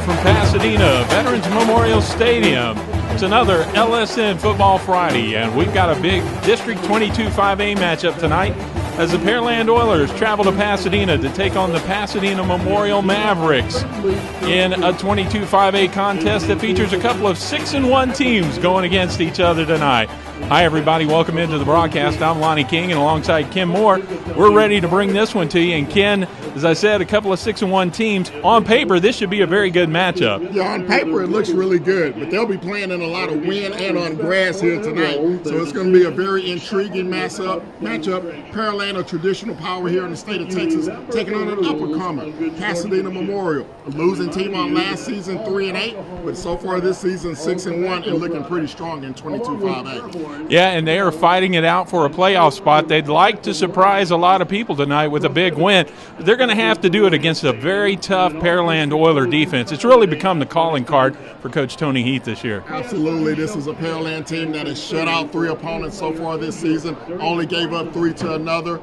from Pasadena, Veterans Memorial Stadium. It's another LSN Football Friday, and we've got a big District 22 5A matchup tonight as the Pearland Oilers travel to Pasadena to take on the Pasadena Memorial Mavericks in a 22 5A contest that features a couple of 6-1 teams going against each other tonight. Hi, everybody. Welcome into the broadcast. I'm Lonnie King, and alongside Ken Moore, we're ready to bring this one to you. And Ken, as I said, a couple of 6-1 teams. On paper, this should be a very good matchup. Yeah, on paper, it looks really good, but they'll be playing in a lot of wind and on grass here tonight. So it's going to be a very intriguing matchup. Pearland, a traditional power here in the state of Texas, taking on an up-and-comer, Pasadena Memorial. A losing team on last season, 3-8, but so far this season, 6-1, and looking pretty strong in 22 5A. Yeah, and they are fighting it out for a playoff spot. They'd like to surprise a lot of people tonight with a big win. They're going to have to do it against a very tough Pearland Oiler defense. It's really become the calling card for Coach Tony Heath this year. Absolutely. This is a Pearland team that has shut out 3 opponents so far this season, only gave up 3 to another.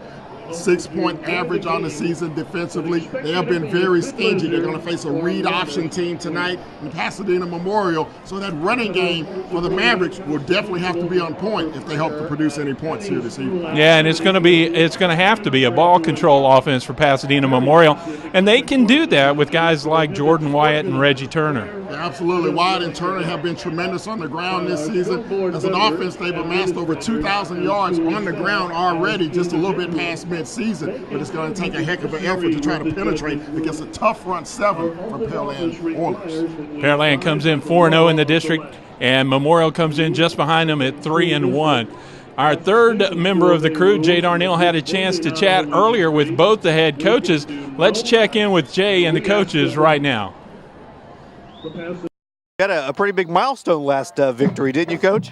6-point average on the season defensively. They have been very stingy. They're going to face a read option team tonight in Pasadena Memorial. So that running game for the Mavericks will definitely have to be on point if they hope to produce any points here this evening. Yeah, and it's going to have to be a ball control offense for Pasadena Memorial, and they can do that with guys like Jordan Wyatt and Reggie Turner. Yeah, absolutely. Wyatt and Turner have been tremendous on the ground this season. As an offense, they've amassed over 2,000 yards on the ground already, just a little bit past mid-season, but it's going to take a heck of an effort to try to penetrate against a tough front 7 from Pearland Oilers. Pearland comes in 4-0 in the district, and Memorial comes in just behind them at 3-1. Our third member of the crew, Jay Darnell, had a chance to chat earlier with both the head coaches. Let's check in with Jay and the coaches right now. You had a pretty big milestone last victory, didn't you, Coach?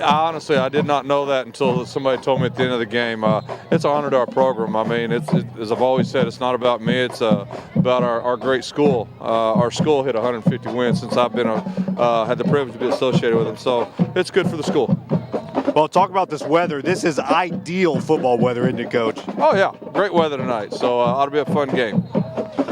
Honestly, I did not know that until somebody told me at the end of the game. It's an honor to our program. I mean, as I've always said, it's not about me. It's about our great school. Our school hit 150 wins since I've been had the privilege to be associated with them. So it's good for the school. Well, talk about this weather. This is ideal football weather, isn't it, Coach? Oh, yeah. Great weather tonight. So ought to be a fun game.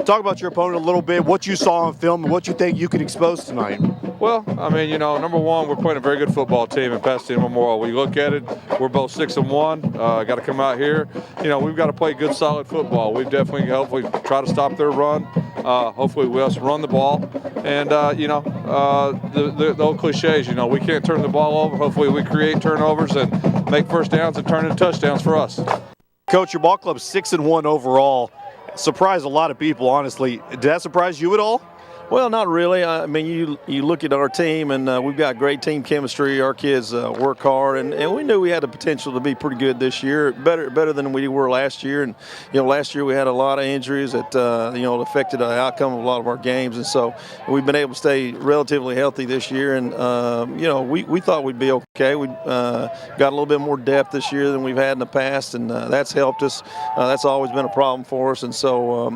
Talk about your opponent a little bit, what you saw on film, and what you think you can expose tonight. Well, I mean, number one, we're playing a very good football team in Pasadena Memorial. When you look at it, we're both 6-1. Got to come out here. We've got to play good, solid football. We've definitely, hopefully, try to stop their run. Hopefully, we also run the ball. And, the old cliches, we can't turn the ball over. Hopefully, we create turnovers and make first downs and turn into touchdowns for us. Coach, your ball club's 6-1 overall. Surprised a lot of people, honestly. Did that surprise you at all? Well, not really. I mean, you look at our team, and we've got great team chemistry. Our kids work hard, and we knew we had the potential to be pretty good this year, better than we were last year. And last year we had a lot of injuries that affected the outcome of a lot of our games, and so we've been able to stay relatively healthy this year. And we thought we'd be okay. We got a little bit more depth this year than we've had in the past, and that's helped us. That's always been a problem for us, and so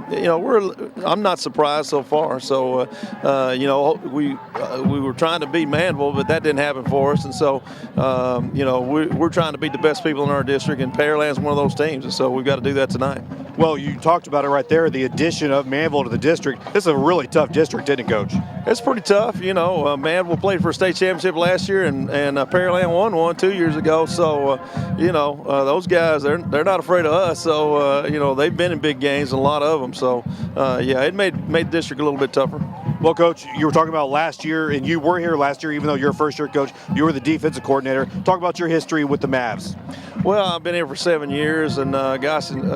I'm not surprised so far. So. We were trying to beat Manville, but that didn't happen for us. And so, we're trying to beat the best people in our district, and Pearland's one of those teams. And so we've got to do that tonight. Well, you talked about it right there, the addition of Manville to the district. This is a really tough district, isn't it, Coach? It's pretty tough. Manville played for a state championship last year, and Pearland won one 2 years ago. So, those guys, they're not afraid of us. So, they've been in big games, a lot of them. So, it made the district a little bit tougher. Well, Coach, you were talking about last year, and you were here last year, even though you're a first-year coach. You were the defensive coordinator. Talk about your history with the Mavs. Well, I've been here for 7 years, and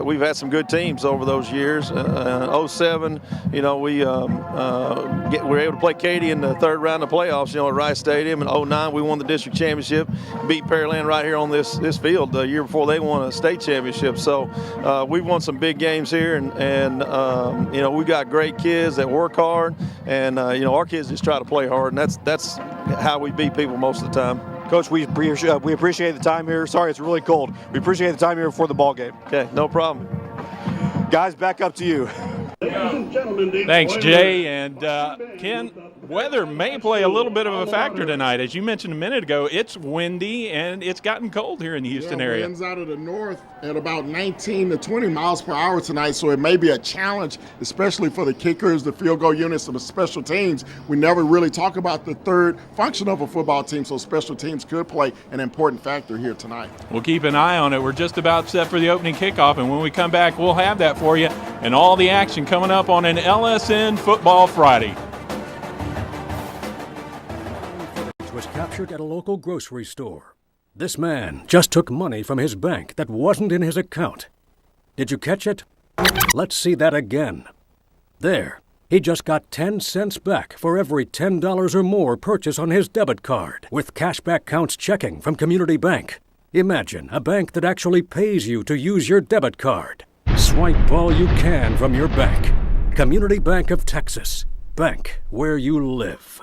we've had some good teams over those years. 07, we were able to play Katy in the third round of playoffs, at Rice Stadium. In 09, we won the district championship, beat Pearland right here on this field the year before they won a state championship. So we've won some big games here, and we've got great kids that work hard. And, our kids just try to play hard, and that's how we beat people most of the time. Coach, we appreciate the time here. Sorry, it's really cold. We appreciate the time here before the ball game. Okay, no problem. Guys, back up to you. Ladies and gentlemen. Thanks, Jay. And Ken, weather may play a little bit of a factor tonight. As you mentioned a minute ago, it's windy and it's gotten cold here in the Houston area. Winds out of the north at about 19 to 20 miles per hour tonight, so it may be a challenge, especially for the kickers, the field goal units, and the special teams. We never really talk about the third function of a football team, so special teams could play an important factor here tonight. We'll keep an eye on it. We're just about set for the opening kickoff, and when we come back, we'll have that for you and all the action coming up on an LSN Football Friday. Was captured at a local grocery store. This man just took money from his bank that wasn't in his account. Did you catch it? Let's see that again. There, he just got 10 cents back for every $10 or more purchase on his debit card, with cashback counts checking from Community Bank. Imagine a bank that actually pays you to use your debit card. Swipe all you can from your bank. Community Bank of Texas. Bank where you live.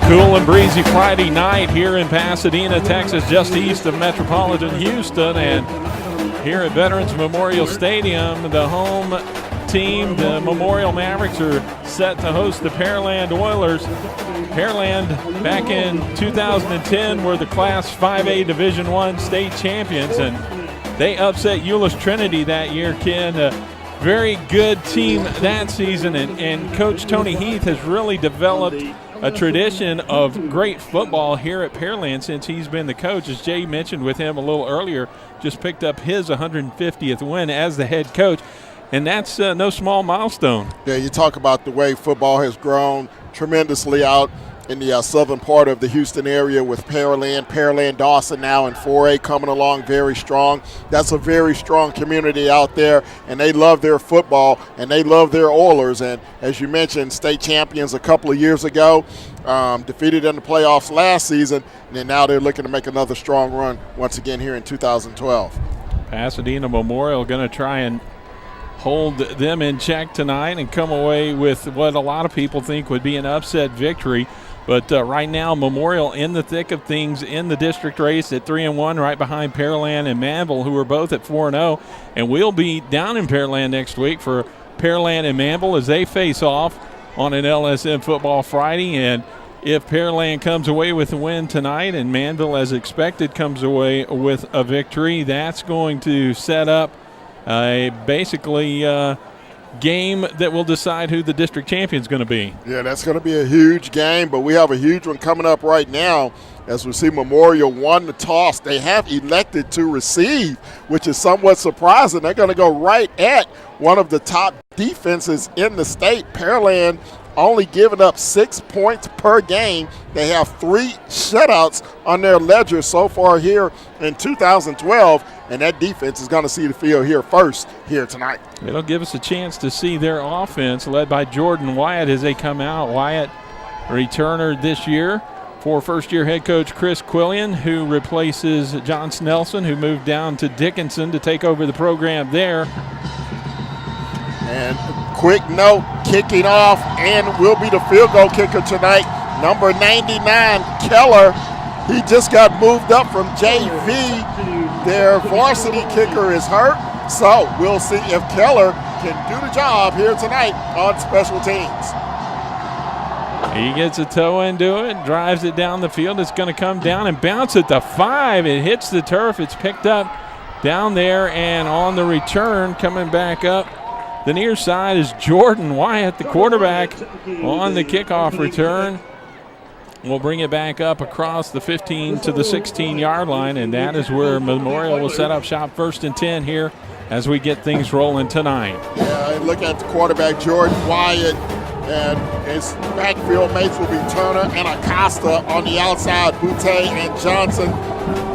Cool and breezy Friday night here in Pasadena, Texas, just east of metropolitan Houston. And here at Veterans Memorial Stadium, the home team, the Memorial Mavericks, are set to host the Pearland Oilers. Pearland, back in 2010, were the Class 5A Division I state champions, and they upset Euless Trinity that year, Ken. very good team that season, and Coach Tony Heath has really developed a tradition of great football here at Pearland since he's been the coach. As Jay mentioned with him a little earlier, just picked up his 150th win as the head coach, and that's no small milestone. Yeah, you talk about the way football has grown tremendously out in the southern part of the Houston area with Pearland Dawson now in 4A coming along very strong. That's a very strong community out there, and they love their football and they love their Oilers. And as you mentioned, state champions a couple of years ago, defeated in the playoffs last season, and then now they're looking to make another strong run once again here in 2012. Pasadena Memorial going to try and hold them in check tonight and come away with what a lot of people think would be an upset victory. But right now, Memorial in the thick of things in the district race at 3-1, right behind Pearland and Manville, who are both at 4-0. And we'll be down in Pearland next week for Pearland and Manville as they face off on an LSM Football Friday. And if Pearland comes away with a win tonight and Manville, as expected, comes away with a victory, that's going to set up a basically game that will decide who the district champion is going to be. Yeah, that's going to be a huge game, but we have a huge one coming up right now as we see Memorial won the toss. They have elected to receive, which is somewhat surprising. They're going to go right at one of the top defenses in the state. Pearland only giving up 6 points per game. They have 3 shutouts on their ledger so far here in 2012, and that defense is going to see the field here first here tonight. It'll give us a chance to see their offense led by Jordan Wyatt as they come out. Wyatt, returner this year for first-year head coach Chris Quillian, who replaces John Snelson, who moved down to Dickinson to take over the program there. And quick note, kicking off and will be the field goal kicker tonight, number 99, Keller. He just got moved up from JV. Their varsity kicker is hurt, so we'll see if Keller can do the job here tonight on special teams. He gets a toe into it, drives it down the field. It's going to come down and bounce at the 5. It hits the turf. It's picked up down there, and on the return, coming back up the near side is Jordan Wyatt, the quarterback, on the kickoff return. We'll bring it back up across the 15 to the 16-yard line, and that is where Memorial will set up shop 1st and 10 here as we get things rolling tonight. Yeah, look at the quarterback, Jordan Wyatt, and his backfield mates will be Turner and Acosta on the outside, Butte and Johnson.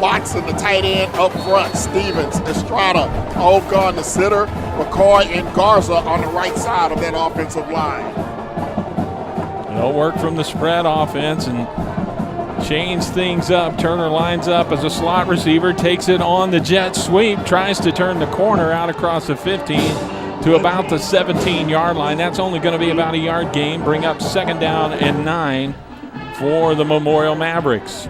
Watson, the tight end, up front. Stevens, Estrada, Ogun, the sitter, McCoy, and Garza on the right side of that offensive line. They'll work from the spread offense and change things up. Turner lines up as a slot receiver, takes it on the jet sweep, tries to turn the corner out across the 15 to about the 17-yard line. That's only going to be about a yard gain, bring up 2nd down and 9 for the Memorial Mavericks.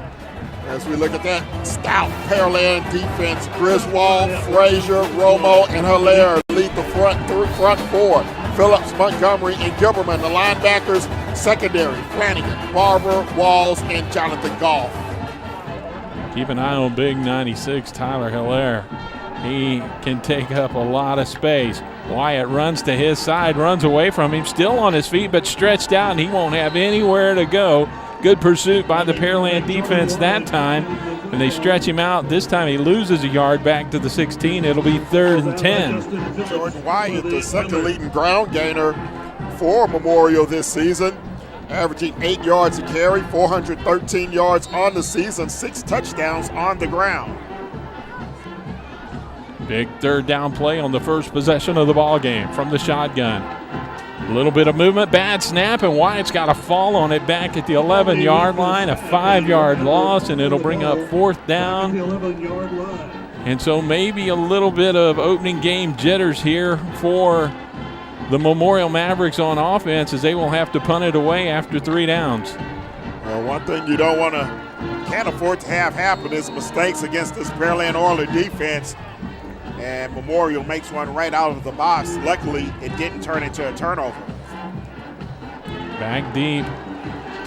As we look at that stout Pearland defense, Griswold, Frazier, Romo, and Hilaire lead the front 4. Phillips, Montgomery, and Gilberman, the linebackers. Secondary, Flanagan, Barber, Walls, and Jonathan Goff. Keep an eye on big 96, Tyler Hilaire. He can take up a lot of space. Wyatt runs to his side, runs away from him, still on his feet, but stretched out, and he won't have anywhere to go. Good pursuit by the Pearland defense that time, and they stretch him out. This time he loses a yard back to the 16. It'll be 3rd and 10. Jordan Wyatt, the second leading ground gainer for Memorial this season, averaging 8 yards a carry, 413 yards on the season, 6 touchdowns on the ground. Big 3rd down play on the first possession of the ball game from the shotgun. A little bit of movement, bad snap, and Wyatt's got a fall on it back at the 11-yard line, a 5-yard loss, and it'll bring up 4th down. And so maybe a little bit of opening game jitters here for the Memorial Mavericks on offense, as they will have to punt it away after 3 downs. Well, one thing you can't afford to have happen is mistakes against this Pearland Oilers defense. And Memorial makes one right out of the box. Luckily, it didn't turn into a turnover. Back deep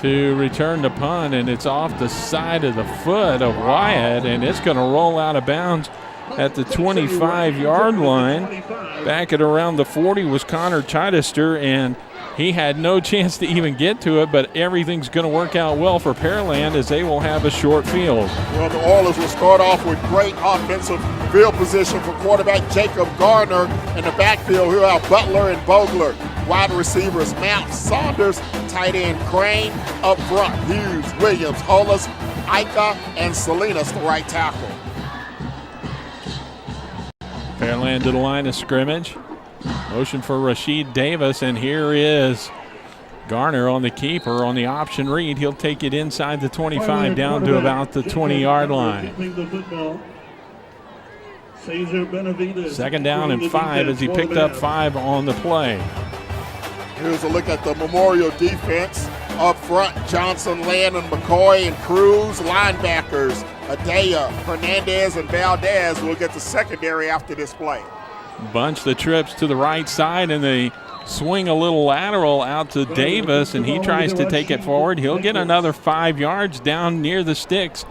to return the punt, and it's off the side of the foot of Wyatt, and it's going to roll out of bounds at the 25-yard line. Back at around the 40 was Connor Chichester, and he had no chance to even get to it, but everything's going to work out well for Pearland as they will have a short field. Well, the Oilers will start off with great offensive field position for quarterback Jacob Gardner. In the backfield, he'll have Butler and Vogler. Wide receivers, Mount, Saunders, tight end Crane. Up front, Hughes, Williams, Hollis, Ika, and Salinas, the right tackle. Pearland to the line of scrimmage. Motion for Rasheed Davis, and here is Garner on the keeper on the option read. He'll take it inside the 25 down to about the 20-yard line. Second down and 5 as he picked up 5 on the play. Here's a look at the Memorial defense. Up front, Johnson, Landon, McCoy, and Cruz. Linebackers, Adea, Hernandez, and Valdez will get the secondary after this play. Bunch the trips to the right side, and they swing a little lateral out to Davis, and he tries to take it forward. He'll get another 5 yards down near the sticks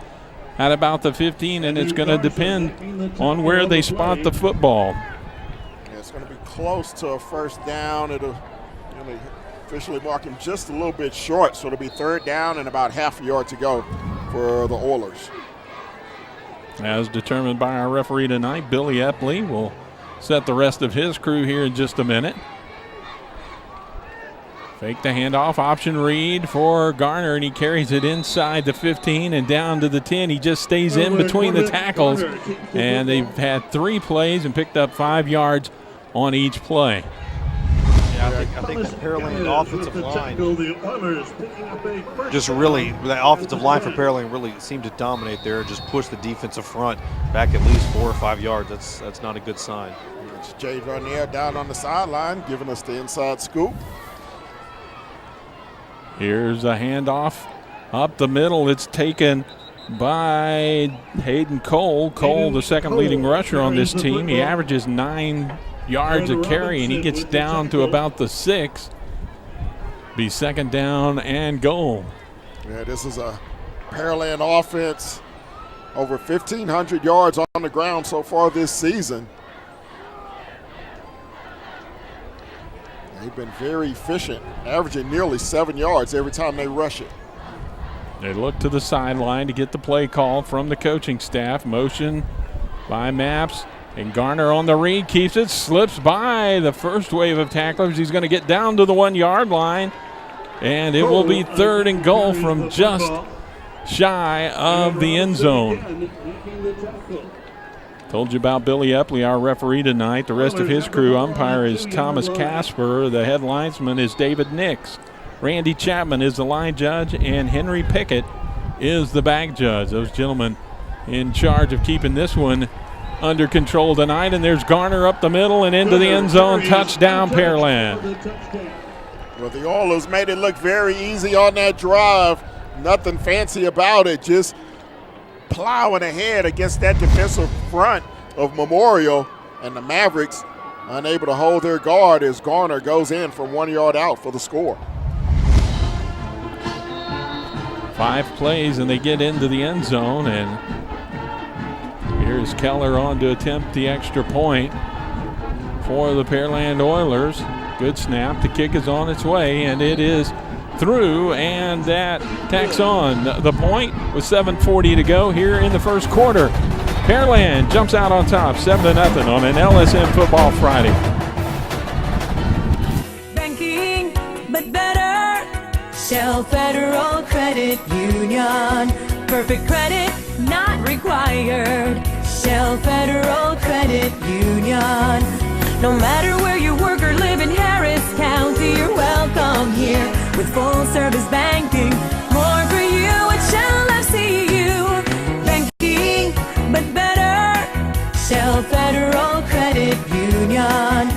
at about the 15, and it's going to depend on where they spot the football. Yeah, it's going to be close to a first down. It'll officially mark him just a little bit short, so it'll be third down and about half a yard to go for the Oilers. As determined by our referee tonight, Billy Epley will set the rest of his crew here in just a minute. Fake the handoff, option read for Garner, and he carries it inside the 15 and down to the 10. He just stays in between the tackles, and they've had 3 plays and picked up 5 yards on each play. Yeah, I think the Pearland offensive line just really, the offensive line for Pearland really seemed to dominate there, just push the defensive front back at least 4 or 5 yards. That's not a good sign. It's Jay Vernier down on the sideline giving us the inside scoop. Here's a handoff up the middle. It's taken by Hayden Cole. Cole, the second leading rusher on this team. He averages 9 yards a carry, and he gets down to about the 6. Be second down and goal. Yeah, this is a Pearland offense. Over 1,500 yards on the ground so far this season. They've been very efficient, averaging nearly 7 yards every time they rush it. They look to the sideline to get the play call from the coaching staff. Motion by Maps, and Garner on the read, keeps it, slips by the first wave of tacklers. He's going to get down to the 1-yard line, and it will be third and goal from just shy of the end zone. Told you about Billy Epley, our referee tonight. The rest of his crew, umpire is Thomas Casper. The head linesman is David Nix. Randy Chapman is the line judge, and Henry Pickett is the back judge. Those gentlemen in charge of keeping this one under control tonight. And there's Garner up the middle and into the end zone. Touchdown, Pearland. Well, the Oilers made it look very easy on that drive. Nothing fancy about it, just plowing ahead against that defensive front of Memorial, and the Mavericks unable to hold their guard as Garner goes in from 1 yard out for the score. 5 plays and they get into the end zone, and here's Keller on to attempt the extra point for the Pearland Oilers. Good snap. The kick is on its way, and it is through, and that tacks on the point with 7:40 to go here in the first quarter. Pearland jumps out on top 7-0 on an LSM Football Friday. Banking, but better. Shell Federal Credit Union. Perfect credit not required. Shell Federal Credit Union. No matter where you work or live in Harris County, you're welcome here with full service banking. More for you at Shell FCU. Banking, but better. Shell Federal Credit Union.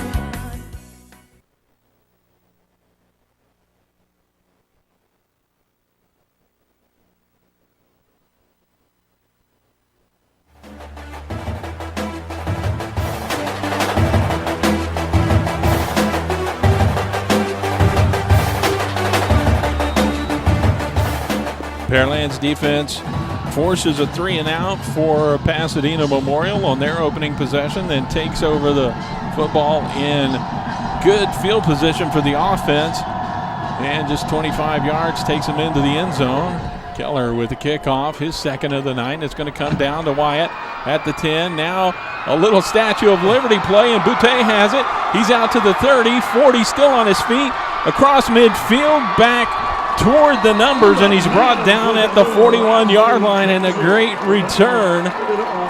Pearland's defense forces a 3-and-out for Pasadena Memorial on their opening possession, then takes over the football in good field position for the offense, and just 25 yards takes him into the end zone. Keller with the kickoff, his second of the night. It's going to come down to Wyatt at the 10. Now a little Statue of Liberty play, and Boutte has it. He's out to the 30, 40 still on his feet, across midfield, back toward the numbers, and he's brought down at the 41-yard line, and a great return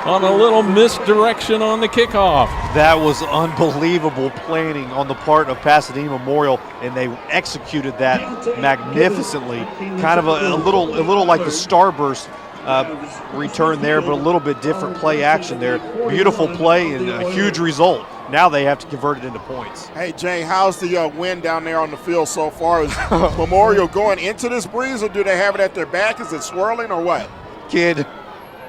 on a little misdirection on the kickoff. That was unbelievable planning on the part of Pasadena Memorial, and they executed that magnificently. Kind of a little like the Starburst return there, but a little bit different play action there. Beautiful play and a huge result. Now they have to convert it into points. Hey, Jay, how's the wind down there on the field so far? Is Memorial going into this breeze, or do they have it at their back? Is it swirling or what? Kid,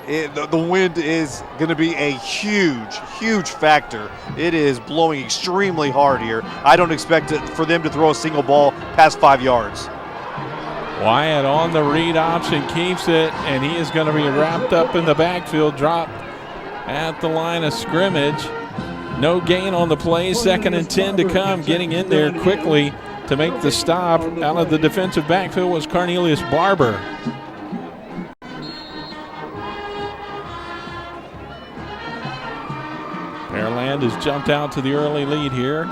the wind is going to be a huge factor. It is blowing extremely hard here. I don't expect it for them to throw a single ball past 5 yards. Wyatt on the read option keeps it, and he is going to be wrapped up in the backfield, dropped at the line of scrimmage. No gain on the play, 2nd and 10 to come. Getting in there quickly to make the stop out of the defensive backfield was Cornelius Barber. Pearland has jumped out to the early lead here.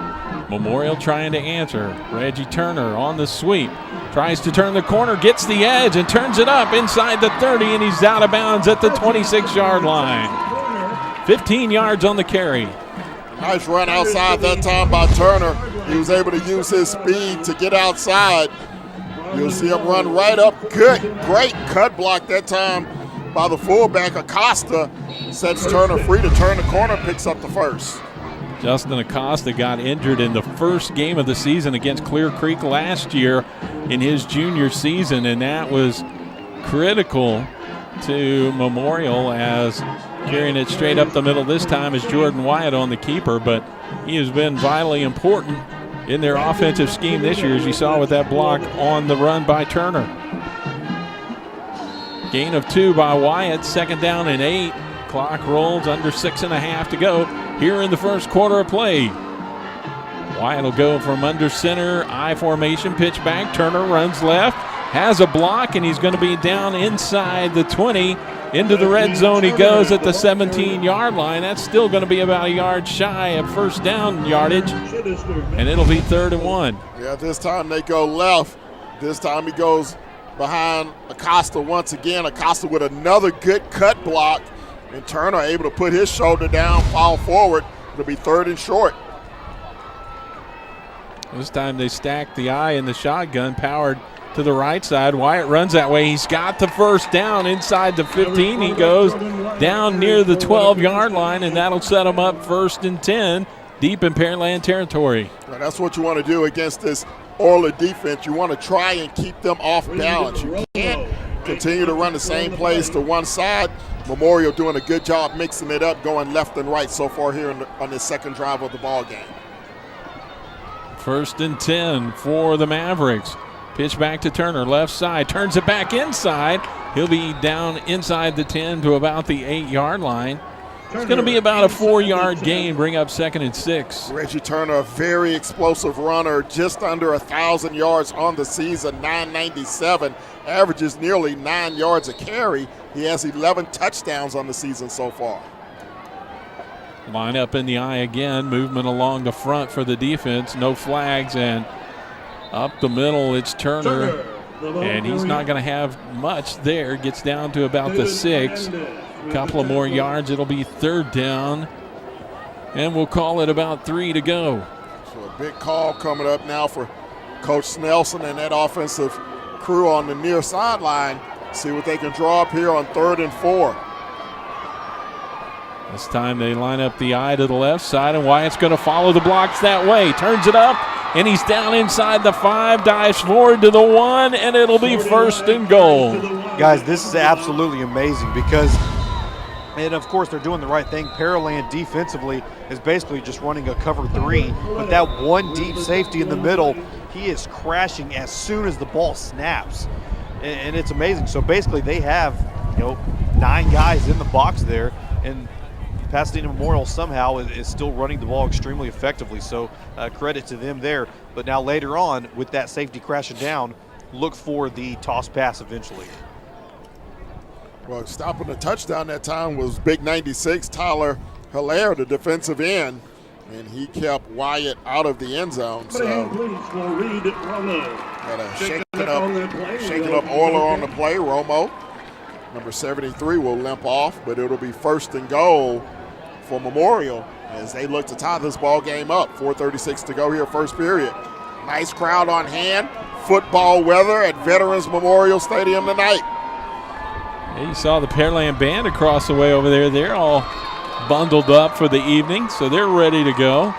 Memorial trying to answer. Reggie Turner on the sweep. Tries to turn the corner, gets the edge, and turns it up inside the 30, and he's out of bounds at the 26-yard line. 15 yards on the carry. Nice run outside that time by Turner. He was able to use his speed to get outside. You'll see him run right up. Great cut block that time by the fullback. Acosta sets Turner free to turn the corner, picks up the first. Justin Acosta got injured in the first game of the season against Clear Creek last year in his junior season, and that was critical to Memorial, as carrying it straight up the middle this time is Jordan Wyatt on the keeper, but he has been vitally important in their offensive scheme this year, as you saw with that block on the run by Turner. Gain of 2 by Wyatt, 2nd down and 8. Clock rolls, under 6.5 to go here in the first quarter of play. Wyatt will go from under center, I formation, pitch back. Turner runs left, has a block, and he's going to be down inside the 20. Into the red zone he goes at the 17-yard line. That's still going to be about a yard shy of first down yardage, and it'll be 3rd and 1. Yeah, this time they go left. This time he goes behind Acosta once again. Acosta with another good cut block, and Turner able to put his shoulder down, fall forward. It'll be 3rd and short. This time they stack the I in the shotgun, powered to the right side. Wyatt runs that way. He's got the first down inside the 15. He goes down near the 12-yard line, and that'll set him up 1st and 10 deep in Pearland territory. Well, that's what you want to do against this Orla defense. You want to try and keep them off balance. You can't continue to run the same plays to one side. Memorial doing a good job mixing it up, going left and right so far here on this second drive of the ball game. 1st and 10 for the Mavericks. Pitch back to Turner, left side, turns it back inside. He'll be down inside the 10 to about the 8-yard line. It's going to be about a 4-yard gain, bring up 2nd and 6. Reggie Turner, a very explosive runner, just under 1,000 yards on the season, 997, averages nearly 9 yards a carry. He has 11 touchdowns on the season so far. Line up in the I again, movement along the front for the defense, no flags, and up the middle it's Turner, and he's not going to have much there. Gets down to about the 6. A couple of more yards, it'll be 3rd down, and we'll call it about 3 to go. So a big call coming up now for Coach Nelson and that offensive crew on the near sideline. See what they can draw up here on 3rd and 4. This time they line up the I to the left side, and Wyatt's going to follow the blocks that way. Turns it up, and he's down inside the 5, dives forward to the 1, and it'll be 1st and goal. Guys, this is absolutely amazing because, and of course they're doing the right thing. Pearland defensively is basically just running a cover 3, but that one deep safety in the middle, he is crashing as soon as the ball snaps, and it's amazing. So basically they have 9 guys in the box there, and Pasadena Memorial somehow is still running the ball extremely effectively, so credit to them there. But now later on, with that safety crashing down, look for the toss pass eventually. Well, stopping the touchdown that time was big 96, Tyler Hilaire, the defensive end, and he kept Wyatt out of the end zone. So had a shaking up Euler on the play. Romo, number 73, will limp off, but it'll be 1st and goal for Memorial as they look to tie this ball game up. 4:36 to go here, first period. Nice crowd on hand. Football weather at Veterans Memorial Stadium tonight. Yeah, you saw the Pearland band across the way over there. They're all bundled up for the evening, so they're ready to go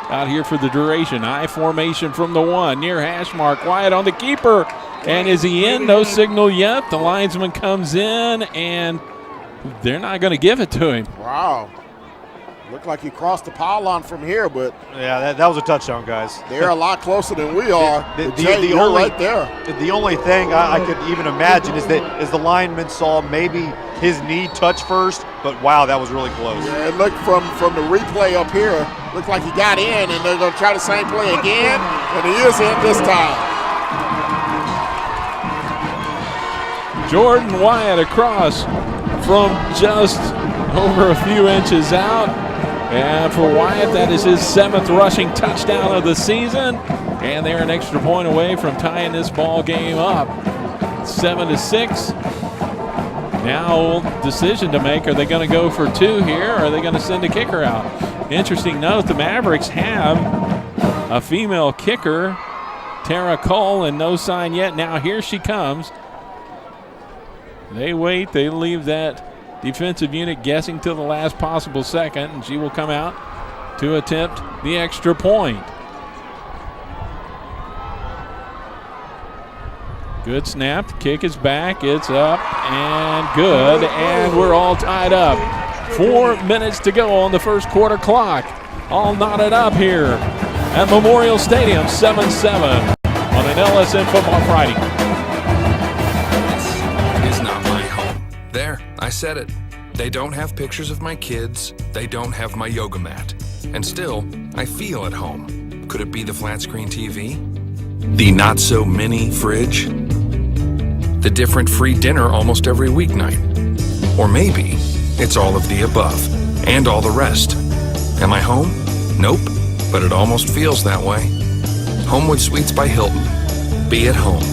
out here for the duration. I formation from the 1, near hash mark. Wyatt on the keeper, and is he in? No signal yet. The linesman comes in, and they're not going to give it to him. Wow. Looked like he crossed the pylon from here, but yeah, that was a touchdown, guys. They're a lot closer than we are. The only, right there. The only thing I could even imagine is that the lineman saw maybe his knee touch first, but wow, that was really close. Yeah, it looked from the replay up here, looked like he got in, and they're going to try the same play again, and he is in this time. Jordan Wyatt across from just over a few inches out. And for Wyatt, that is his 7th rushing touchdown of the season. And they're an extra point away from tying this ball game up. 7-6. Now, decision to make. Are they going to go for 2 here, or are they going to send a kicker out? Interesting note, the Mavericks have a female kicker, Tara Cole, and no sign yet. Now here she comes. They wait. They leave that defensive unit guessing till the last possible second, and she will come out to attempt the extra point. Good snap. The kick is back. It's up and good, and we're all tied up. 4 minutes to go on the first quarter clock. All knotted up here at Memorial Stadium, 7-7 on an LSN Football Friday. This is not my home. There, I said it. They don't have pictures of my kids. They don't have my yoga mat. And still, I feel at home. Could it be the flat screen TV? The not so mini fridge? The different free dinner almost every weeknight? Or maybe it's all of the above and all the rest. Am I home? Nope, but it almost feels that way. Homewood Suites by Hilton. Be at home.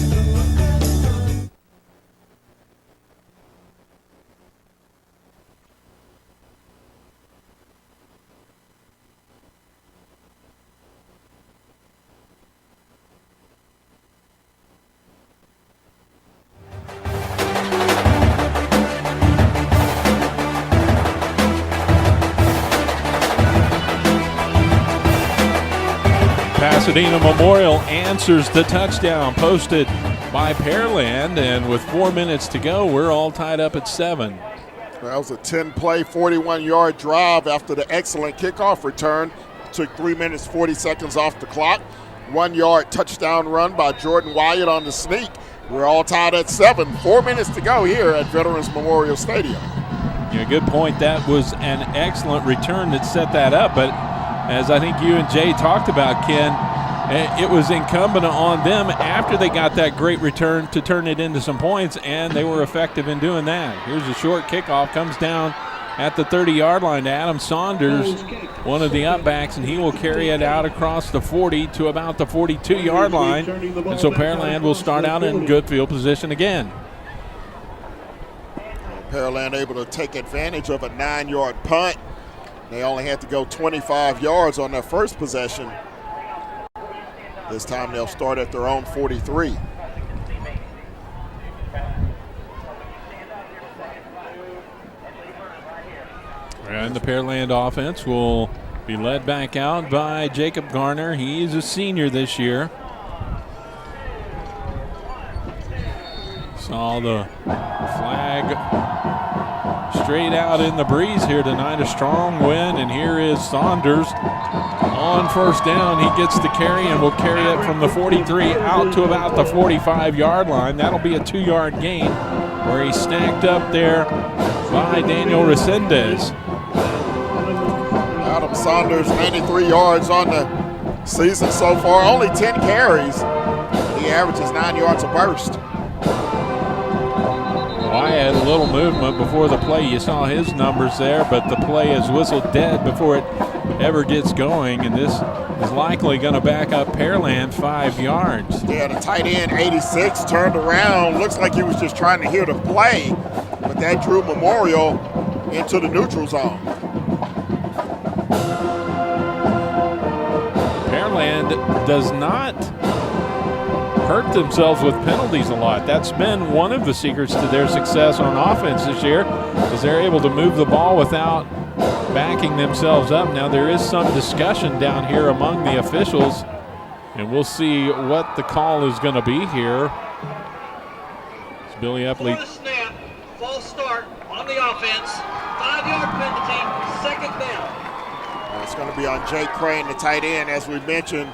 Pasadena Memorial answers the touchdown posted by Pearland, and with 4 minutes to go, we're all tied up at 7. That was a 10-play, 41-yard drive after the excellent kickoff return. Took 3 minutes, 40 seconds off the clock. 1-yard touchdown run by Jordan Wyatt on the sneak. We're all tied at 7. 4 minutes to go here at Veterans Memorial Stadium. Yeah, good point. That was an excellent return that set that up, but as I think you and Jay talked about, Ken, it was incumbent on them after they got that great return to turn it into some points, and they were effective in doing that. Here's a short kickoff, comes down at the 30-yard line to Adam Saunders, one of the upbacks, and he will carry it out across the 40 to about the 42-yard line. And so Pearland will start out in good field position again. Pearland able to take advantage of a 9-yard punt. They only had to go 25 yards on their first possession. This time they'll start at their own 43. And the Pearland offense will be led back out by Jacob Garner. He's a senior this year. Saw the flag straight out in the breeze here tonight. A strong wind, and here is Saunders on first down. He gets the carry and will carry it from the 43 out to about the 45-yard line. That'll be a 2-yard gain where he's stacked up there by Daniel Resendez. Adam Saunders, 93 yards on the season so far. Only 10 carries. He averages 9 yards a burst. Wyatt, a little movement before the play. You saw his numbers there, but the play is whistled dead before it ever gets going, and this is likely going to back up Pearland 5 yards. Yeah, the tight end, 86, turned around. Looks like he was just trying to hear the play, but that drew Memorial into the neutral zone. Pearland does not hurt themselves with penalties a lot. That's been one of the secrets to their success on offense this year, is they're able to move the ball without backing themselves up. Now there is some discussion down here among the officials, and we'll see what the call is going to be here. It's Billy Epley. Before the snap, false start on the offense, 5-yard penalty, second down. It's going to be on Jake Crane, the tight end, as we mentioned,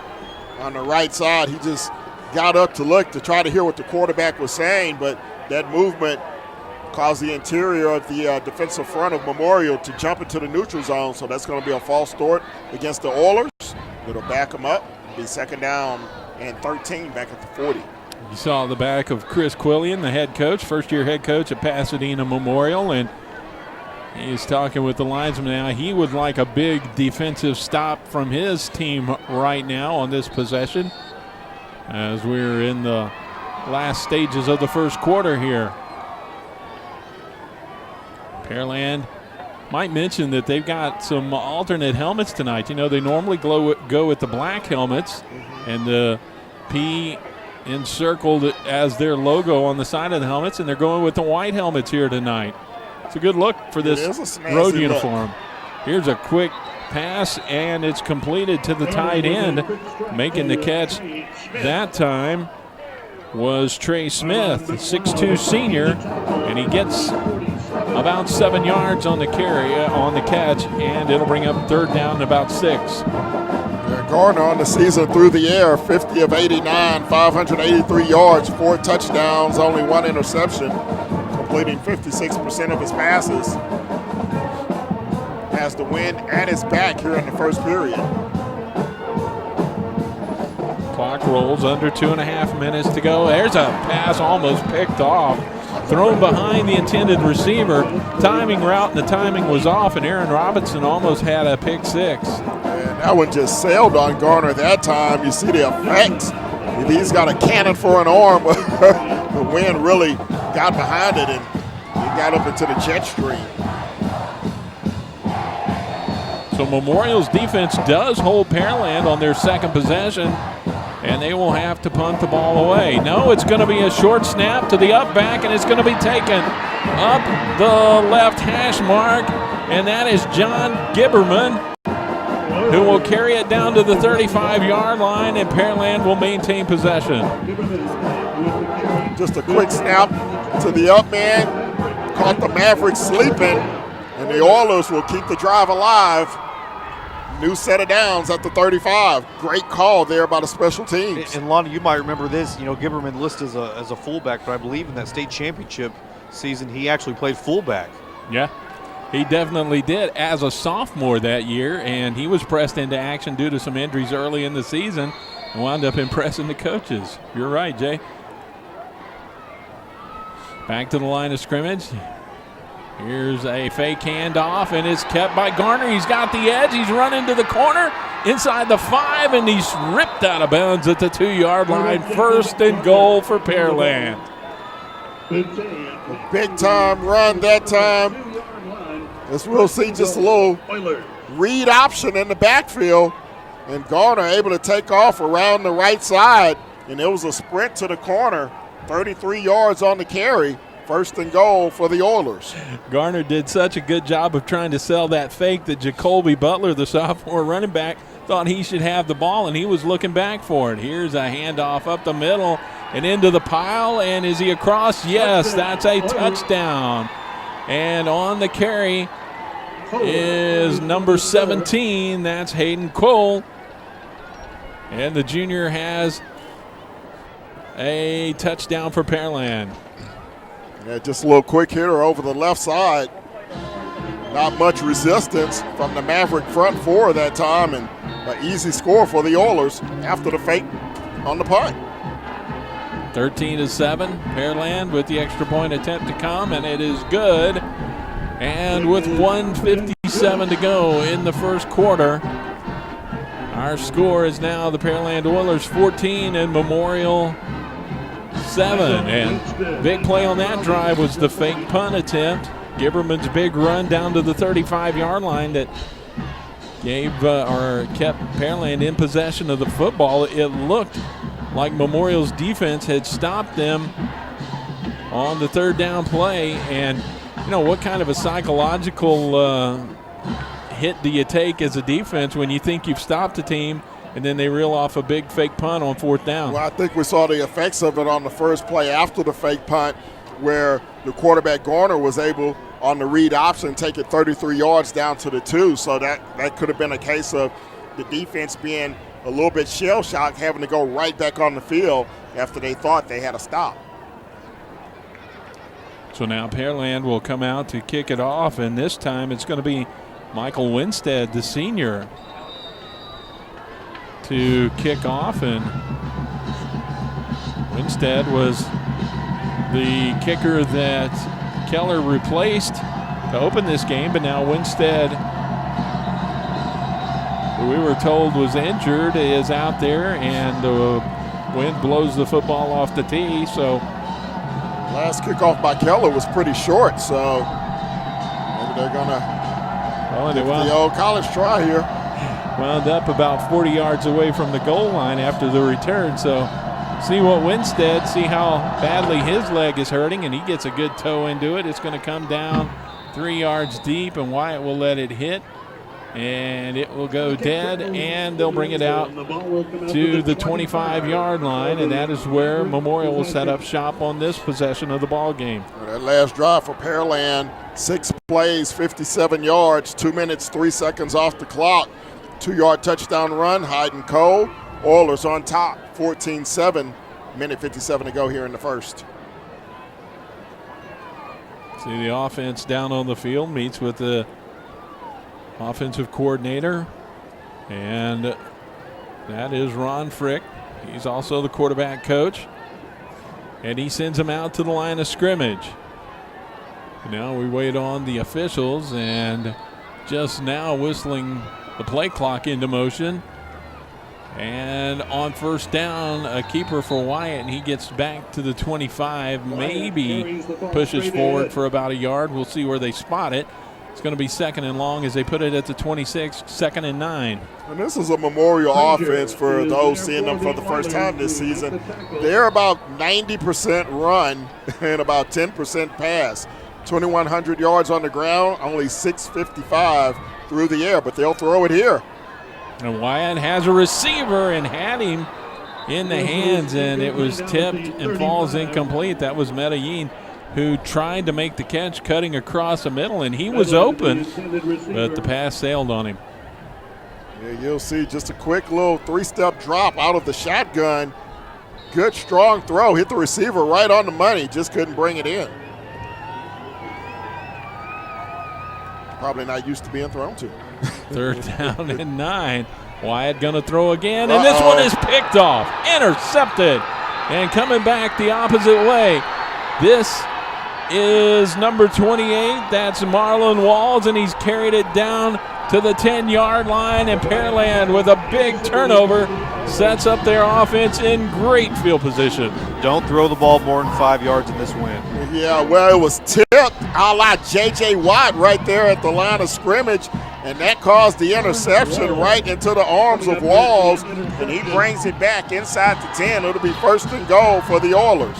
on the right side. He just got up to look to try to hear what the quarterback was saying, but that movement caused the interior of the defensive front of Memorial to jump into the neutral zone, so that's going to be a false start against the Oilers. It'll back them up. It'll be second down and 13 back at the 40. You saw the back of Chris Quillian, the head coach, first-year head coach at Pasadena Memorial, and he's talking with the linesman now. He would like a big defensive stop from his team right now on this possession, as we're in the last stages of the first quarter here. Pearland might mention that they've got some alternate helmets tonight. You know, they normally go with the black helmets and the P encircled as their logo on the side of the helmets, and they're going with the white helmets here tonight. It's a good look for this road uniform. Here's a quick pass, and it's completed to the tight end. Making the catch that time was Trey Smith, the 6'2 senior, and he gets about 7 yards on the carry, on the catch, and it'll bring up third down and about 6. Garner on the season through the air, 50 of 89, 583 yards, 4 touchdowns, only 1 interception, completing 56% of his passes. Has the wind at his back here in the first period. Clock rolls, under 2.5 minutes to go. There's a pass almost picked off, thrown behind the intended receiver. Timing route, and the timing was off, and Aaron Robinson almost had a pick 6. And that one just sailed on Garner that time. You see the effect. He's got a cannon for an arm. The wind really got behind it, and he got up into the jet stream. So Memorial's defense does hold Pearland on their second possession, and they will have to punt the ball away. No, it's going to be a short snap to the up back, and it's going to be taken up the left hash mark, and that is John Gibberman, who will carry it down to the 35-yard line, and Pearland will maintain possession. Just a quick snap to the up man, caught the Mavericks sleeping, and the Oilers will keep the drive alive. New set of downs at the 35. Great call there by the special teams. And Lonnie, you might remember this. You know, Gibberman listed as a fullback, but I believe in that state championship season he actually played fullback. Yeah, he definitely did as a sophomore that year, and he was pressed into action due to some injuries early in the season and wound up impressing the coaches. You're right, Jay. Back to the line of scrimmage. Here's a fake handoff, and it's kept by Garner. He's got the edge. He's running to the corner inside the 5, and he's ripped out of bounds at the 2-yard line. First and goal for Pearland. A big-time run that time. As we'll see, just a little read option in the backfield, and Garner able to take off around the right side, and it was a sprint to the corner, 33 yards on the carry. First and goal for the Oilers. Garner did such a good job of trying to sell that fake that Jacoby Butler, the sophomore running back, thought he should have the ball, and he was looking back for it. Here's a handoff up the middle and into the pile, and is he across? Yes, that's a touchdown. And on the carry is number 17. That's Hayden Cole. And the junior has a touchdown for Pearland. Yeah, just a little quick hitter over the left side. Not much resistance from the Maverick front four that time, and an easy score for the Oilers after the fake on the punt. 13-7, Pearland with the extra point attempt to come, and it is good. And with 1:57 to go in the first quarter, our score is now the Pearland Oilers 14 and Memorial 7. And big play on that drive was the fake punt attempt. Gibberman's big run down to the 35-yard line that kept Pearland in possession of the football. It looked like Memorial's defense had stopped them on the third down play. And, you know, what kind of a psychological hit do you take as a defense when you think you've stopped a team and then they reel off a big fake punt on fourth down? Well, I think we saw the effects of it on the first play after the fake punt, where the quarterback Garner was able on the read option take it 33 yards down to the 2. So that could have been a case of the defense being a little bit shell-shocked, having to go right back on the field after they thought they had a stop. So now Pearland will come out to kick it off, and this time it's going to be Michael Winstead, the senior, to kick off. And Winstead was the kicker that Keller replaced to open this game, but now Winstead, who we were told was injured, is out there, and the wind blows the football off the tee. So last kickoff by Keller was pretty short, so maybe they're gonna give the old college try here. Wound up about 40 yards away from the goal line after the return. So see what Winstead, see how badly his leg is hurting, and he gets a good toe into it. It's going to come down 3 yards deep, and Wyatt will let it hit, and it will go dead, and they'll bring it out to the 25-yard line, and that is where Memorial will set up shop on this possession of the ball game. That last drive for Pearland, 6 plays, 57 yards, 2 minutes, 3 seconds off the clock. 2-yard touchdown run, Hayden Cole. Oilers on top, 14-7, minute 57 to go here in the first. See the offense down on the field, meets with the offensive coordinator, and that is Ron Frick. He's also the quarterback coach, and he sends him out to the line of scrimmage. Now we wait on the officials, and just now whistling the play clock into motion. And on first down, a keeper for Wyatt, and he gets back to the 25, maybe pushes forward for about a yard. We'll see where they spot it. It's going to be 2nd and long as they put it at the 26, 2nd and 9. And this is a Memorial offense for those seeing them for the first time this season. They're about 90% run and about 10% pass. 2,100 yards on the ground, only 655 through the air, but they'll throw it here. And Wyatt has a receiver and had him in the hands, and it was tipped and falls incomplete. That was Medellin, who tried to make the catch cutting across the middle, and he was open, but the pass sailed on him. Yeah, you'll see just a quick little 3-step drop out of the shotgun. Good, strong throw. Hit the receiver right on the money. Just couldn't bring it in. Probably not used to being thrown to. 3rd down and 9. Wyatt going to throw again, and this one is picked off, intercepted, and coming back the opposite way. This is number 28. That's Marlon Walls, and he's carried it down to the 10-yard line, and Pearland with a big turnover sets up their offense in great field position. Don't throw the ball more than 5 yards in this win. Yeah, well, it was tipped a la J.J. Watt right there at the line of scrimmage, and that caused the interception right into the arms of Walls, and he brings it back inside the 10. It'll be 1st and goal for the Oilers.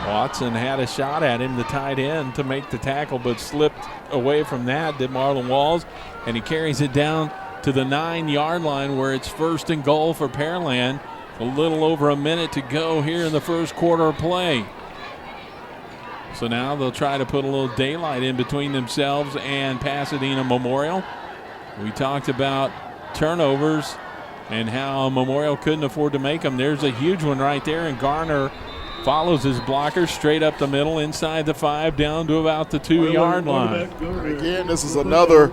Watson had a shot at him, the tight end, to make the tackle, but slipped away from that, did Marlon Walls, and he carries it down to the 9-yard line where it's 1st and goal for Pearland. A little over a minute to go here in the first quarter of play. So now they'll try to put a little daylight in between themselves and Pasadena Memorial. We talked about turnovers and how Memorial couldn't afford to make them. There's a huge one right there, and Garner follows his blocker straight up the middle, inside the 5, down to about the 2-yard line. Again, this is another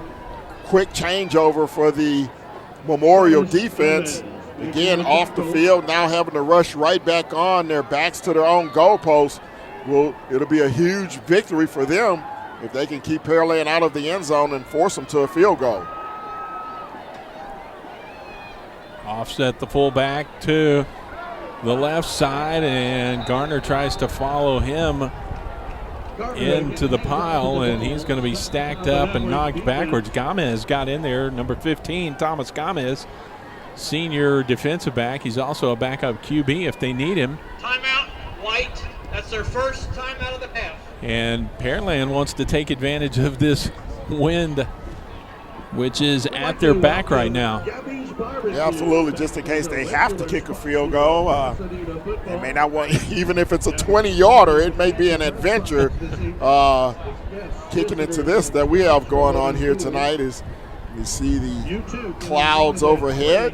quick changeover for the Memorial defense. Again, off the field, now having to rush right back on their backs to their own goalpost. Well, it'll be a huge victory for them if they can keep Pearland out of the end zone and force them to a field goal. Offset the fullback to the left side, and Garner tries to follow him into the pile, and he's going to be stacked up and knocked backwards. Gomez got in there, number 15, Thomas Gomez, senior defensive back. He's also a backup QB if they need him. Timeout, White. That's their first timeout of the half. And Pearland wants to take advantage of this wind, which is at their back right now. Yeah, absolutely, just in case they have to kick a field goal. They may not want, even if it's a 20-yarder, it may be an adventure. Kicking into this that we have going on here tonight is you see the clouds overhead.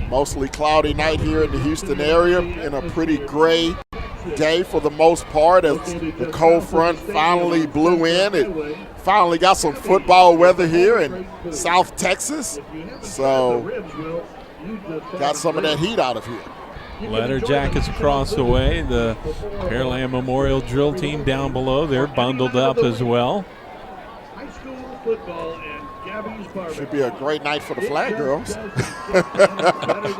Mostly cloudy night here in the Houston area, in a pretty gray day for the most part, as the cold front finally blew in. It finally got some football weather here in South Texas, so got some of that heat out of here. Letter jackets across the way. The Pearland Memorial drill team down below, they're bundled up as well. Should be a great night for the Flag Girls.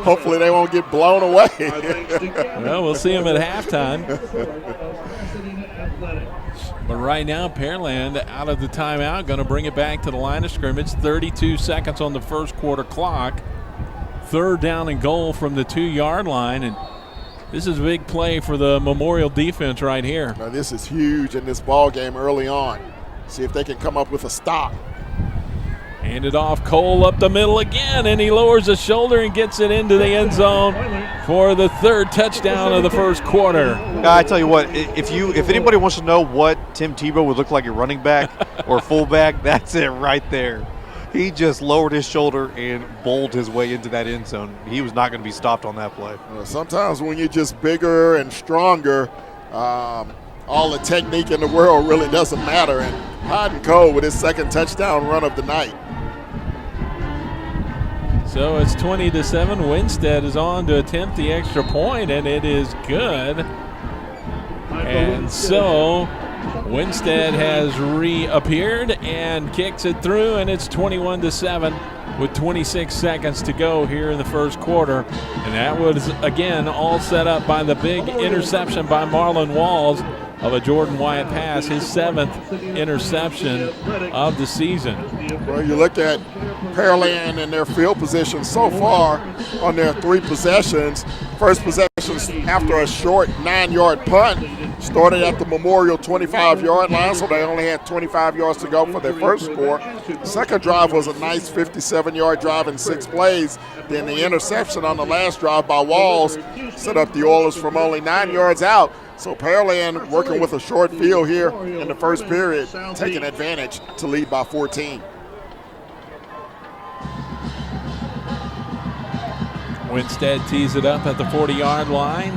Hopefully they won't get blown away. Well, we'll see them at halftime. But right now, Pearland out of the timeout, going to bring it back to the line of scrimmage. 32 seconds on the first quarter clock. 3rd down and goal from the 2-yard line. And this is a big play for the Memorial defense right here. Now, this is huge in this ball game early on. See if they can come up with a stop. Handed off, Cole up the middle again, and he lowers his shoulder and gets it into the end zone for the 3rd touchdown of the first quarter. I tell you what, if anybody wants to know what Tim Tebow would look like at running back or fullback, that's it right there. He just lowered his shoulder and bowled his way into that end zone. He was not going to be stopped on that play. Sometimes when you're just bigger and stronger, all the technique in the world really doesn't matter. And Hodden Cole with his 2nd touchdown run of the night. So it's 20-7. Winstead is on to attempt the extra point, and it is good. And so Winstead has reappeared and kicks it through, and it's 21-7 with 26 seconds to go here in the first quarter. And that was, again, all set up by the big interception by Marlon Walls of a Jordan Wyatt pass, his 7th interception of the season. Well, you look at Pearland and their field position so far on their 3 possessions. First possession after a short 9-yard punt started at the Memorial 25-yard line, so they only had 25 yards to go for their first score. Second drive was a nice 57-yard drive in 6 plays. Then the interception on the last drive by Walls set up the Oilers from only 9 yards out. So Pearland working with a short field here in the first period, taking advantage to lead by 14. Winstead tees it up at the 40-yard line.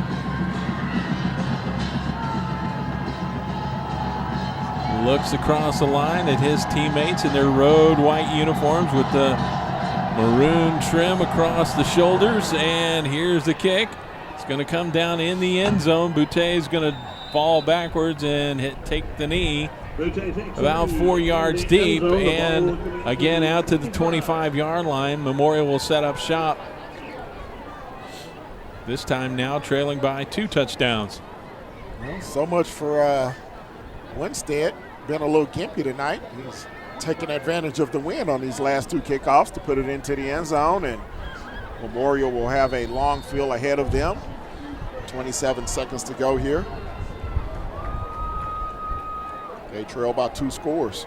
Looks across the line at his teammates in their road white uniforms with the maroon trim across the shoulders. And here's the kick. It's going to come down in the end zone. Boutte is going to fall backwards and take the knee about 4 yards deep. And again out to the 25-yard line. Memorial will set up shop. This time now trailing by 2 touchdowns. Well, so much for Winstead. Been a little gimpy tonight. He's taking advantage of the wind on these last 2 kickoffs to put it into the end zone, and Memorial will have a long field ahead of them. 27 seconds to go here. They trail by 2 scores.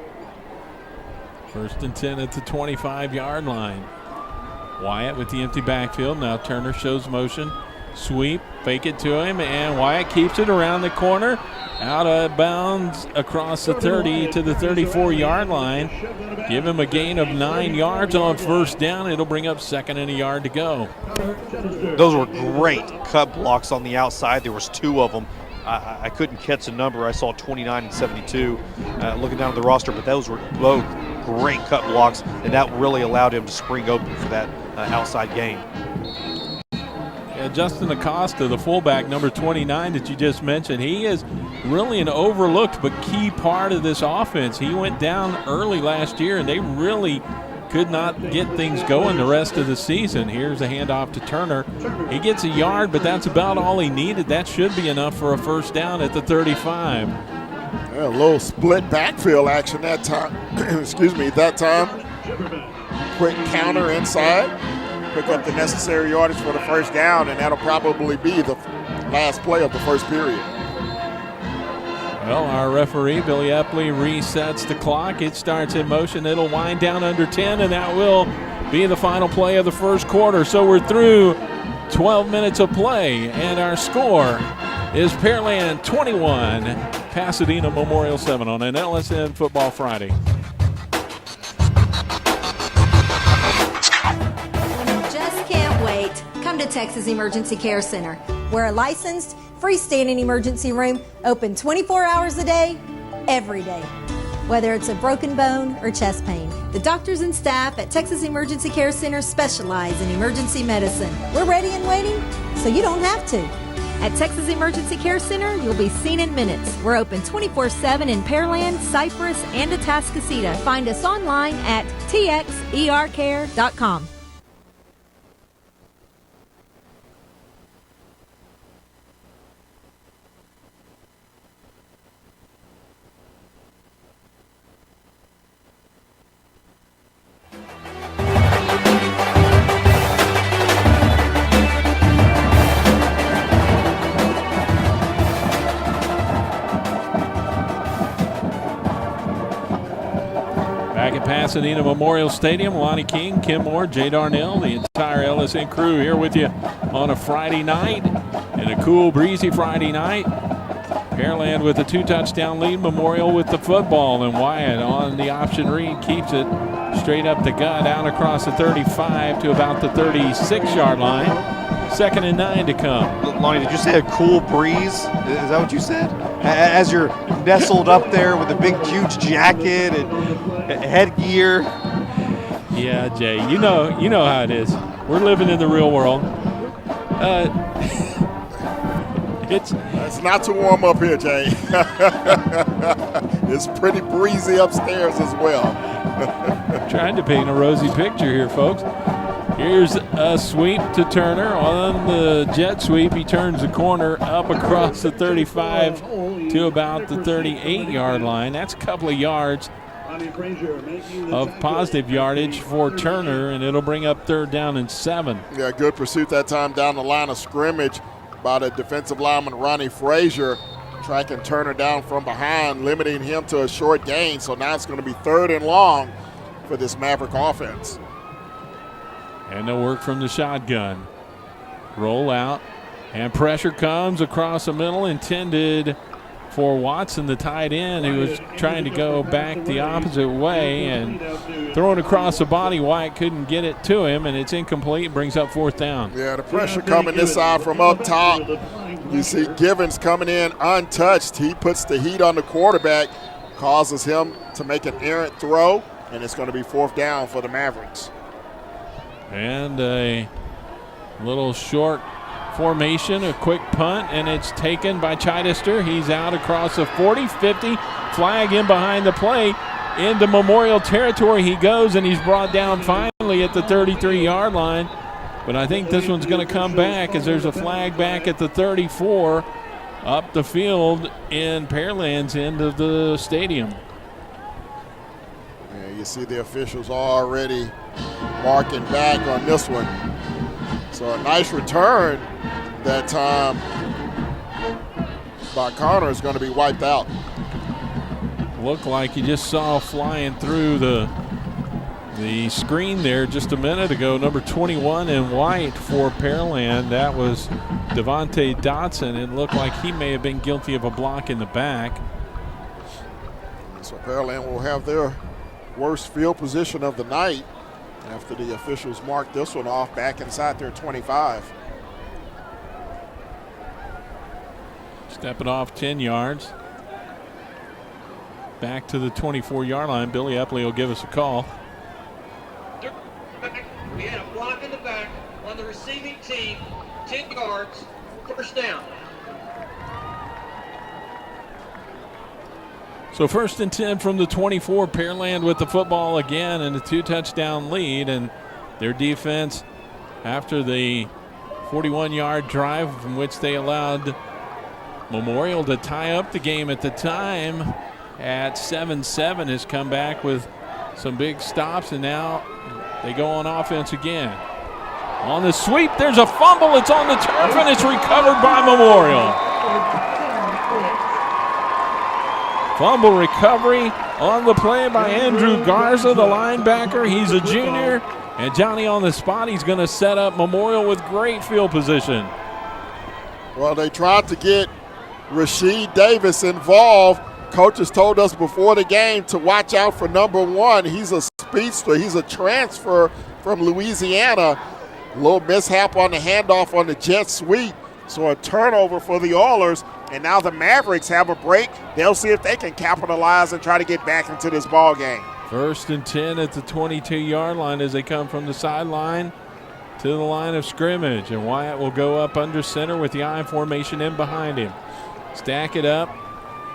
1st and 10 at the 25-yard line. Wyatt with the empty backfield. Now Turner shows motion. Sweep, fake it to him, and Wyatt keeps it around the corner. Out of bounds across the 30 to the 34-yard line. Give him a gain of 9 yards on first down. It'll bring up 2nd and a yard to go. Those were great cut blocks on the outside. There was 2 of them. I couldn't catch a number. I saw 29 and 72 looking down at the roster, but those were both great cut blocks, and that really allowed him to spring open for that outside gain. Yeah, Justin Acosta, the fullback, number 29 that you just mentioned, he is really an overlooked but key part of this offense. He went down early last year, and they really could not get things going the rest of the season. Here's a handoff to Turner. He gets a yard, but that's about all he needed. That should be enough for a first down at the 35. Yeah, a little split backfield action that time. Excuse me, that time. Quick counter inside. Pick up the necessary yardage for the first down, and that'll probably be the last play of the first period. Well, our referee, Billy Epley, resets the clock. It starts in motion. It'll wind down under 10, and that will be the final play of the first quarter. So we're through 12 minutes of play, and our score is Pearland 21, Pasadena Memorial 7 on an LSN Football Friday. Come to Texas Emergency Care Center. We're a licensed, freestanding emergency room, open 24 hours a day, every day. Whether it's a broken bone or chest pain, the doctors and staff at Texas Emergency Care Center specialize in emergency medicine. We're ready and waiting, so you don't have to. At Texas Emergency Care Center, you'll be seen in minutes. We're open 24/7 in Pearland, Cypress, and Atascocita. Find us online at txercare.com. Pasadena Memorial Stadium. Lonnie King, Kim Moore, Jay Darnell, the entire LSN crew here with you on a Friday night, and a cool, breezy Friday night. Pearland with a 2-touchdown lead, Memorial with the football, and Wyatt on the option read keeps it straight up the gut, out across the 35 to about the 36-yard line. 2nd and 9 to come. Lonnie, did you say a cool breeze? Is that what you said? As you're nestled up there with a big, huge jacket and headgear. Yeah, Jay, you know how it is. We're living in the real world. It's not too warm up here, Jay. It's pretty breezy upstairs as well. Trying to paint a rosy picture here, folks. Here's a sweep to Turner. On the jet sweep, he turns the corner up across the 35 to about the 38-yard line. That's a couple of yards of positive yardage for Turner, and it'll bring up 3rd down and 7. Yeah, good pursuit that time down the line of scrimmage by the defensive lineman Ronnie Frazier, tracking Turner down from behind, limiting him to a short gain. So now it's going to be 3rd and long for this Maverick offense. And they'll work from the shotgun. Roll out, and pressure comes across the middle, intended for Watson, the tight end, who was trying to go back the opposite way and throwing across the body. Wyatt couldn't get it to him, and it's incomplete, brings up 4th down. Yeah, the pressure coming this side from up top. You see Givens coming in untouched. He puts the heat on the quarterback, causes him to make an errant throw, and it's going to be 4th down for the Mavericks. And a little short formation, a quick punt, and it's taken by Chichester. He's out across the 40, 50, flag in behind the play. Into Memorial territory he goes, and he's brought down finally at the 33-yard line. But I think this one's going to come back as there's a flag back at the 34 up the field in Pearland's end of the stadium. Yeah, you see the officials already marking back on this one. So a nice return that time by Connor is going to be wiped out. Looked like you just saw flying through the The screen there just a minute ago, number 21 in white for Pearland. That was Devontae Dotson. It looked like he may have been guilty of a block in the back. So Pearland will have their worst field position of the night after the officials marked this one off back inside their 25. Stepping off 10 yards. Back to the 24-yard line. Billy Epley will give us a call. We had a block in the back on the receiving team, 10 yards, first down. So 1st and 10 from the 24. Pearland with the football again and a 2-touchdown lead. And their defense, after the 41-yard drive from which they allowed Memorial to tie up the game at the time at 7-7, has come back with some big stops, and now they go on offense again. On the sweep, there's a fumble. It's on the turf, and it's recovered by Memorial. Fumble recovery on the play by Andrew Garza, the linebacker. He's a junior, and Johnny on the spot. He's going to set up Memorial with great field position. Well, they tried to get Rasheed Davis involved. Coaches told us before the game to watch out for number 1. He's a speedster. He's a transfer from Louisiana. A little mishap on the handoff on the jet sweep. So a turnover for the Oilers. And now the Mavericks have a break. They'll see if they can capitalize and try to get back into this ball game. 1st and 10 at the 22-yard line as they come from the sideline to the line of scrimmage. And Wyatt will go up under center with the I formation in behind him. Stack it up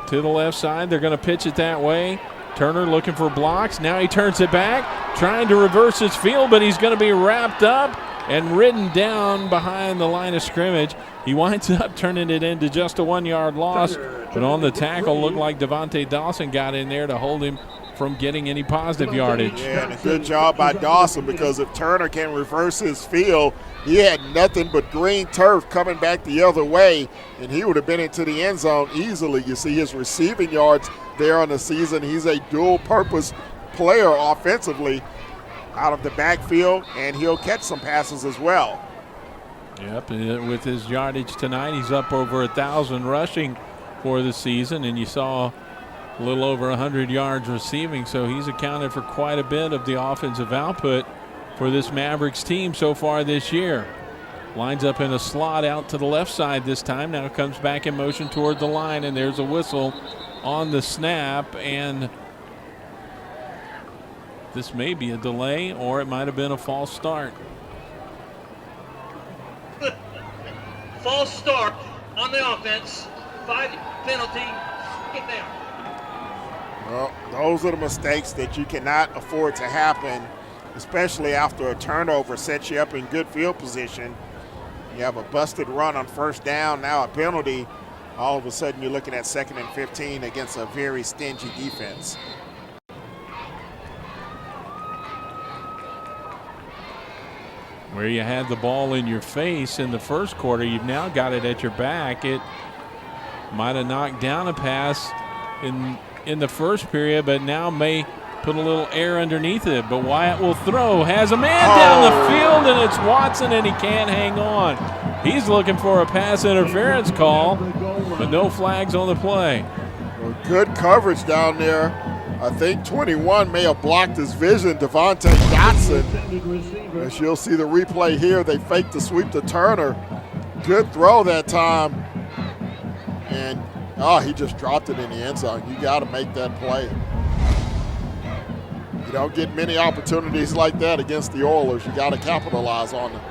to the left side. They're going to pitch it that way. Turner looking for blocks. Now he turns it back, trying to reverse his field, but he's going to be wrapped up and ridden down behind the line of scrimmage. He winds up turning it into just a 1-yard loss, but on the tackle, looked like Devontae Dawson got in there to hold him from getting any positive yardage. Yeah, and a good job by Dawson, because if Turner can reverse his field, he had nothing but green turf coming back the other way, and he would have been into the end zone easily. You see his receiving yards there on the season. He's a dual-purpose player offensively out of the backfield, and he'll catch some passes as well. Yep, and with his yardage tonight, he's up over 1,000 rushing for the season, and you saw a little over 100 yards receiving, so he's accounted for quite a bit of the offensive output for this Mavericks team so far this year. Lines up in a slot out to the left side this time. Now comes back in motion toward the line, and there's a whistle on the snap, and this may be a delay, or it might have been a false start. False start on the offense. 5 penalty. Get down. Well, those are the mistakes that you cannot afford to happen, especially after a turnover sets you up in good field position. You have a busted run on first down, now a penalty. All of a sudden you're looking at 2nd and 15 against a very stingy defense. Where you had the ball in your face in the first quarter, you've now got it at your back. It might have knocked down a pass in the first period, but now may put a little air underneath it. But Wyatt will throw, has a man down the field, and it's Watson, and he can't hang on. He's looking for a pass interference call, but no flags on the play. Well, good coverage down there. I think 21 may have blocked his vision, Devontae Dotson. As you'll see the replay here, they faked the sweep to Turner. Good throw that time. And, he just dropped it in the end zone. You got to make that play. You don't get many opportunities like that against the Oilers. You got to capitalize on them.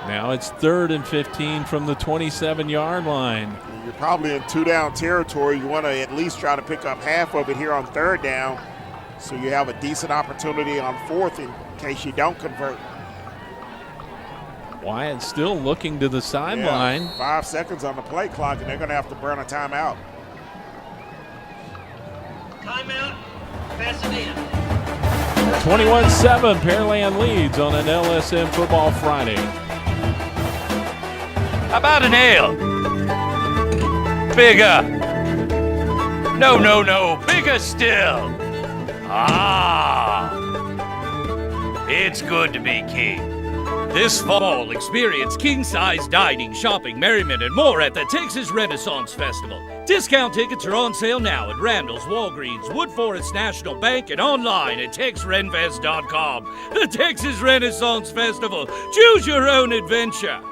Now it's 3rd and 15 from the 27-yard line. You're probably in 2-down territory. You want to at least try to pick up half of it here on 3rd down, so you have a decent opportunity on 4th in case you don't convert. Wyatt still looking to the sideline. Yeah, 5 seconds on the play clock, and they're going to have to burn a timeout. Timeout, Pasadena. 21-7, Pearland leads on an LSM Football Friday. How about an ale? Bigger. No, bigger still. Ah, It's good to be king. This fall, experience king-size dining, shopping, merriment, and more at the Texas Renaissance Festival. Discount tickets are on sale now at Randall's, Walgreens, Wood Forest National Bank, and online at TexRenFest.com. The Texas Renaissance Festival. Choose your own adventure.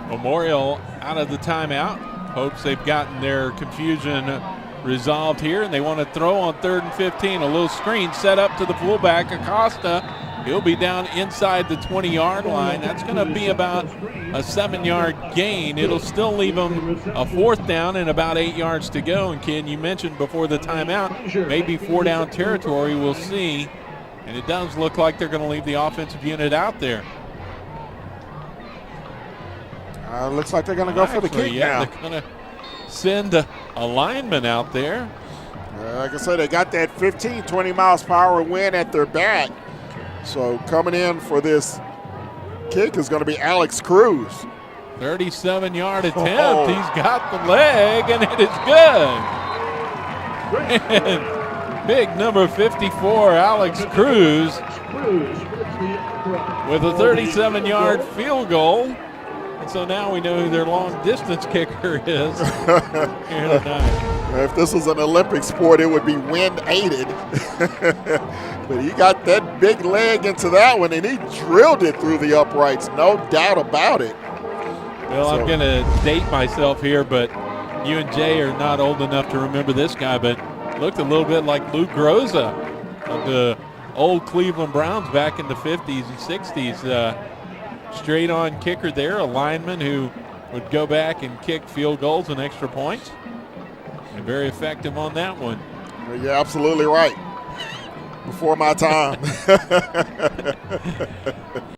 Memorial out of the timeout. Hopes they've gotten their confusion resolved here, and they want to throw on 3rd and 15. A little screen set up to the fullback, Acosta. He'll be down inside the 20-yard line. That's going to be about a 7-yard gain. It'll still leave them a 4th down and about 8 yards to go. And Ken, you mentioned before the timeout, maybe 4-down territory. We'll see. And it does look like they're going to leave the offensive unit out there. Looks like they're going to go for the kick now. They're going to send a lineman out there. Like I said, they got that 15, 20 miles per hour wind at their back. So coming in for this kick is going to be Alex Cruz. 37-yard attempt. He's got the leg, and it is good. And big number 54, Alex Cruz, with a 37-yard field goal. So now we know who their long-distance kicker is here tonight. If this was an Olympic sport, it would be wind-aided. But he got that big leg into that one, and he drilled it through the uprights, no doubt about it. Well, I'm going to date myself here, but you and Jay are not old enough to remember this guy, but looked a little bit like Lou Groza of the old Cleveland Browns back in the 50s and 60s. Straight on kicker there, a lineman who would go back and kick field goals and extra points. And very effective on that one. You're absolutely right. Before my time.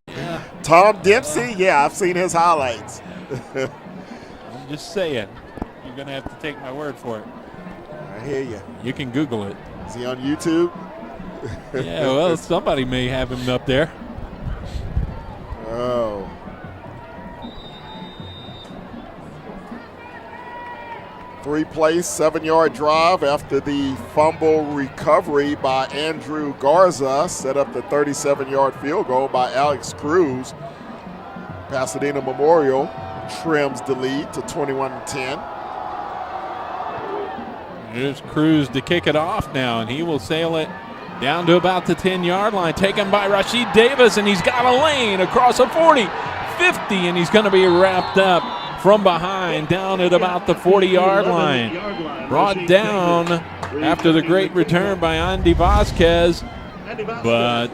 Yeah. Tom Dempsey, yeah, I've seen his highlights. I'm just saying. You're going to have to take my word for it. I hear you. You can Google it. Is he on YouTube? Yeah, well, somebody may have him up there. Oh. Three-play, 7-yard drive after the fumble recovery by Andrew Garza set up the 37-yard field goal by Alex Cruz. Pasadena Memorial trims the lead to 21-10. Here's Cruz to kick it off now, and he will sail it down to about the 10-yard line, taken by Rashid Davis, and he's got a lane across a 40, 50, and he's going to be wrapped up from behind down at about the 40-yard line. Brought down after the great return by Andy Vasquez, but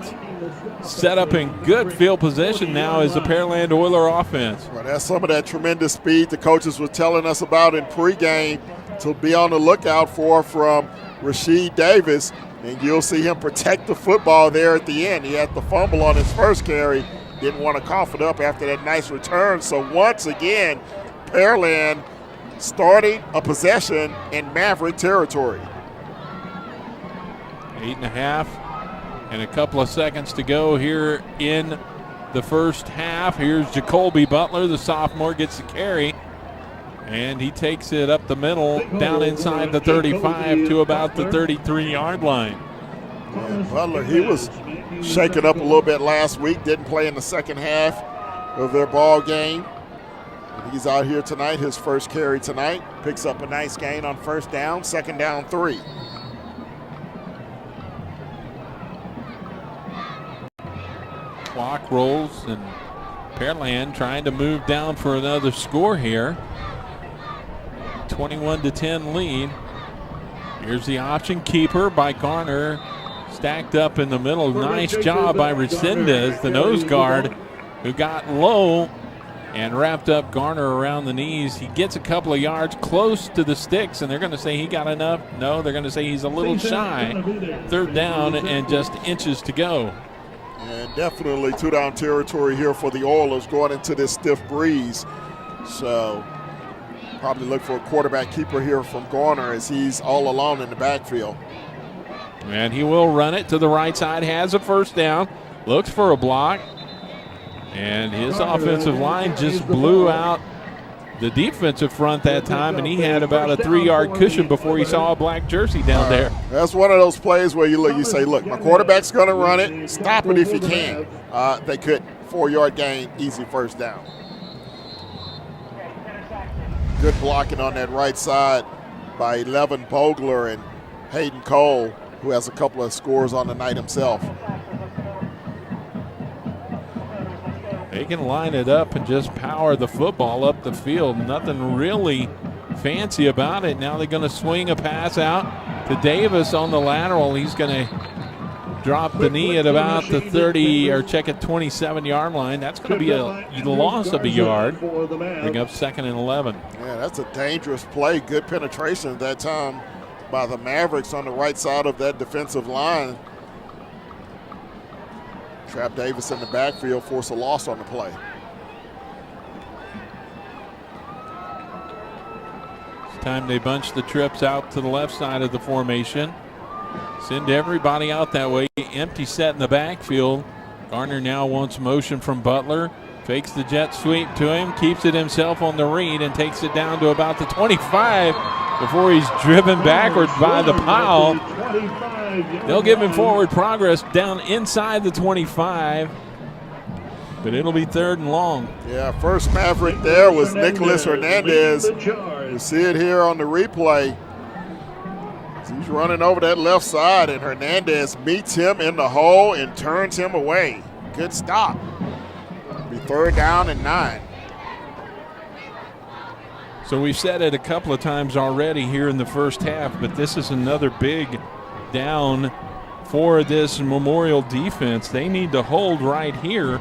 set up in good field position now is the Pearland Oiler offense. Well, that's some of that tremendous speed the coaches were telling us about in pregame to be on the lookout for from Rashid Davis. And you'll see him protect the football there at the end. He had the fumble on his first carry. Didn't want to cough it up after that nice return. So once again, Pearland starting a possession in Maverick territory. 8.5 and a couple of seconds to go here in the first half. Here's Jacoby Butler, the sophomore, gets the carry. And he takes it up the middle, down inside the 35 to about the 33-yard line. Yeah, Butler, he was shaken up a little bit last week, didn't play in the second half of their ball game. And he's out here tonight, his first carry tonight. Picks up a nice gain on first down, second down 3. Clock rolls, and Pearland trying to move down for another score here. 21-10 lead. Here's the option keeper by Garner, stacked up in the middle. Nice job by Resendez, the nose guard, who got low and wrapped up Garner around the knees. He gets a couple of yards close to the sticks, and they're going to say he got enough. No, they're going to say he's a little shy. 3rd down and just inches to go. And definitely 2-down territory here for the Oilers going into this stiff breeze. So Probably look for a quarterback keeper here from Garner as he's all alone in the backfield. And he will run it to the right side, has a first down, looks for a block, and his offensive line just blew out the defensive front that time, and he had about a 3-yard cushion before he saw a black jersey down there. That's one of those plays where you say, look, my quarterback's going to run it, stop it if you can. They couldn't. 4-yard gain, easy first down. Good blocking on that right side by 11 Bogler and Hayden Cole, who has a couple of scores on the night himself. They can line it up and just power the football up the field. Nothing really fancy about it. Now they're going to swing a pass out to Davis on the lateral. He's going to drop the knee at about the 30 or check at 27-yard line. That's going to be a loss of a yard. Bring up 2nd and 11. Yeah, that's a dangerous play. Good penetration at that time by the Mavericks on the right side of that defensive line. Trap Davis in the backfield, force a loss on the play. It's time they bunch the trips out to the left side of the formation. Send everybody out that way. Empty set in the backfield. Garner now wants motion from Butler. Fakes the jet sweep to him, keeps it himself on the read, and takes it down to about the 25 before he's driven backward by the pile. They'll give him forward progress down inside the 25, but it'll be 3rd and long. Yeah, first Maverick there was Nicholas Hernandez. You see it here on the replay. He's running over that left side, and Hernandez meets him in the hole and turns him away. Good stop. Be 3rd down and 9. So we've said it a couple of times already here in the first half, but this is another big down for this Memorial defense. They need to hold right here,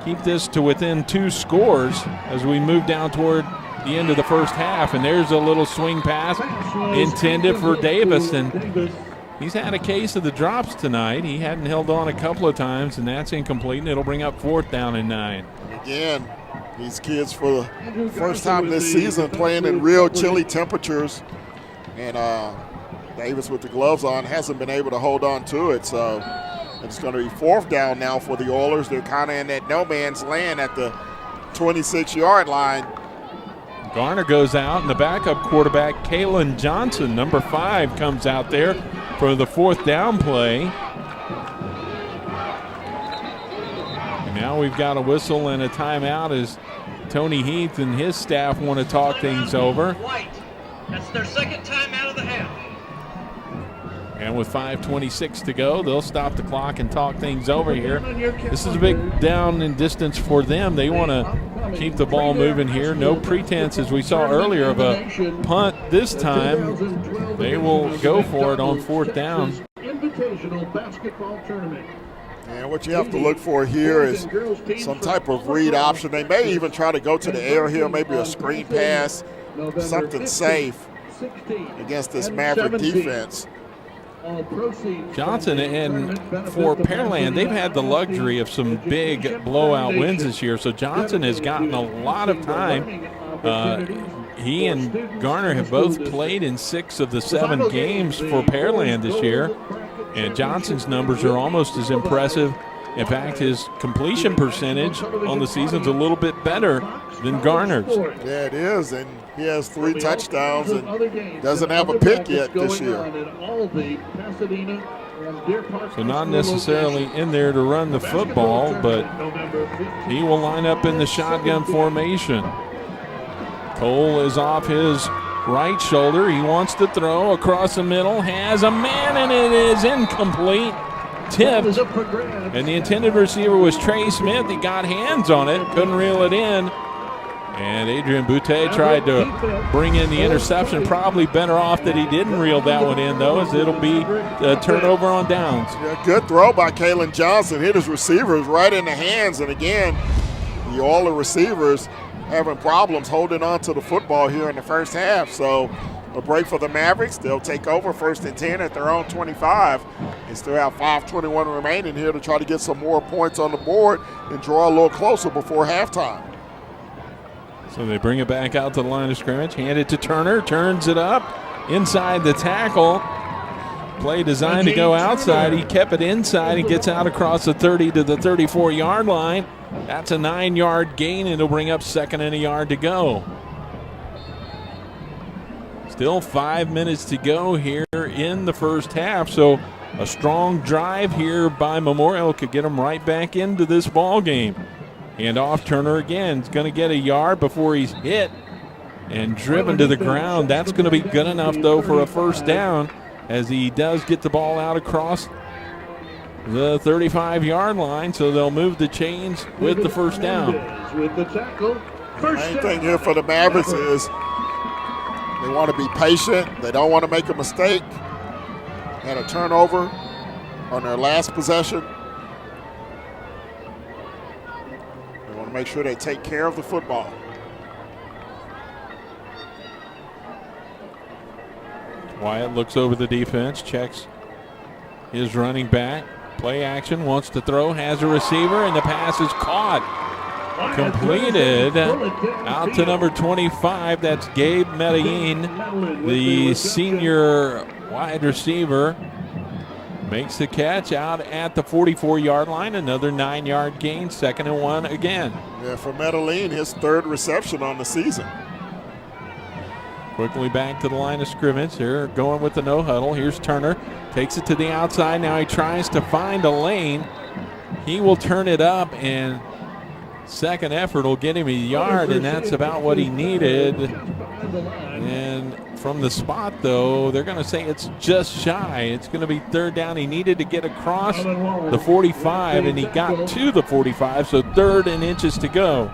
keep this to within 2 scores as we move down toward the end of the first half. And there's a little swing pass intended for Davis, and he's had a case of the drops tonight. He hadn't held on a couple of times, and that's incomplete, and it'll bring up 4th down and 9. Again, these kids for the first time this season playing in real chilly temperatures, and Davis with the gloves on hasn't been able to hold on to it. So it's going to be 4th down now for the Oilers. They're kind of in that no man's land at the 26-yard line. Garner goes out, and the backup quarterback, Kalen Johnson, number 5, comes out there for the 4th down play. And now we've got a whistle and a timeout as Tony Heath and his staff want to talk things over. That's their 2nd time out of the half. And with 5:26 to go, they'll stop the clock and talk things over here. This is a big down in distance for them. They want to keep the ball moving here. No pretense, as we saw earlier, of a punt this time. They will go for it on 4th down. Invitational basketball tournament. And what you have to look for here is some type of read option. They may even try to go to the air here, maybe a screen pass, something safe against this Maverick defense. Johnson, and for Pearland, they've had the luxury of some big blowout wins this year, so Johnson has gotten a lot of time. He and Garner have both played in 6 of the 7 games for Pearland this year, and Johnson's numbers are almost as impressive. In fact, his completion percentage on the season's a little bit better than Garner's. Yeah, it is, and he has 3 touchdowns and doesn't have a pick yet this year. So not necessarily in there to run the football, but he will line up in the shotgun formation. Cole is off his right shoulder. He wants to throw across the middle, has a man, and it is incomplete. Tipped, and the intended receiver was Trey Smith. He got hands on it, couldn't reel it in, and Adrian Boutte tried to bring in the interception. Probably better off that he didn't reel that one in, though, as it'll be a turnover on downs. Yeah, good throw by Kalen Johnson. Hit his receivers right in the hands, and again, all the receivers having problems holding on to the football here in the first half. So a break for the Mavericks. They'll take over 1st and 10 at their own 25. They still have 5:21 remaining here to try to get some more points on the board and draw a little closer before halftime. So they bring it back out to the line of scrimmage, hand it to Turner, turns it up inside the tackle. Play designed to go outside. He kept it inside and gets out across the 30 to the 34-yard line. That's a 9-yard gain, and it'll bring up 2nd and a yard to go. Still 5 minutes to go here in the first half, so a strong drive here by Memorial could get them right back into this ball game. Hand off, Turner again. He's going to get a yard before he's hit and driven to the ground. That's going to be good enough, though, for a first down as he does get the ball out across the 35-yard line, so they'll move the chains with the first down. The main thing here for the Mavericks is they want to be patient. They don't want to make a mistake. Had a turnover on their last possession. They want to make sure they take care of the football. Wyatt looks over the defense, checks his running back. Play action, wants to throw, has a receiver, and the pass is caught. Completed out to number 25. That's Gabe Medellin, the senior wide receiver. Makes the catch out at the 44-yard line. Another 9-yard gain, 2nd and 1 again. Yeah, for Medellin, his 3rd reception on the season. Quickly back to the line of scrimmage. They're going with the no huddle. Here's Turner. Takes it to the outside. Now he tries to find a lane. He will turn it up, and second effort will get him a yard, and that's about what he needed. And from the spot, though, they're going to say it's just shy. It's going to be 3rd down. He needed to get across the 45, and he got to the 45, so 3rd and inches to go.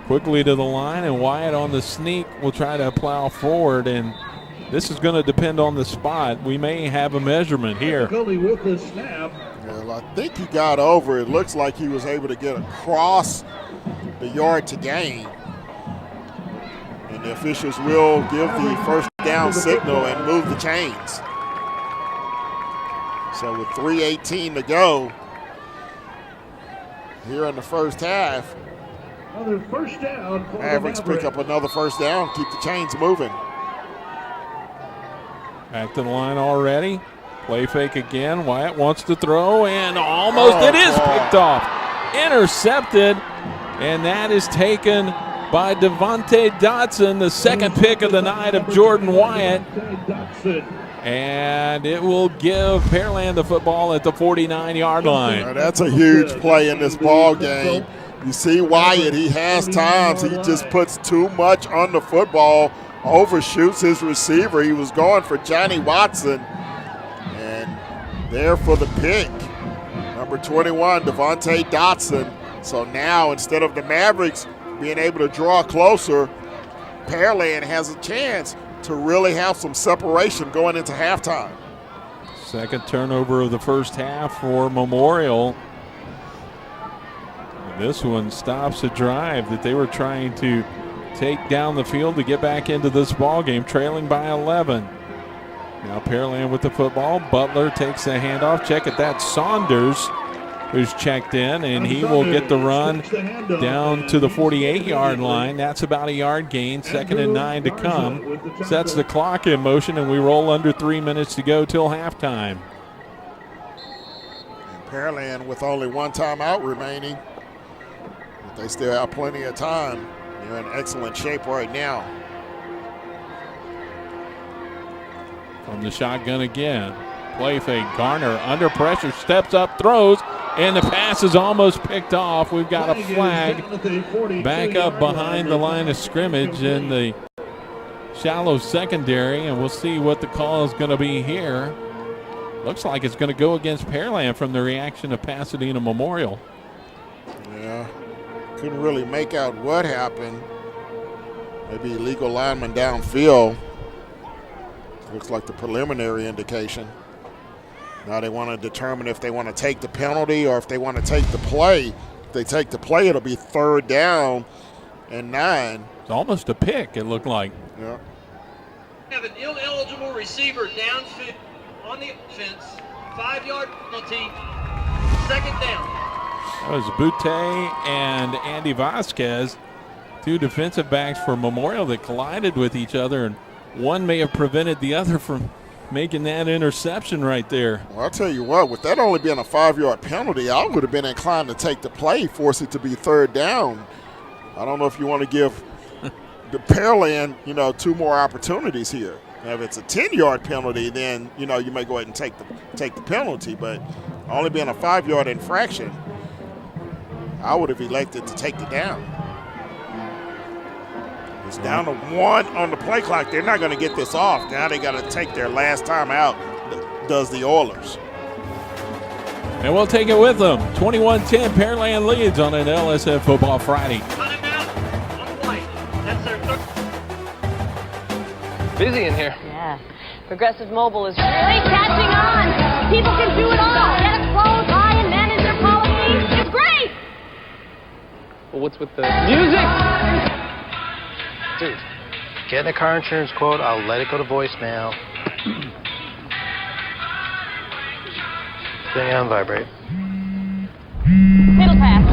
Quickly to the line, and Wyatt on the sneak will try to plow forward, and this is going to depend on the spot. We may have a measurement here. Well, I think he got over. It looks like he was able to get across the yard to gain. And the officials will give the first down signal and move the chains. So with 3:18 to go here in the first half, Another first down. Mavericks pick up another first down, keep the chains moving. Back to the line already. Play fake again. Wyatt wants to throw, and almost it is picked off. Intercepted, and that is taken by Devontae Dotson, the 2nd pick of the night of Jordan Wyatt. And it will give Pearland the football at the 49-yard line. Now, that's a huge play in this ball game. You see Wyatt, he has times he just puts too much on the football, overshoots his receiver. He was going for Johnny Watson, and there for the pick. Number 21, Devontae Dotson. So now instead of the Mavericks being able to draw closer, Pearland has a chance to really have some separation going into halftime. 2nd turnover of the first half for Memorial. This one stops a drive that they were trying to take down the field to get back into this ball game, trailing by 11. Now Pearland with the football. Butler takes the handoff. Check it. That's Saunders who's checked in, and he will get the run down to the 48-yard line. That's about a yard gain. 2nd and 9 to come. Sets the clock in motion, and we roll under 3 minutes to go till halftime. And Pearland with only one timeout remaining. They still have plenty of time. They're in excellent shape right now. From the shotgun again. Play fake. Garner under pressure, steps up, throws, and the pass is almost picked off. We've got a flag back up behind the line of scrimmage in the shallow secondary, and we'll see what the call is going to be here. Looks like it's going to go against Pearland from the reaction of Pasadena Memorial. Yeah. Couldn't really make out what happened. Maybe illegal lineman downfield. Looks like the preliminary indication. Now they want to determine if they want to take the penalty or if they want to take the play. If they take the play, it'll be 3rd down and 9. It's almost a pick, it looked like. Yeah. Have an ineligible receiver downfield on the offense. 5-yard penalty. 2nd down. That was Butte and Andy Vasquez Two defensive backs for Memorial that collided with each other, and one may have prevented the other from making that interception right there. Well, I'll tell you what, with that only being a 5-yard penalty, I would have been inclined to take the play, force it to be third down. I don't know if you want to give the Pearland, 2 more opportunities here. Now, if it's a 10-yard penalty, then, you may go ahead and take the penalty, but only being a 5-yard infraction, I would have elected to take the down. It's down to 1 on the play clock. They're not going to get this off. Now they got to take their last time out, does the Oilers. And we'll take it with them. 21-10, Pearland leads on an LSF Football Friday. Busy in here. Yeah. Progressive Mobile is really catching on. People can do it all. Get a quote, buy and manage their policies. It's great. Well, what's with the music? Dude, get a car insurance quote. I'll let it go to voicemail. Putting it on vibrate. Middle pass.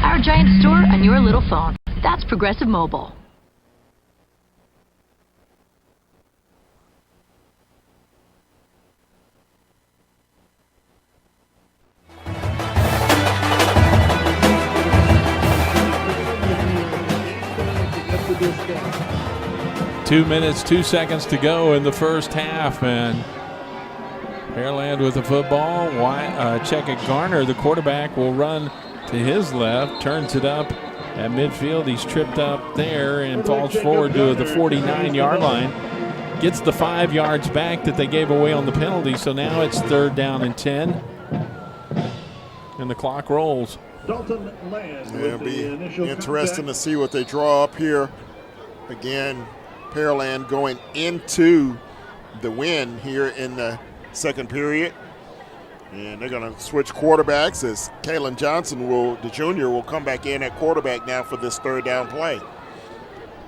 Our giant store on your little phone. That's Progressive Mobile. Two minutes, 2 seconds to go in the first half, and Pearland with the football. Checkett Garner, the quarterback, will run to his left, turns it up at midfield. He's tripped up there and falls forward to the 49-yard line. Gets the 5 yards back that they gave away on the penalty, so now it's 3rd down and 10. And the clock rolls. It'll be interesting to see what they draw up here. Again, Pearland going into the win here in the second period. And they're going to switch quarterbacks as Kalen Johnson, the junior, will come back in at quarterback now for this 3rd down play.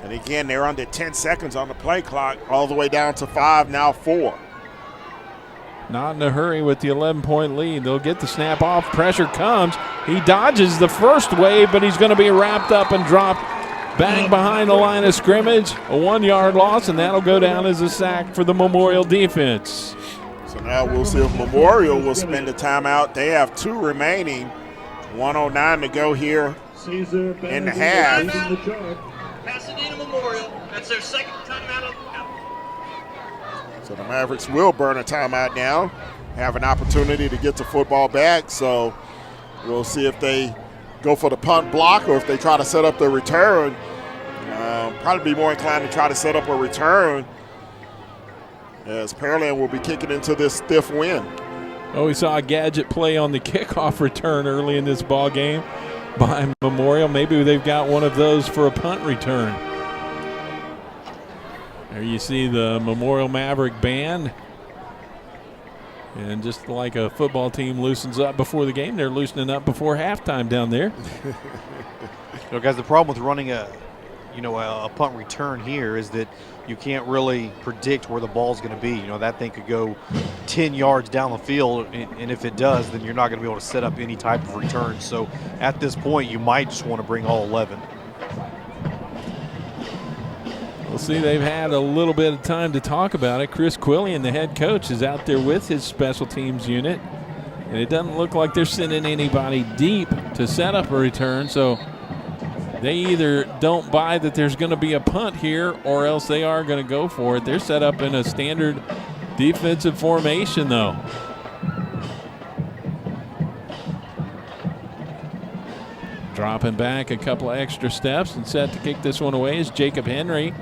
And again, they're under 10 seconds on the play clock, all the way down to 5, now 4. Not in a hurry with the 11-point lead. They'll get the snap off. Pressure comes. He dodges the first wave, but he's going to be wrapped up and dropped back behind the line of scrimmage. A 1-yard loss, and that'll go down as a sack for the Memorial defense. So now we'll see if Memorial will spend the timeout. They have 2 remaining. 1:09 to go here in the half. Pasadena Memorial, that's their second timeout. So the Mavericks will burn a timeout now, have an opportunity to get the football back. So we'll see if they go for the punt block or if they try to set up the return. Probably be more inclined to try to set up a return, as Pearland will be kicking into this stiff wind. Oh, we saw a gadget play on the kickoff return early in this ball game by Memorial. Maybe they've got one of those for a punt return. There you see the Memorial Maverick band. And just like a football team loosens up before the game, they're loosening up before halftime down there. Guys, the problem with running a punt return here is that you can't really predict where the ball's going to be. That thing could go 10 yards down the field, and if it does, then you're not going to be able to set up any type of return. So at this point, you might just want to bring all 11. We'll see, they've had a little bit of time to talk about it. Chris Quillian, the head coach, is out there with his special teams unit, and it doesn't look like they're sending anybody deep to set up a return, so they either don't buy that there's going to be a punt here or else they are going to go for it. They're set up in a standard defensive formation, though. Dropping back a couple of extra steps and set to kick this one away is Jacob Henry.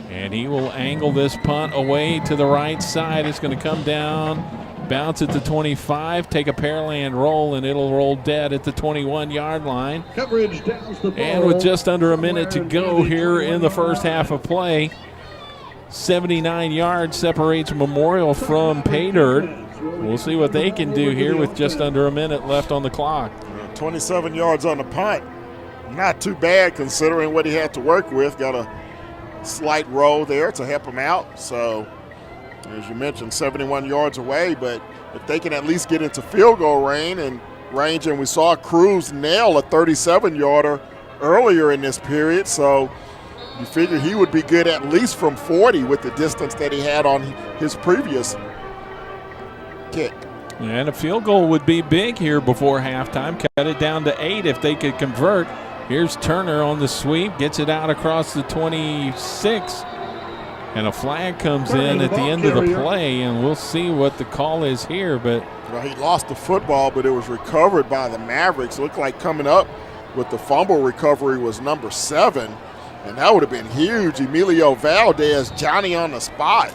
And he will angle this punt away to the right side. It's going to come down, bounce at the 25, take a Pearland roll, and it'll roll dead at the 21-yard line. Coverage downs the ball. And with just under a minute to go here in the first half of play, 79 yards separates Memorial from Pay Dirt. We'll see what they can do here with just under a minute left on the clock. 27 yards on the punt. Not too bad considering what he had to work with. Got a slight roll there to help him out. So, as you mentioned, 71 yards away. But if they can at least get into field goal range, and we saw Cruz nail a 37-yarder earlier in this period, so you figure he would be good at least from 40 with the distance that he had on his previous kick. And a field goal would be big here before halftime. Cut it down to 8 if they could convert. Here's Turner on the sweep, gets it out across the 26. And a flag comes in at the end of the play, and we'll see what the call is here. But well, he lost the football, but it was recovered by the Mavericks. Looked like coming up with the fumble recovery was number 7, and that would have been huge. Emilio Valdez, Johnny on the spot.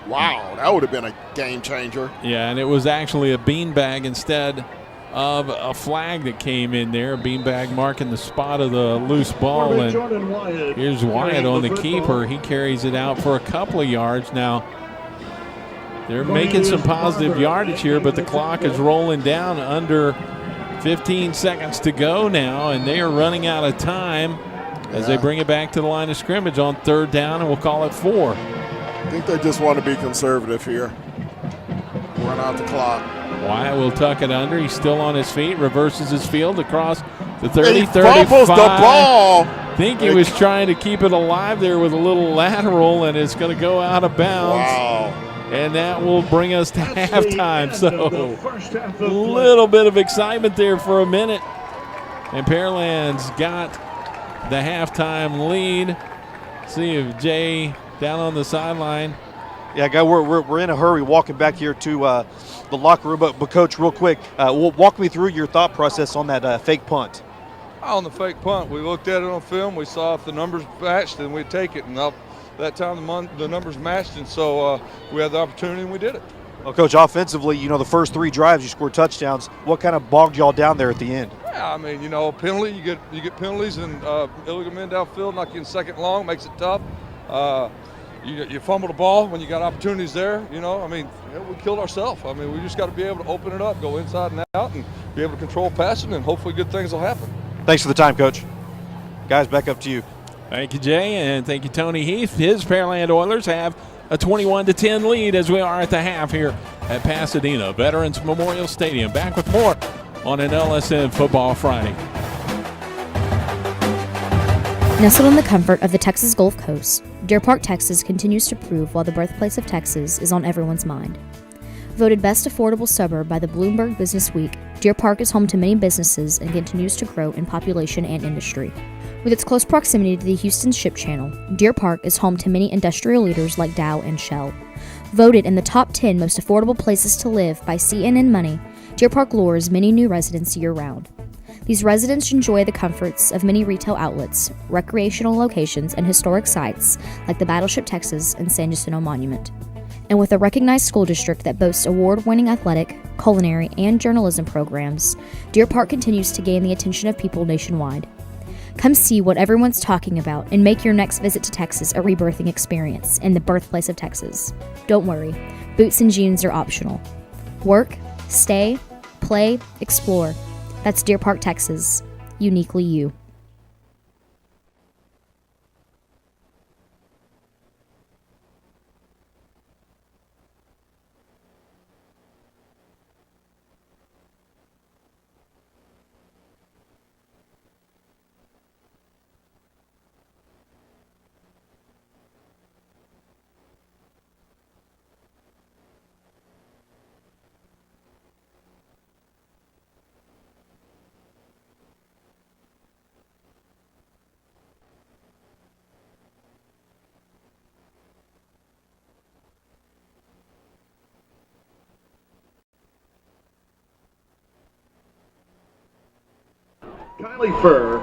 Wow, that would have been a game changer. Yeah, and it was actually a beanbag instead of a flag that came in there. A beanbag marking the spot of the loose ball. And here's Wyatt on the keeper. He carries it out for a couple of yards. Now, they're making some positive yardage here, but the clock is rolling down under 15 seconds to go now, and they are running out of time as they bring it back to the line of scrimmage on 3rd down, and we'll call it 4. I think they just want to be conservative here. Run out the clock. Wyatt will tuck it under. He's still on his feet, reverses his field across the 30, he 35. fumbles the ball. I think he was trying to keep it alive there with a little lateral, and it's going to go out of bounds. Wow. And that will bring us to halftime. So a little bit of excitement there for a minute. And Pearland's got the halftime lead. See if Jay down on the sideline. Yeah, guy, we're in a hurry walking back here to the locker room. But Coach, real quick, walk me through your thought process on that fake punt. On the fake punt, we looked at it on film. We saw if the numbers matched, then we'd take it. And that time the numbers matched, and so we had the opportunity and we did it. Well, Coach, offensively, the first 3 drives you scored touchdowns. What kind of bogged y'all down there at the end? Yeah, I mean, penalty. You get penalties and illegal men downfield, knock you in 2nd long, makes it tough. You fumble the ball when you got opportunities there. We killed ourselves. I mean, we just got to be able to open it up, go inside and out, and be able to control passing, and hopefully good things will happen. Thanks for the time, Coach. Guys, back up to you. Thank you, Jay, and thank you, Tony Heath. His Pearland Oilers have a 21-10 lead as we are at the half here at Pasadena Veterans Memorial Stadium. Back with more on an LSN Football Friday. Nestled in the comfort of the Texas Gulf Coast, Deer Park, Texas continues to prove why the birthplace of Texas is on everyone's mind. Voted best affordable suburb by the Bloomberg Business Week, Deer Park is home to many businesses and continues to grow in population and industry. With its close proximity to the Houston Ship Channel, Deer Park is home to many industrial leaders like Dow and Shell. Voted in the top 10 most affordable places to live by CNN Money, Deer Park lures many new residents year-round. These residents enjoy the comforts of many retail outlets, recreational locations, and historic sites like the Battleship Texas and San Jacinto Monument. And with a recognized school district that boasts award-winning athletic, culinary, and journalism programs, Deer Park continues to gain the attention of people nationwide. Come see what everyone's talking about and make your next visit to Texas a rebirthing experience in the birthplace of Texas. Don't worry, boots and jeans are optional. Work, stay, play, explore. That's Deer Park, Texas. Uniquely you. Kylie Furr,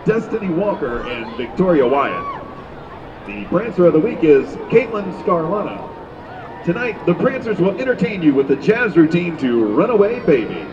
Destiny Walker, and Victoria Wyatt. The Prancer of the Week is Caitlin Scarlana. Tonight, the Prancers will entertain you with the jazz routine to Runaway Baby.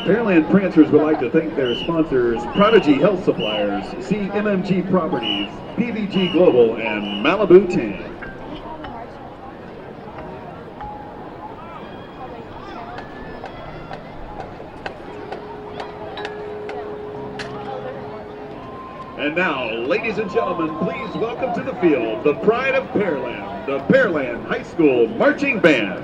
Pearland Prancers would like to thank their sponsors, Prodigy Health Suppliers, CMMG Properties, PVG Global, and Malibu Tan. And now, ladies and gentlemen, please welcome to the field the pride of Pearland, the Pearland High School Marching Band.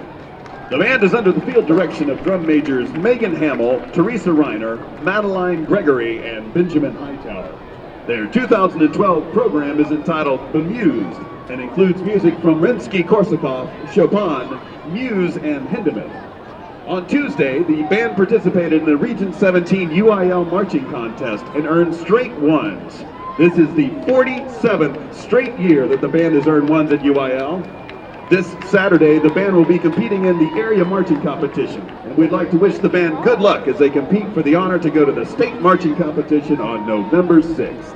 The band is under the field direction of drum majors Megan Hamill, Teresa Reiner, Madeline Gregory, and Benjamin Hightower. Their 2012 program is entitled Bemused and includes music from Rimsky-Korsakov, Chopin, Muse, and Hindemith. On Tuesday, the band participated in the Region 17 UIL marching contest and earned straight ones. This is the 47th straight year that the band has earned ones at UIL. This Saturday, the band will be competing in the area marching competition, and we'd like to wish the band good luck as they compete for the honor to go to the state marching competition on November 6th.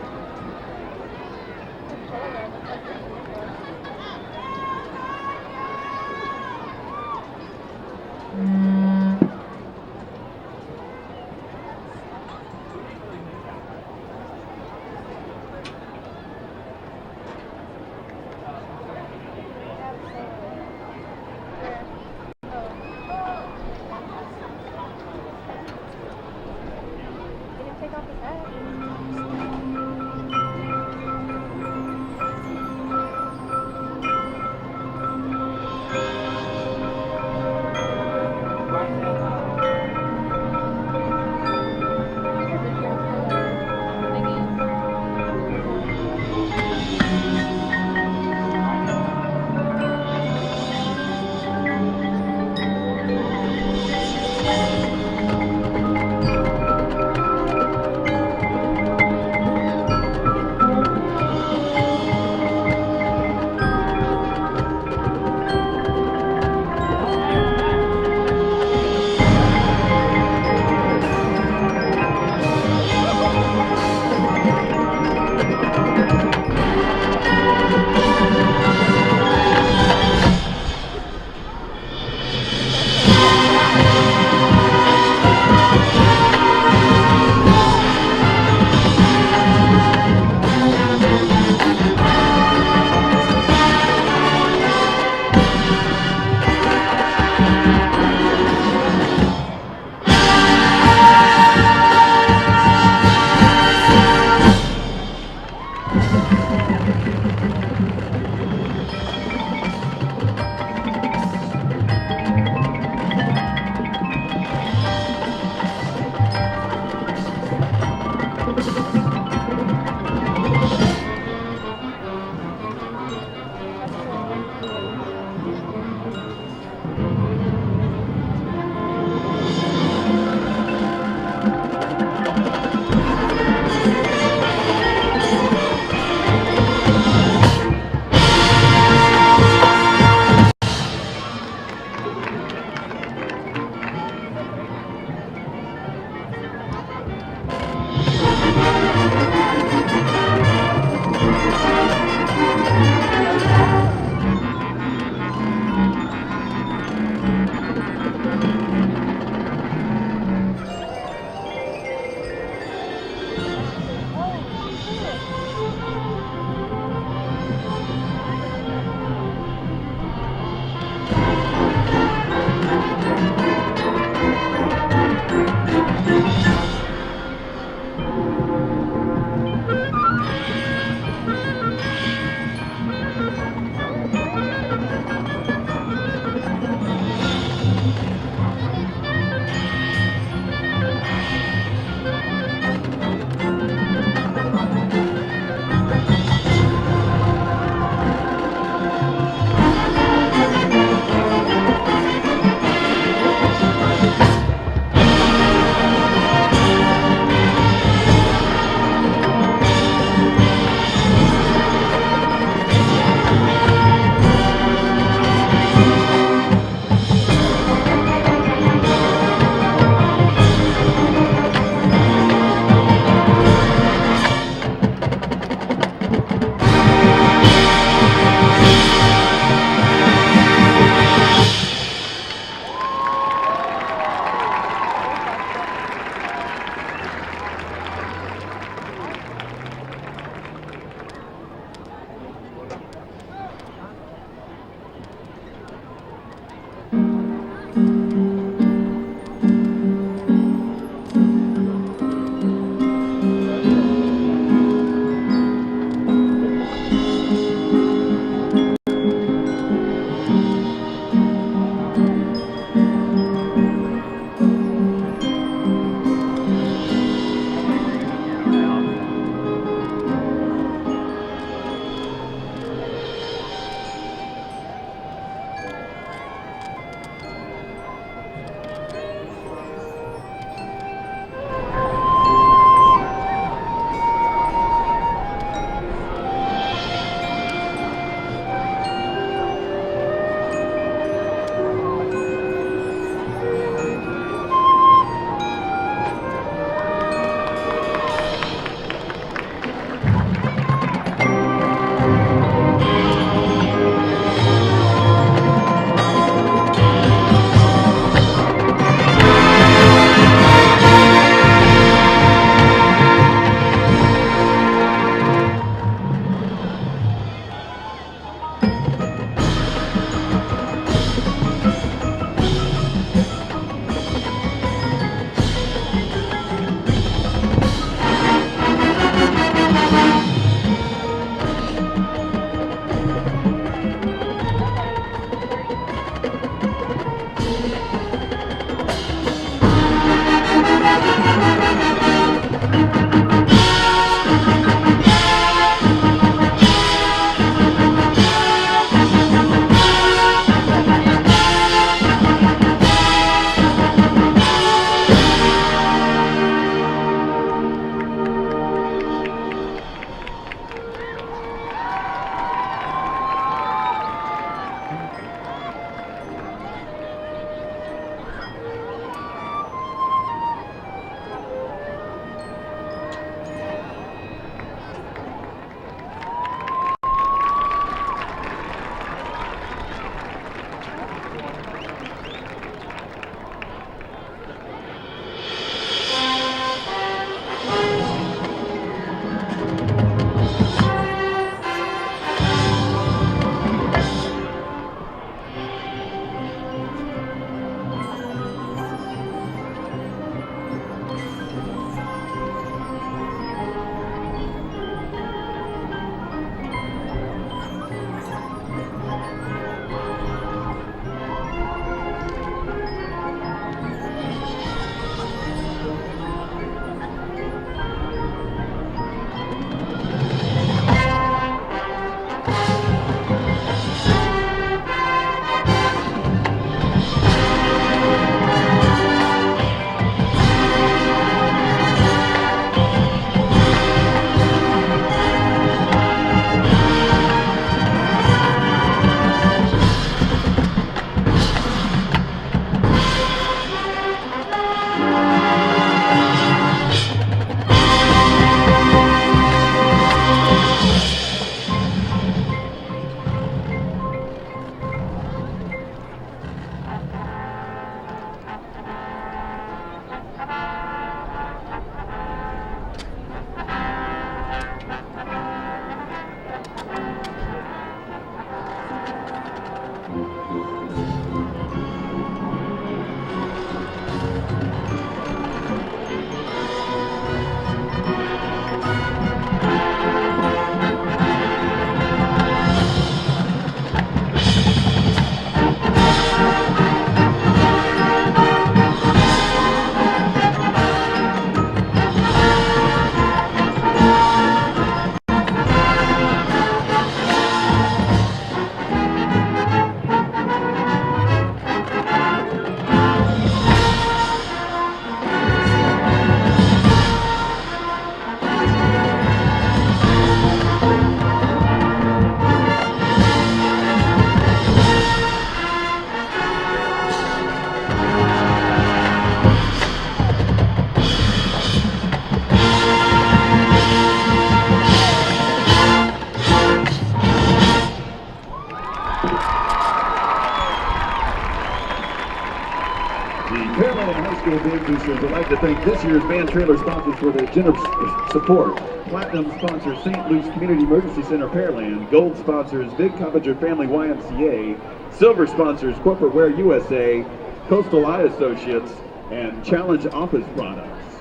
Sponsors would like to thank this year's van trailer sponsors for their generous support. Platinum sponsors St. Luke's Community Emergency Center Pearland. Gold sponsors Big Coppinger Family YMCA. Silver sponsors Corporate Wear USA, Coastal Eye Associates, and Challenge Office Products.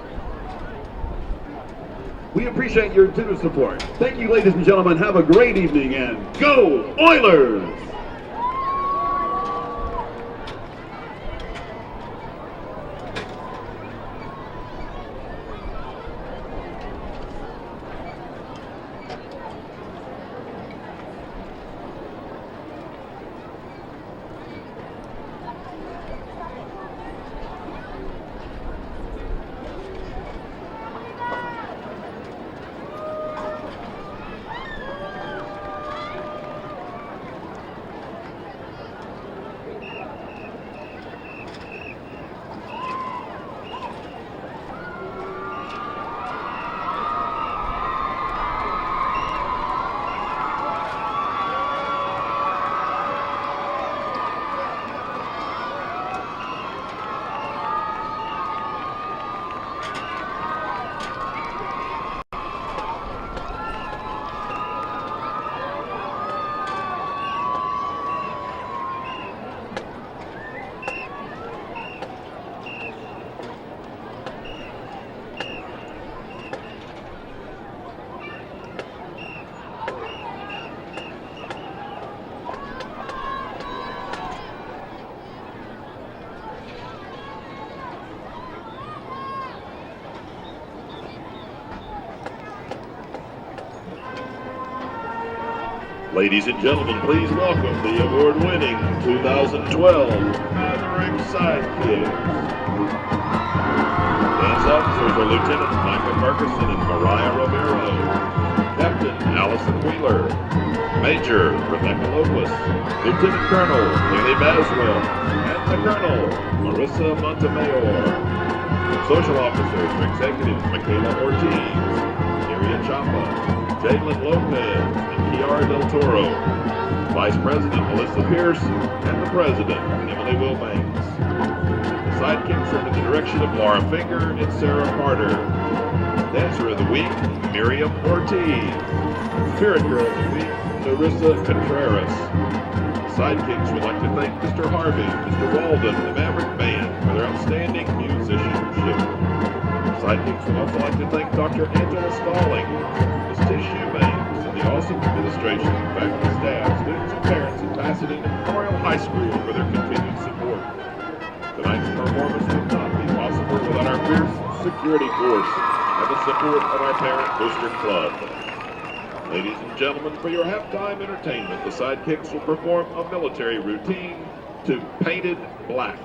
We appreciate your generous support. Thank you, ladies and gentlemen. Have a great evening, and go Oilers! Ladies and gentlemen, please welcome the award-winning 2012 Maverick Sidekicks. Dance officers are Lieutenants Michael Ferguson and Mariah Romero, Captain Allison Wheeler, Major Rebecca Lopez, Lieutenant Colonel Haley Baswell, and the Colonel Marissa Montemayor. Social officers are Executives Michaela Ortiz, Iria Chapa, Jalen Lopez, and Kiara Del Toro, Vice President Melissa Pierce, and the President, Emily Wilbanks. The sidekicks are under the direction of Laura Finger and Sarah Carter. Dancer of the Week, Miriam Ortiz. Spirit Girl of the Week, Narissa Contreras. Sidekicks would like to thank Mr. Harvey, Mr. Walden, and the Maverick Band for their outstanding musicianship. Sidekicks would also like to thank Dr. Angela Stalling, Ms. Tish Eubanks, and the awesome administration, faculty, staff, students, and parents at Pasadena Memorial High School for their continued support. Tonight's performance would not be possible without our fierce security force and the support of our parent booster club. Ladies and gentlemen, for your halftime entertainment, the Sidekicks will perform a military routine to Painted Black.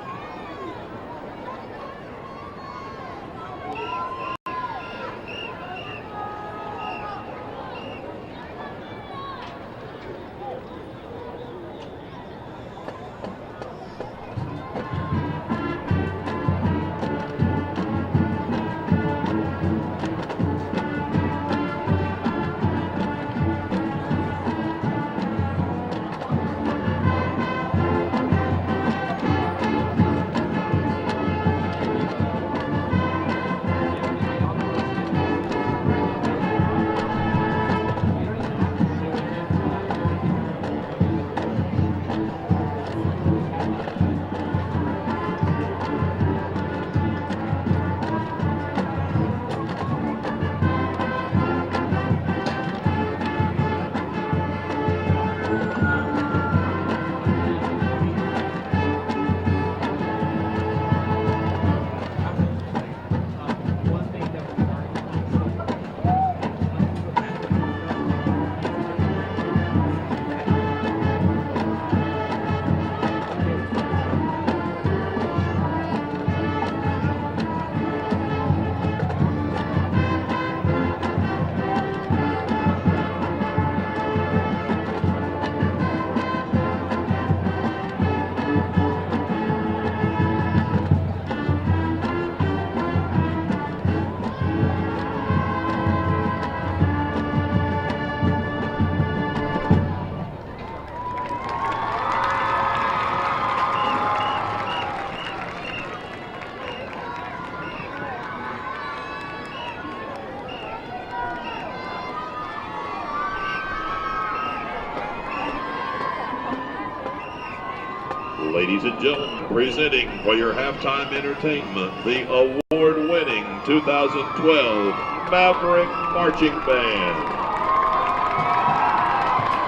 Ladies and gentlemen, presenting for your halftime entertainment, the award-winning 2012 Maverick Marching Band.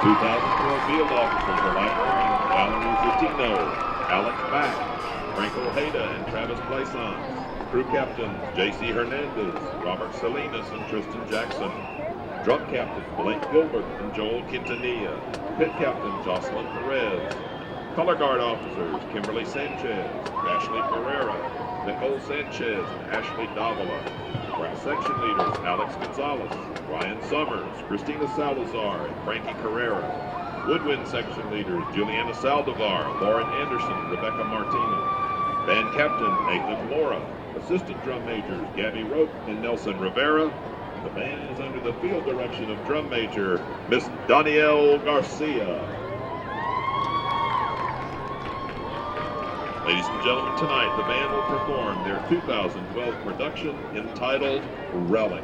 2012 field officers are light-wearing Valerie Zutino, Alex Mack, Franco Heda, and Travis Plaisance. Crew captains J.C. Hernandez, Robert Salinas, and Tristan Jackson. Drum captain Blake Gilbert and Joel Quintanilla. Pit captain Jocelyn Perez. Color guard officers Kimberly Sanchez, Ashley Ferreira, Nicole Sanchez, and Ashley Davila. Brass section leaders Alex Gonzalez, Ryan Summers, Christina Salazar, and Frankie Carrera. Woodwind section leaders Juliana Saldivar, Lauren Anderson, Rebecca Martinez. Band captain Nathan Laura. Assistant drum majors Gabby Rope and Nelson Rivera. The band is under the field direction of drum major Miss Danielle Garcia. Ladies and gentlemen, tonight the band will perform their 2012 production entitled Relic.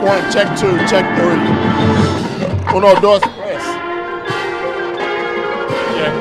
1, check 2, check 3. Uno, dos, tres. Check.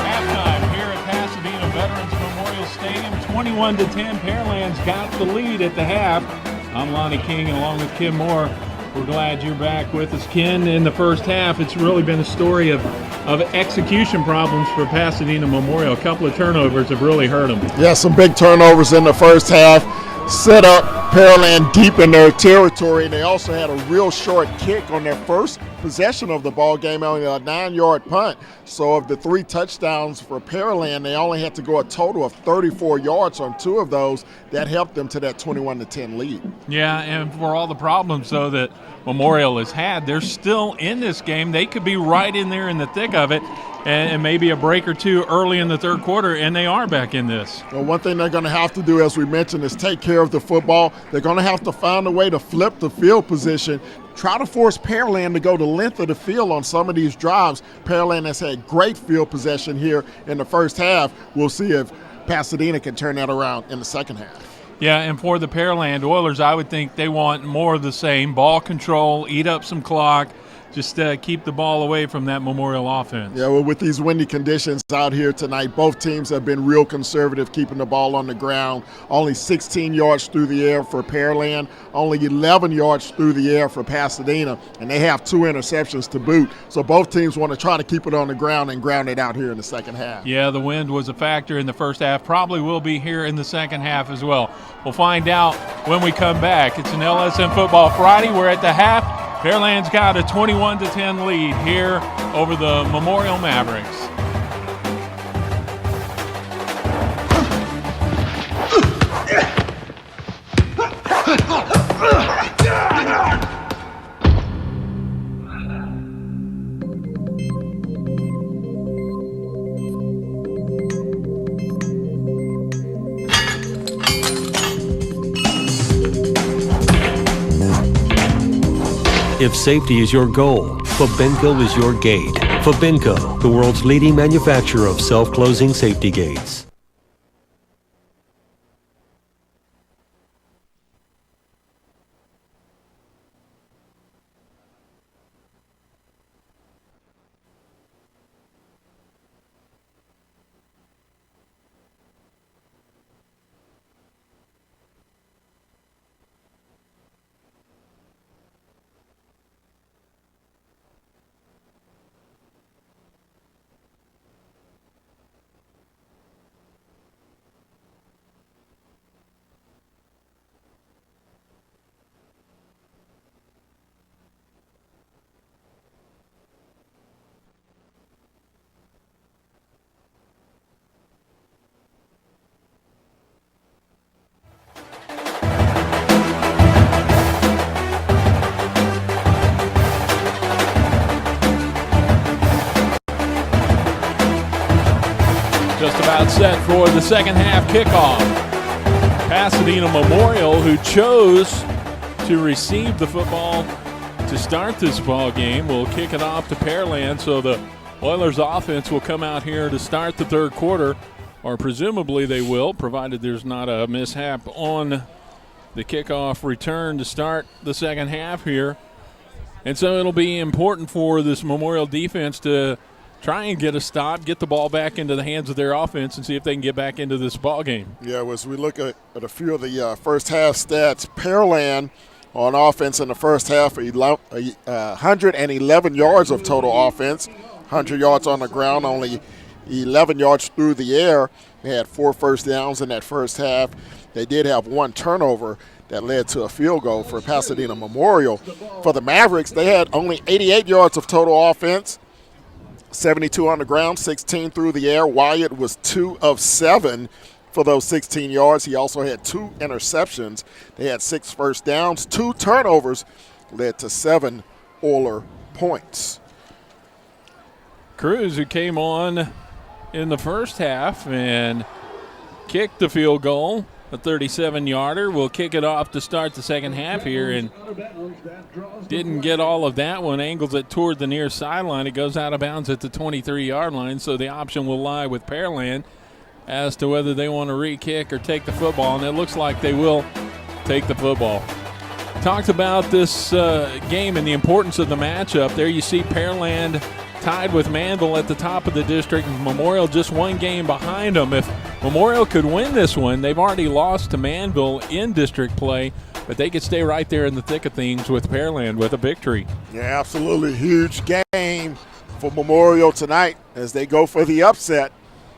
Halftime here at Pasadena Veterans Memorial Stadium. 21-10, Pearland's got the lead at the half. I'm Lonnie King along with Kim Moore. We're glad you're back with us, Ken. In the first half, it's really been a story of execution problems for Pasadena Memorial. A couple of turnovers have really hurt them. Yeah, some big turnovers in the first half. Set up Pearland deep in their territory, and they also had a real short kick on their first possession of the ball game, only a 9-yard punt. So of the 3 touchdowns for Pearland, they only had to go a total of 34 yards on 2 of those. That helped them to that 21-10 lead. Yeah, and for all the problems, though, that Memorial has had, they're still in this game. They could be right in there in the thick of it, and maybe a break or two early in the third quarter, and they are back in this. Well, one thing they're going to have to do, as we mentioned, is take care of the football. They're going to have to find a way to flip the field position, try to force Pearland to go the length of the field on some of these drives. Pearland has had great field possession here in the first half. We'll see if Pasadena can turn that around in the second half. Yeah, and for the Pearland Oilers, I would think they want more of the same. Ball control, eat up some clock, just keep the ball away from that Memorial offense. Yeah, well, with these windy conditions out here tonight, both teams have been real conservative keeping the ball on the ground. Only 16 yards through the air for Pearland, only 11 yards through the air for Pasadena, and they have 2 interceptions to boot. So both teams want to try to keep it on the ground and ground it out here in the second half. Yeah, the wind was a factor in the first half, probably will be here in the second half as well. We'll find out when we come back. It's an LSM Football Friday. We're at the half. Pearland's got a 21-10 lead here over the Memorial Mavericks. If safety is your goal, Fabinco is your gate. Fabinco, the world's leading manufacturer of self-closing safety gates. Just about set for the second half kickoff. Pasadena Memorial, who chose to receive the football to start this ball game, will kick it off to Pearland. So the Oilers offense will come out here to start the third quarter, or presumably they will, provided there's not a mishap on the kickoff return to start the second half here. And so it'll be important for this Memorial defense to try and get a stop, get the ball back into the hands of their offense, and see if they can get back into this ball game. Yeah, as we look at a few of the first half stats, Pearland on offense in the first half, 111 yards of total offense, 100 yards on the ground, only 11 yards through the air. They had 4 first downs in that first half. They did have 1 turnover that led to a field goal for Pasadena Memorial. For the Mavericks, they had only 88 yards of total offense, 72 on the ground, 16 through the air. Wyatt was 2 of 7 for those 16 yards. He also had 2 interceptions. They had 6 first downs. 2 turnovers led to 7 Oiler points. Cruz, who came on in the first half and kicked the field goal, a 37-yarder, will kick it off to start the second half here, and didn't get all of that one. Angles it toward the near sideline. It goes out of bounds at the 23-yard line, so the option will lie with Pearland as to whether they want to re-kick or take the football, and it looks like they will take the football. Talked about this game and the importance of the matchup. There you see Pearland tied with Manville at the top of the district. Memorial just 1 game behind them. If Memorial could win this one, they've already lost to Manville in district play, but they could stay right there in the thick of things with Pearland with a victory. Yeah, absolutely huge game for Memorial tonight as they go for the upset,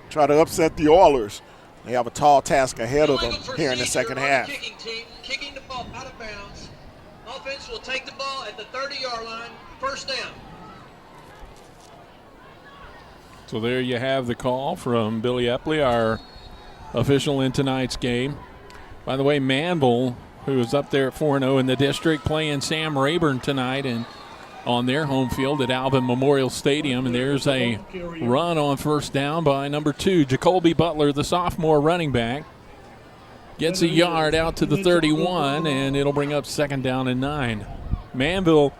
try to upset the Oilers. They have a tall task ahead of them here in the second half. Kicking the ball out of bounds. Offense will take the ball at the 30-yard line, first down. So there you have the call from Billy Epley, our official in tonight's game. By the way, Manville, who is up there at 4-0 in the district, playing Sam Rayburn tonight and on their home field at Alvin Memorial Stadium. And there's a run on first down by number 2, Jacoby Butler, the sophomore running back. Gets a yard out to the 31, and it'll bring up second down and 9. Manville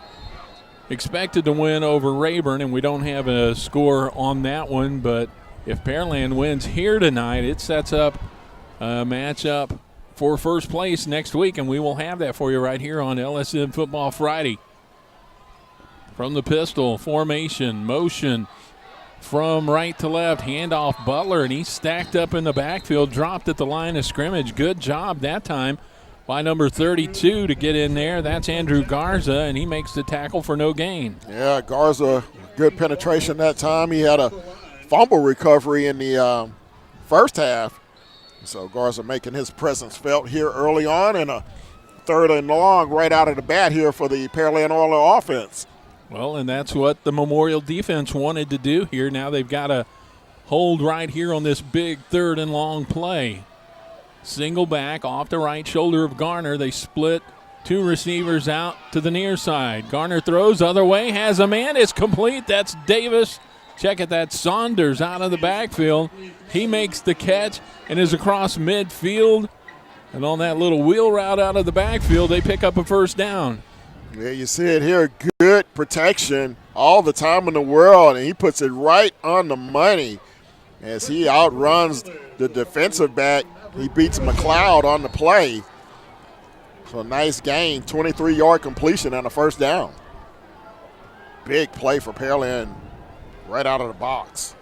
expected to win over Rayburn, and we don't have a score on that one, but if Pearland wins here tonight, it sets up a matchup for first place next week, and we will have that for you right here on LSM Football Friday. From the pistol, formation, motion from right to left, handoff Butler, and he's stacked up in the backfield, dropped at the line of scrimmage. Good job that time by number 32 to get in there. That's Andrew Garza, and he makes the tackle for no gain. Yeah, Garza, good penetration that time. He had a fumble recovery in the first half. So Garza making his presence felt here early on, and a 3rd and long right out of the bat here for the Pearland Oiler offense. Well, and that's what the Memorial defense wanted to do here. Now they've got to hold right here on this big 3rd and long play. Single back off the right shoulder of Garner. They split 2 receivers out to the near side. Garner throws other way, has a man. It's complete. That's Davis. Check it, that's Saunders out of the backfield. He makes the catch and is across midfield. And on that little wheel route out of the backfield, they pick up a first down. Yeah, you see it here. Good protection all the time in the world, and he puts it right on the money as he outruns the defensive back. He beats McLeod on the play. So nice gain, 23-yard completion and a first down. Big play for Pearland right out of the box.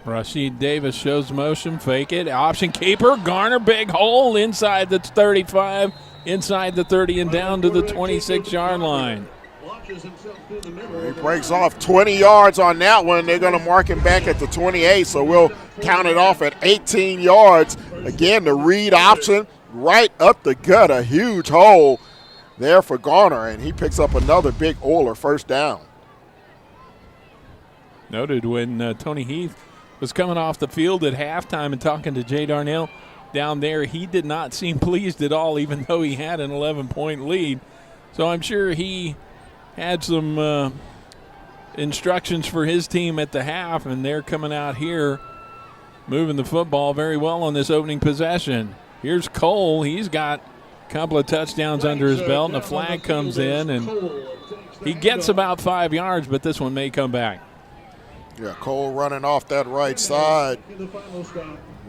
Rashid Davis shows motion, fake it, option keeper, Garner, big hole inside the 35, inside the 30 and down to the 26-yard line. He breaks off 20 yards on that one. They're going to mark him back at the 28, so we'll count it off at 18 yards. Again, the read option right up the gut, a huge hole there for Garner, and he picks up another big Oiler first down. Noted when Tony Heath was coming off the field at halftime and talking to Jay Darnell down there, he did not seem pleased at all, even though he had an 11-point lead. So I'm sure he had some instructions for his team at the half, and they're coming out here moving the football very well on this opening possession. Here's Cole. He's got a couple of touchdowns under his belt, and a flag comes in, and he gets about 5 yards, but this one may come back. Yeah, Cole running off that right side.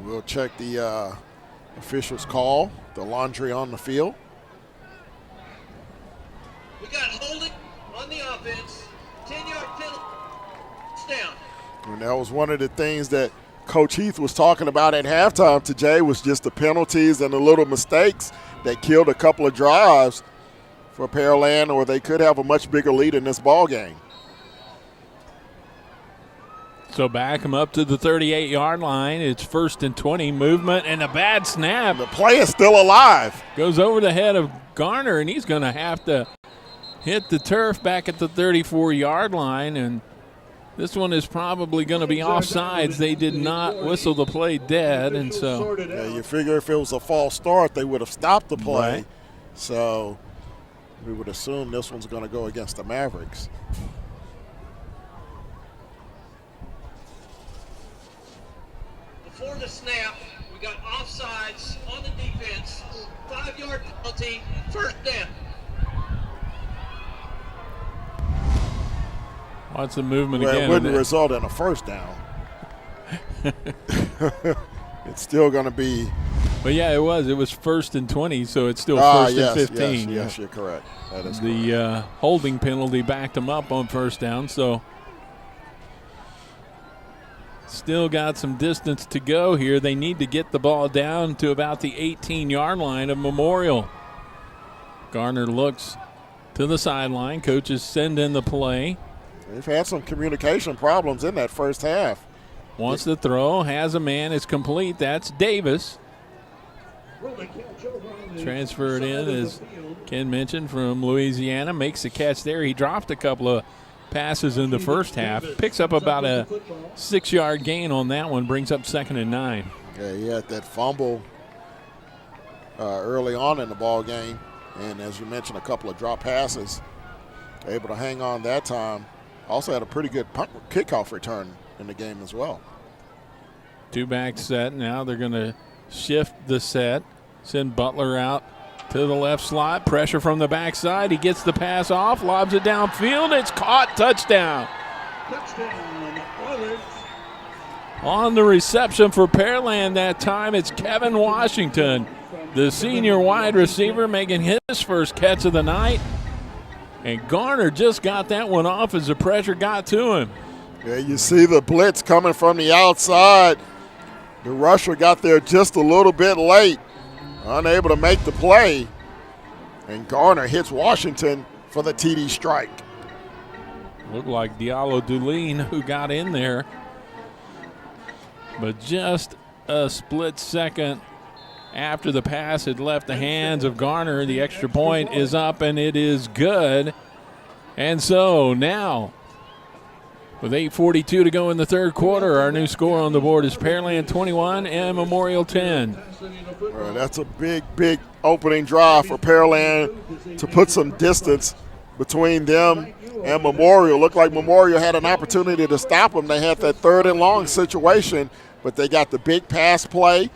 We'll check the official's call, the laundry on the field. We got holding on the offense, 10-yard penalty, it's down. And that was one of the things that Coach Heath was talking about at halftime to Jay, was just the penalties and the little mistakes that killed a couple of drives for Pearland, or they could have a much bigger lead in this ball game. So back him up to the 38-yard line. It's 1st and 20. Movement and a bad snap. The play is still alive. Goes over the head of Garner, and he's going to have to hit the turf back at the 34-yard line. And this one is probably going to be offsides. They did not whistle the play dead, and so. Yeah, you figure if it was a false start, they would have stopped the play. Right. So we would assume this one's going to go against the Mavericks. Before the snap, we got offsides on the defense, 5-yard penalty, 1st down. Watch the movement Well, again. it wouldn't result in a 1st down. It's still going to be. But yeah, it was. It was 1st and 20, so it's still 1st and 15. Yes, you're correct. That is the holding penalty backed them up on 1st down, so still got some distance to go here. They need to get the ball down to about the 18-yard line of Memorial. Garner looks to the sideline. Coaches send in the play. They've had some communication problems in that first half. Wants to throw, has a man, is complete. That's Davis. Transferred in, as Ken mentioned, from Louisiana. Makes the catch there. He dropped a couple of passes in the first half. Picks up about a 6-yard gain on that one. Brings up 2nd and 9. Yeah, he had that fumble early on in the ball game. And as you mentioned, a couple of drop passes. Able to hang on that time. Also had a pretty good kickoff return in the game as well. 2-back set. Now they're going to shift the set. Send Butler out to the left slot. Pressure from the backside. He gets the pass off. Lobs it downfield. It's caught. Touchdown. On the reception for Pearland that time, it's Kevin Washington, the senior wide receiver, making his first catch of the night. And Garner just got that one off as the pressure got to him. Yeah, you see the blitz coming from the outside. The rusher got there just a little bit late, unable to make the play. And Garner hits Washington for the TD strike. Looked like Diallo Dulin who got in there. But just a split second after the pass had left the hands of Garner, the extra point is up, and it is good. And so now, with 8:42 to go in the third quarter, our new score on the board is Pearland 21 and Memorial 10. Well, that's a big, big opening drive for Pearland to put some distance between them and Memorial. Looked like Memorial had an opportunity to stop them. They had that 3rd and long situation, but they got the big pass play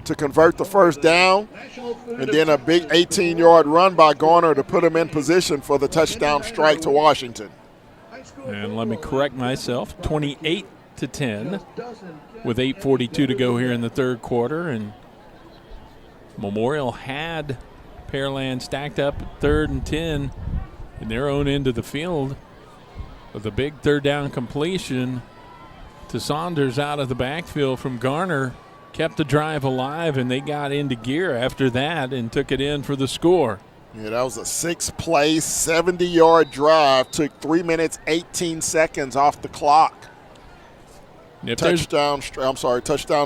to convert the 1st down, and then a big 18-yard run by Garner to put him in position for the touchdown strike to Washington. And let me correct myself, 28-10 with 8:42 to go here in the third quarter. And Memorial had Pearland stacked up at 3rd and 10 in their own end of the field with a big 3rd down completion to Saunders out of the backfield from Garner. Kept the drive alive, and they got into gear after that and took it in for the score. Yeah, that was a 6-play, 70-yard drive. Took 3 minutes, 18 seconds off the clock. Touchdown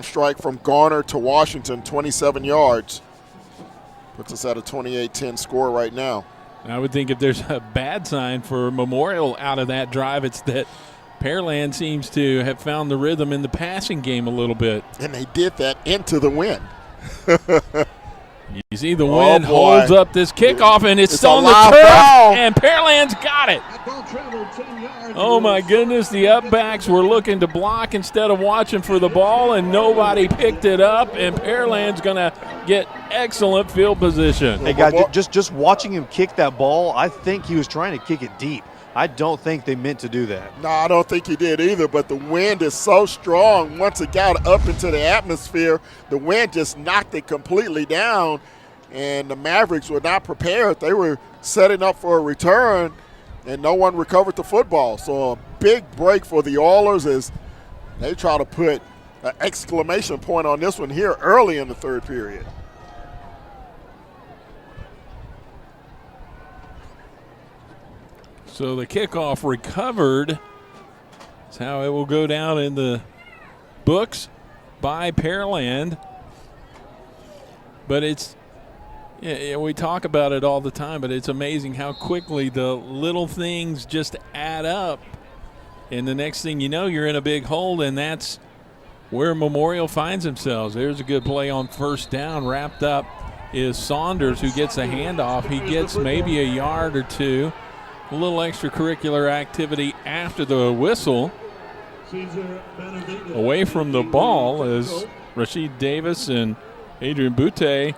strike from Garner to Washington, 27 yards. Puts us at a 28-10 score right now. I would think if there's a bad sign for Memorial out of that drive, it's that Pearland seems to have found the rhythm in the passing game a little bit. And they did that into the wind. You see the wind holds up this kickoff, and it's on the turf, and Pearland's got it. Oh, my goodness. The upbacks were looking to block instead of watching for the ball, and nobody picked it up, and Pearland's going to get excellent field position. Hey, guys, just watching him kick that ball, I think he was trying to kick it deep. I don't think they meant to do that. No, I don't think he did either, but the wind is so strong. Once it got up into the atmosphere, the wind just knocked it completely down, and the Mavericks were not prepared. They were setting up for a return, and no one recovered the football. So a big break for the Oilers as they try to put an exclamation point on this one here early in the third period. So the kickoff recovered. That's how it will go down in the books by Pearland. But it's, yeah, we talk about it all the time, but it's amazing how quickly the little things just add up. And the next thing you know, you're in a big hole, and that's where Memorial finds themselves. There's a good play on first down. Wrapped up is Saunders, who gets a handoff. He gets maybe a yard or two. A little extracurricular activity after the whistle. Away from the ball as Rashid Davis and Adrian Butte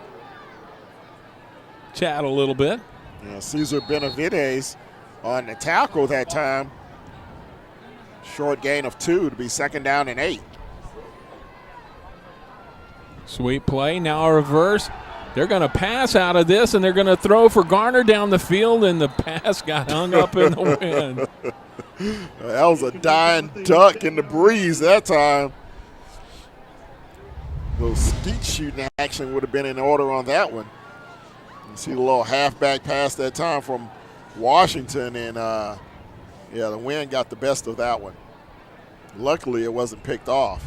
chat a little bit. Yeah, Cesar Benavides on the tackle that time. Short gain of 2 to be 2nd down and 8. Sweet play. Now a reverse. They're going to pass out of this, and they're going to throw for Garner down the field, and the pass got hung up in the wind. That was a dying duck in the breeze that time. Little skeet shooting action would have been in order on that one. You see the little halfback pass that time from Washington, and yeah, the wind got the best of that one. Luckily, it wasn't picked off.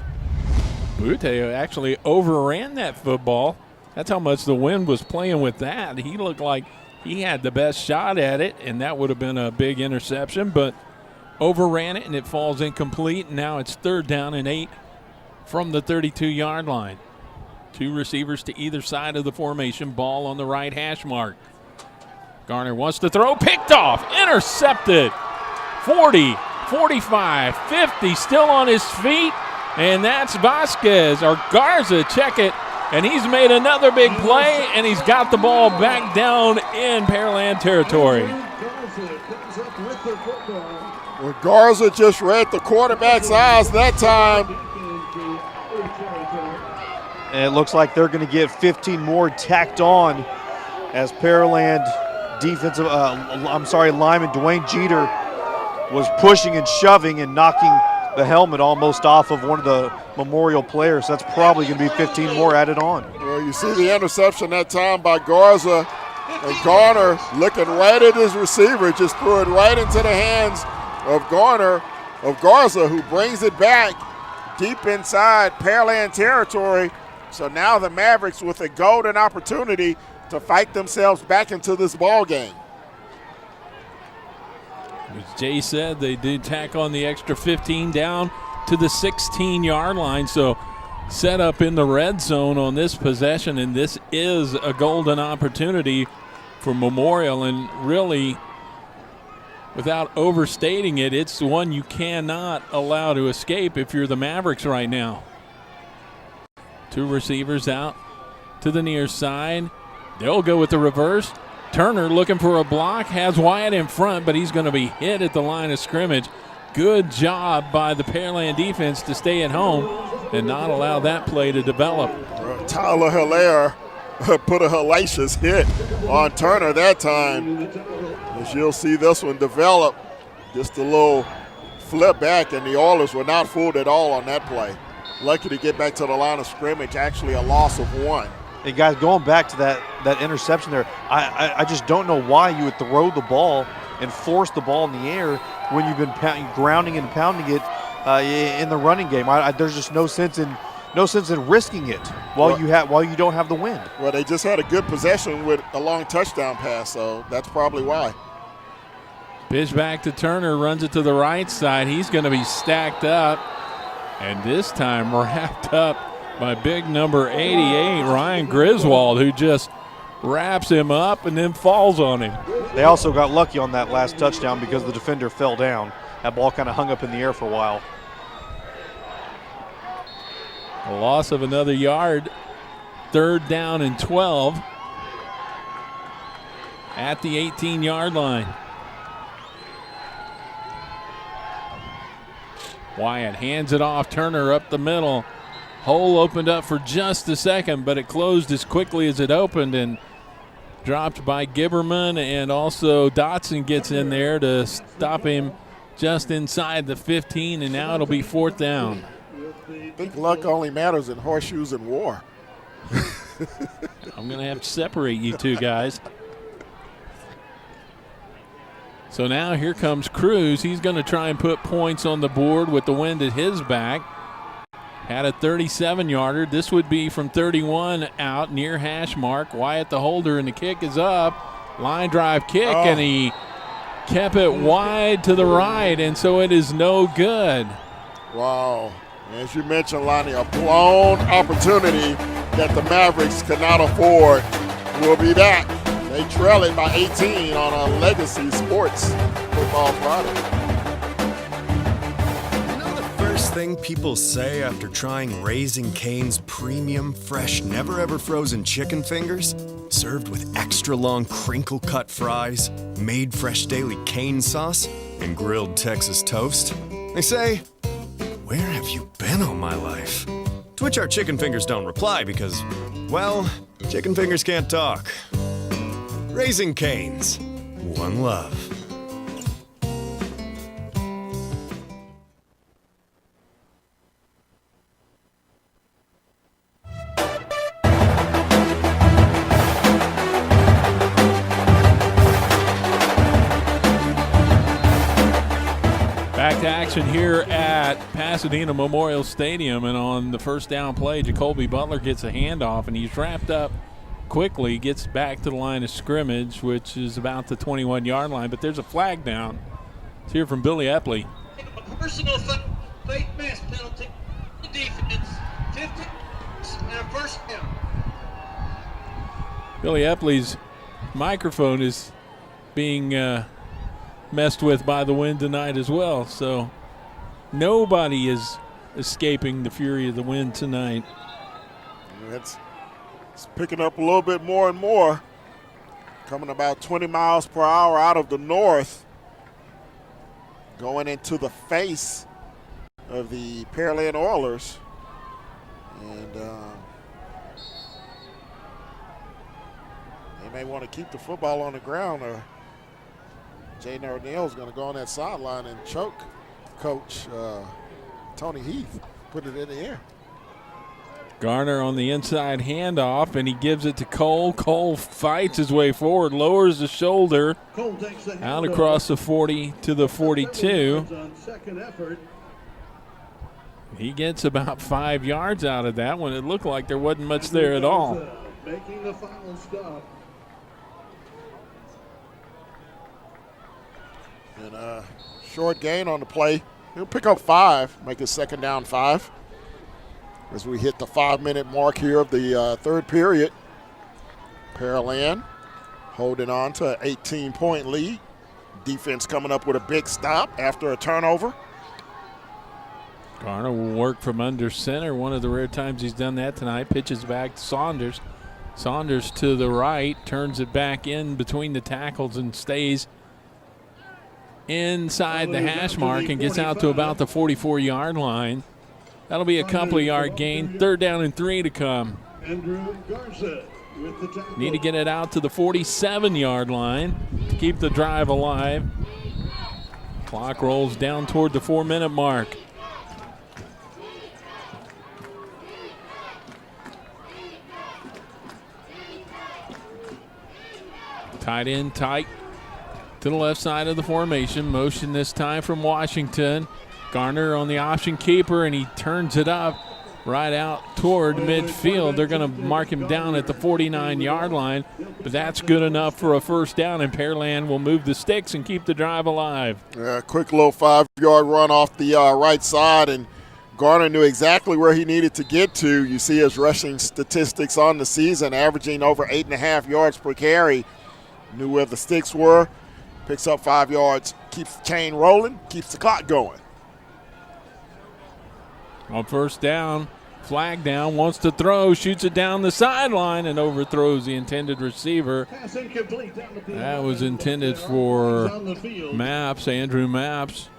Butte actually overran that football. That's how much the wind was playing with that. He looked like he had the best shot at it, and that would have been a big interception, but overran it, and it falls incomplete, and now it's 3rd down and 8 from the 32-yard line. 2 receivers to either side of the formation, ball on the right hash mark. Garner wants to throw, picked off, intercepted. 40, 45, 50, still on his feet, and that's Vasquez, or Garza, check it, and he's made another big play, and he's got the ball back down in Pearland territory. Well, Garza just read the quarterback's eyes that time. And it looks like they're going to get 15 more tacked on as Pearland lineman Dwayne Jeter was pushing and shoving and knocking the helmet almost off of one of the Memorial players. That's probably going to be 15 more added on. Well, you see the interception that time by Garza, and Garner looking right at his receiver, just threw it right into the hands of Garza, who brings it back deep inside Pearland territory. So now the Mavericks with a golden opportunity to fight themselves back into this ball game. As Jay said, they did tack on the extra 15 down to the 16-yard line. So set up in the red zone on this possession, and this is a golden opportunity for Memorial. And really, without overstating it, it's one you cannot allow to escape if you're the Mavericks right now. 2 receivers out to the near side. They'll go with the reverse. Turner looking for a block, has Wyatt in front, but he's going to be hit at the line of scrimmage. Good job by the Pearland defense to stay at home and not allow that play to develop. Tyler Hilaire put a hellacious hit on Turner that time. As you'll see this one develop, just a little flip back, and the Oilers were not fooled at all on that play. Lucky to get back to the line of scrimmage, actually a loss of 1. Hey, guys, going back to that interception there, I just don't know why you would throw the ball and force the ball in the air when you've been grounding and pounding it in the running game. There's just no sense in risking it while you don't have the wind. Well, they just had a good possession with a long touchdown pass, so that's probably why. Pitch back to Turner, runs it to the right side. He's going to be stacked up, and this time wrapped up by big number 88, Ryan Griswold, who just wraps him up and then falls on him. They also got lucky on that last touchdown because the defender fell down. That ball kind of hung up in the air for a while. A loss of another yard. 3rd down and 12 at the 18-yard line. Wyatt hands it off. Turner up the middle. Hole opened up for just a second, but it closed as quickly as it opened and dropped by Gibberman, and also Dotson gets in there to stop him just inside the 15, and now it'll be 4th down. I think luck only matters in horseshoes and war. I'm going to have to separate you two guys. So now here comes Cruz. He's going to try and put points on the board with the wind at his back. Had a 37-yarder. This would be from 31 out near hash mark. Wyatt the holder, and the kick is up. Line drive kick, and he kept it wide to the right, and so it is no good. Wow. As you mentioned, Lonnie, a blown opportunity that the Mavericks cannot afford will be that. They trail it by 18 on a Legacy Sports Football Friday. First thing people say after trying Raising Cane's premium, fresh, never-ever frozen chicken fingers, served with extra long crinkle-cut fries, made fresh daily cane sauce, and grilled Texas toast, they say, "Where have you been all my life?" To which our chicken fingers don't reply because, well, chicken fingers can't talk. Raising Cane's, one love. Back to action here at Pasadena Memorial Stadium, and on the first down play, Jacoby Butler gets a handoff, and he's wrapped up quickly, gets back to the line of scrimmage, which is about the 21-yard line, but there's a flag down. Let's hear from Billy Epley. A personal face mask penalty, the defense, 50 and a first down. Billy Epley's microphone is being messed with by the wind tonight as well, so nobody is escaping the fury of the wind tonight. It's picking up a little bit more and more, coming about 20 miles per hour out of the north, going into the face of the Pearland Oilers. And they may want to keep the football on the ground, or Jaden O'Neill's going to go on that sideline and choke Coach Tony Heath, put it in the air. Garner on the inside handoff, and he gives it to Cole. Cole fights his way forward, lowers the shoulder out across the 40 to the 42. He gets about 5 yards out of that one. It looked like there wasn't much there at all. Making the final stop. And short gain on the play. He'll pick up 5, make it second down 5. As we hit the 5-minute mark here of the third period. Pearland holding on to an 18-point lead. Defense coming up with a big stop after a turnover. Garner will work from under center. One of the rare times he's done that tonight. Pitches back to Saunders. Saunders to the right, turns it back in between the tackles and stays inside the hash mark and gets out to about the 44-yard line. That'll be a couple of yard gain. 3rd down and 3 to come. Need to get it out to the 47-yard line to keep the drive alive. Clock rolls down toward the 4-minute mark. Tight end tight to the left side of the formation. Motion this time from Washington. Garner on the option keeper, and he turns it up right out toward midfield. They're going to mark him down at the 49-yard line, but that's good enough for a first down, and Pearland will move the sticks and keep the drive alive. Quick little 5-yard run off the right side, and Garner knew exactly where he needed to get to. You see his rushing statistics on the season, averaging over 8.5 yards per carry. Knew where the sticks were, picks up 5 yards, keeps the chain rolling, keeps the clock going. On first down, flag down, wants to throw, shoots it down the sideline and overthrows the intended receiver. That was intended for Maps, Andrew Maps.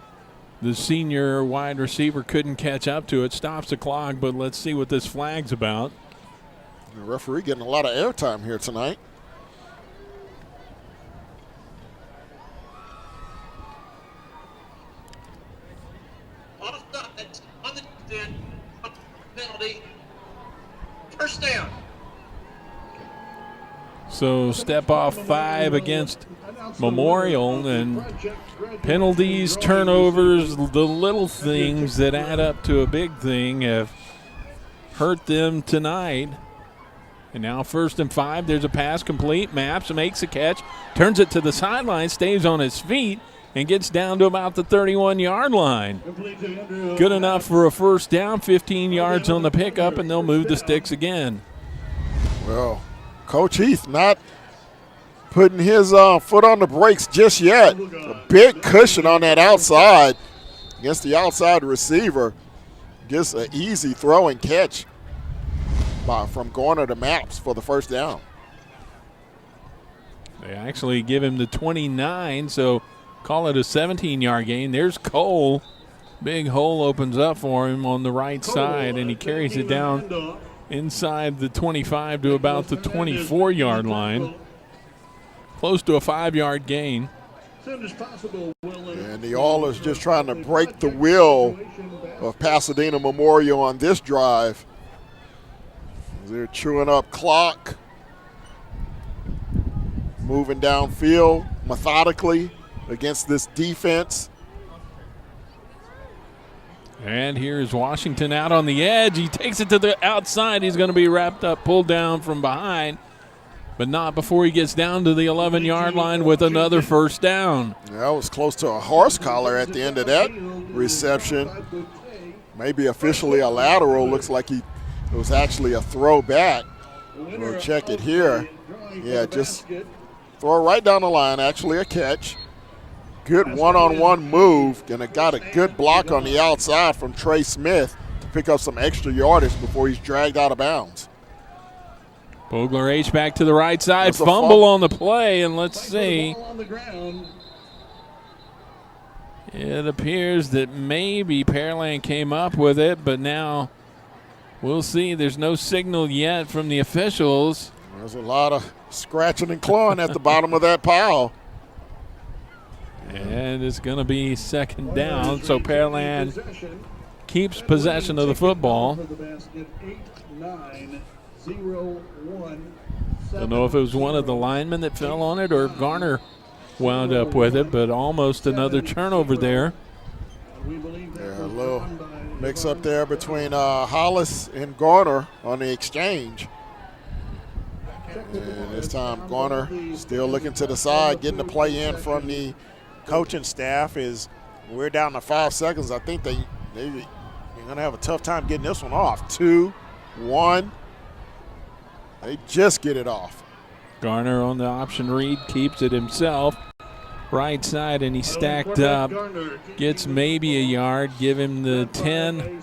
The senior wide receiver couldn't catch up to it, stops the clock, but let's see what this flag's about. The referee getting a lot of airtime here tonight. Penalty. First down. So step off 5 against Memorial, and penalties, turnovers, the little things that add up to a big thing have hurt them tonight. And now 1st and 5, there's a pass complete. Maps makes a catch, turns it to the sideline, stays on his feet, and gets down to about the 31-yard line. Good enough for a first down, 15 yards on the pickup, and they'll move the sticks again. Well, Coach Heath not putting his foot on the brakes just yet. A big cushion on that outside against the outside receiver. Gets an easy throw and catch from Garner to Maps for the first down. They actually give him the 29, so call it a 17-yard gain. There's Cole. Big hole opens up for him on the right side, and he carries it down inside the 25 to about the 24-yard line. Close to a 5-yard gain. And the Oilers just trying to break the will of Pasadena Memorial on this drive. They're chewing up clock, moving downfield methodically against this defense. And here's Washington out on the edge. He takes it to the outside. He's going to be wrapped up, pulled down from behind, but not before he gets down to the 11-yard line with another first down. That was close to a horse collar at the end of that reception. Maybe officially a lateral. Looks like it was actually a throwback. We'll check it here. Yeah, just throw it right down the line, actually a catch. Good one-on-one move, and it got a good block on the outside from Trey Smith to pick up some extra yardage before he's dragged out of bounds. Bogler H back to the right side, fumble on the play, and let's see. It appears that maybe Pearland came up with it, but now we'll see. There's no signal yet from the officials. There's a lot of scratching and clawing at the bottom of that pile. And it's going to be second down, so Pearland keeps possession of the football. Don't know if it was one of the linemen that fell on it or if Garner wound up with it, but almost another turnover there. Yeah, a little mix up there between Hollis and Garner on the exchange. And this time Garner still looking to the side, getting the play in from the coaching staff. Is we're down to 5 seconds. I think they're going to have a tough time getting this one off. 2, 1. They just get it off. Garner on the option read, keeps it himself. Right side, and he's stacked up. Gets maybe a yard, give him the 10.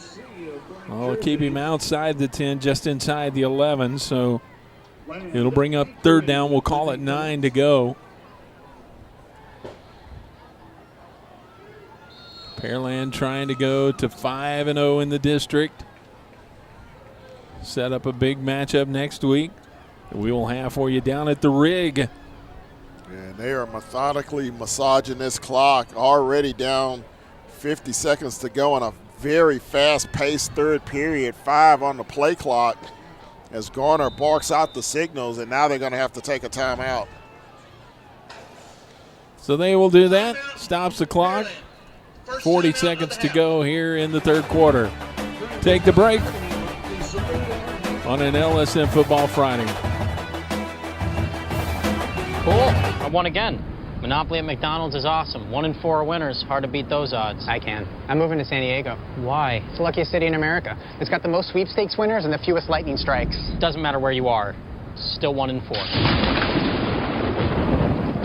I'll keep him outside the 10, just inside the 11, so it'll bring up third down. We'll call it 9 to go. Pearland trying to go to 5-0 in the district. Set up a big matchup next week that we will have for you down at the Rig. And they are methodically massaging this clock. Already down 50 seconds to go on a very fast-paced third period. 5 on the play clock as Garner barks out the signals, and now they're going to have to take a timeout. So they will do that. Stops the clock. 40 seconds to go here in the third quarter. Take the break on an LSM Football Friday. Cool. I won again. Monopoly at McDonald's is awesome. 1 in 4 winners. Hard to beat those odds. I can. I'm moving to San Diego. Why? It's the luckiest city in America. It's got the most sweepstakes winners and the fewest lightning strikes. Doesn't matter where you are. Still 1 in 4.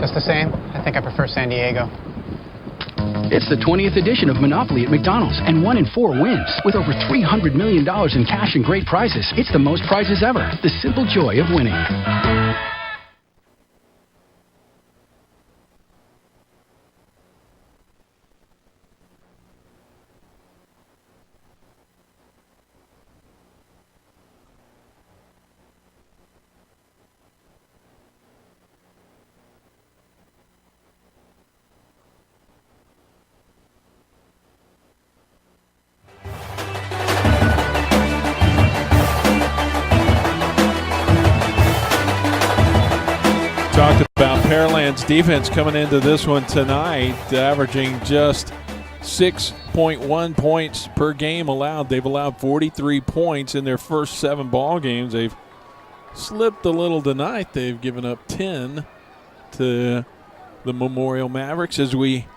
Just the same, I think I prefer San Diego. It's the 20th edition of Monopoly at McDonald's, and 1 in 4 wins. With over $300 million in cash and great prizes, it's the most prizes ever. The simple joy of winning. talked about Pearland's defense coming into this one tonight, averaging just 6.1 points per game allowed. They've allowed 43 points in their first 7 ball games. They've slipped a little tonight. They've given up 10 to the Memorial Mavericks as we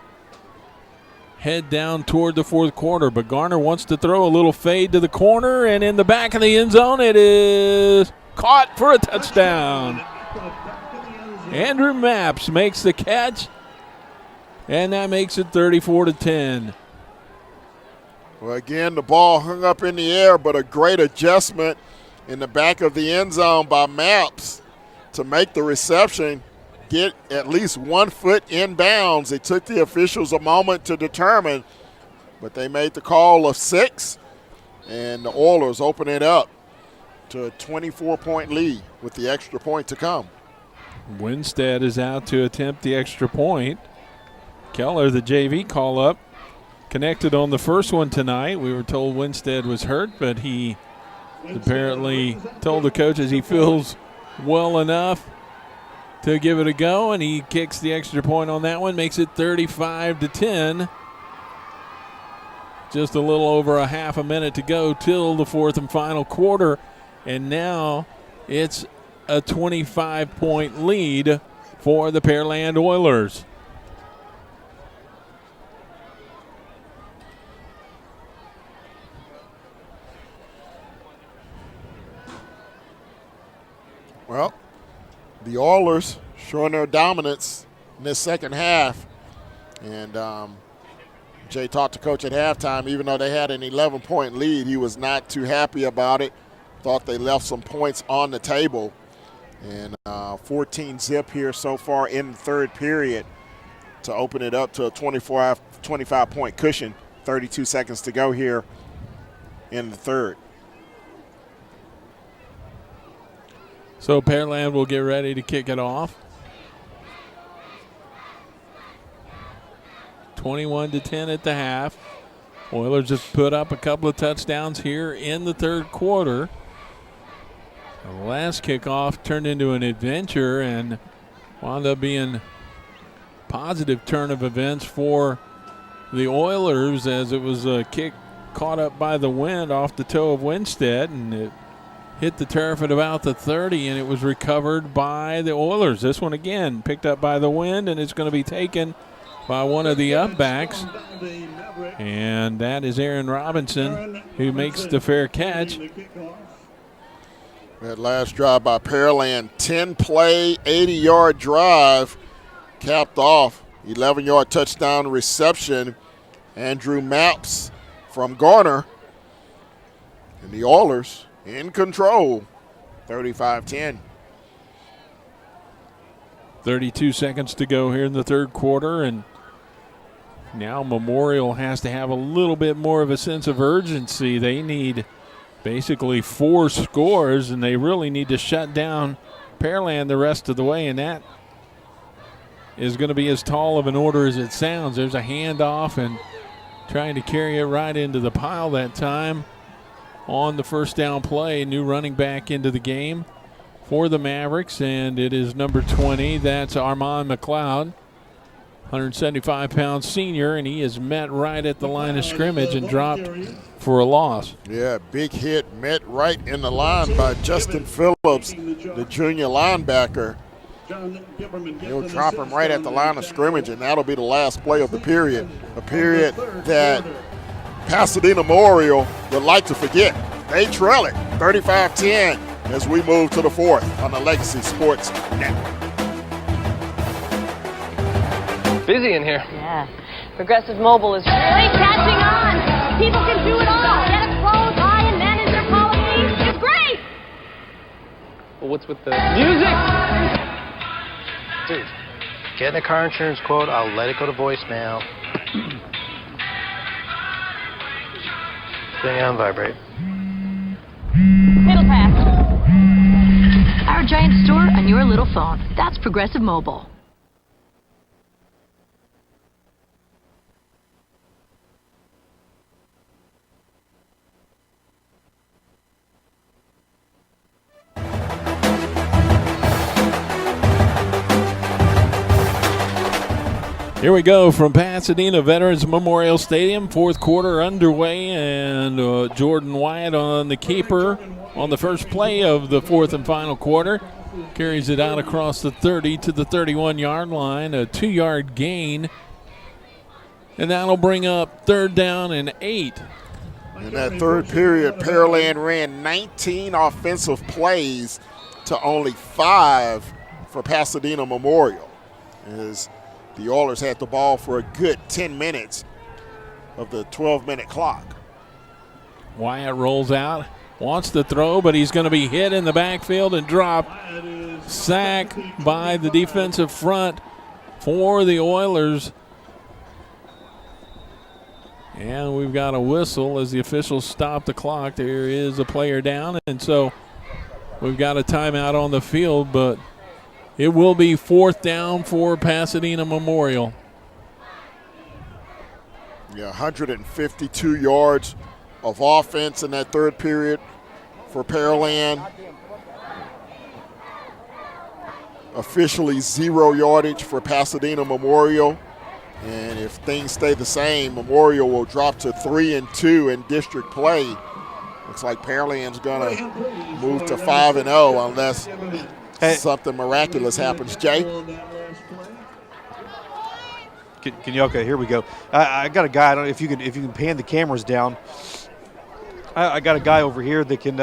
head down toward the fourth quarter. But Garner wants to throw a little fade to the corner, and in the back of the end zone, it is caught for a touchdown. Andrew Mapps makes the catch, and that makes it 34-10. Well, again, the ball hung up in the air, but a great adjustment in the back of the end zone by Mapps to make the reception, get at least 1 foot in bounds. It took the officials a moment to determine, but they made the call of 6, and the Oilers open it up to a 24-point lead with the extra point to come. Winstead is out to attempt the extra point. Keller, the JV call-up, connected on the first one tonight. We were told Winstead was hurt, but he apparently told the coaches he feels well enough to give it a go, and he kicks the extra point on that one, makes it 35-10. Just a little over a half a minute to go till the fourth and final quarter, and now it's a 25-point lead for the Pearland Oilers. Well, the Oilers showing their dominance in this second half. And Jay talked to Coach at halftime. Even though they had an 11-point lead, he was not too happy about it. Thought they left some points on the table. And 14 zip here so far in the third period to open it up to a 25-point cushion. 32 seconds to go here in the third. So Pearland will get ready to kick it off. 21-10 at the half. Oilers just put up a couple of touchdowns here in the third quarter. The last kickoff turned into an adventure and wound up being a positive turn of events for the Oilers, as it was a kick caught up by the wind off the toe of Winstead, and it hit the turf at about the 30, and it was recovered by the Oilers. This one again picked up by the wind, and it's going to be taken by one of the upbacks, and that is Aaron Robinson, who makes the fair catch. That last drive by Pearland, 10-play, 80-yard drive, capped off. 11-yard touchdown reception. Andrew Mapps from Garner. And the Oilers in control, 35-10. 32 seconds to go here in the third quarter, and now Memorial has to have a little bit more of a sense of urgency. They need basically 4 scores, and they really need to shut down Pearland the rest of the way, and that is going to be as tall of an order as it sounds. There's a handoff and trying to carry it right into the pile that time on the first down play. New running back into the game for the Mavericks, and it is number 20. That's Armand McLeod, 175-pound senior, and he is met right at the line of scrimmage and dropped for a loss. Yeah, big hit, met right in the line by Justin Phillips, the junior linebacker. He'll drop him right at the line of scrimmage, and that'll be the last play of the period, a period that Pasadena Memorial would like to forget. They trail it 35-10 as we move to the fourth on the Legacy Sports Network. Busy in here. Yeah. Progressive Mobile is really catching on. People can do it all. Get a quote, buy and manage their policies. It's great. Well, what's with the music? Dude, getting a car insurance quote, I'll let it go to voicemail. Putting it on vibrate. It'll pass. Our giant store on your little phone. That's Progressive Mobile. Here we go from Pasadena Veterans Memorial Stadium. Fourth quarter underway, and Jordan Wyatt on the keeper on the first play of the fourth and final quarter. Carries it out across the 30 to the 31-yard line, a 2-yard gain. And that'll bring up third down and 8. In that third period, Pearland ran 19 offensive plays to only 5 for Pasadena Memorial, as the Oilers had the ball for a good 10 minutes of the 12-minute clock. Wyatt rolls out, wants to throw, but he's going to be hit in the backfield and dropped. Sack by the defensive front for the Oilers. And we've got a whistle as the officials stop the clock. There is a player down, and so we've got a timeout on the field, but it will be fourth down for Pasadena Memorial. Yeah, 152 yards of offense in that third period for Pearland. Officially 0 yardage for Pasadena Memorial. And if things stay the same, Memorial will drop to 3-2 in district play. Looks like Pearland's going to move to 5-0 unless something miraculous happens. Jay? Can you? Okay, here we go. I got a guy. I don't know if you can pan the cameras down. I got a guy over here that can.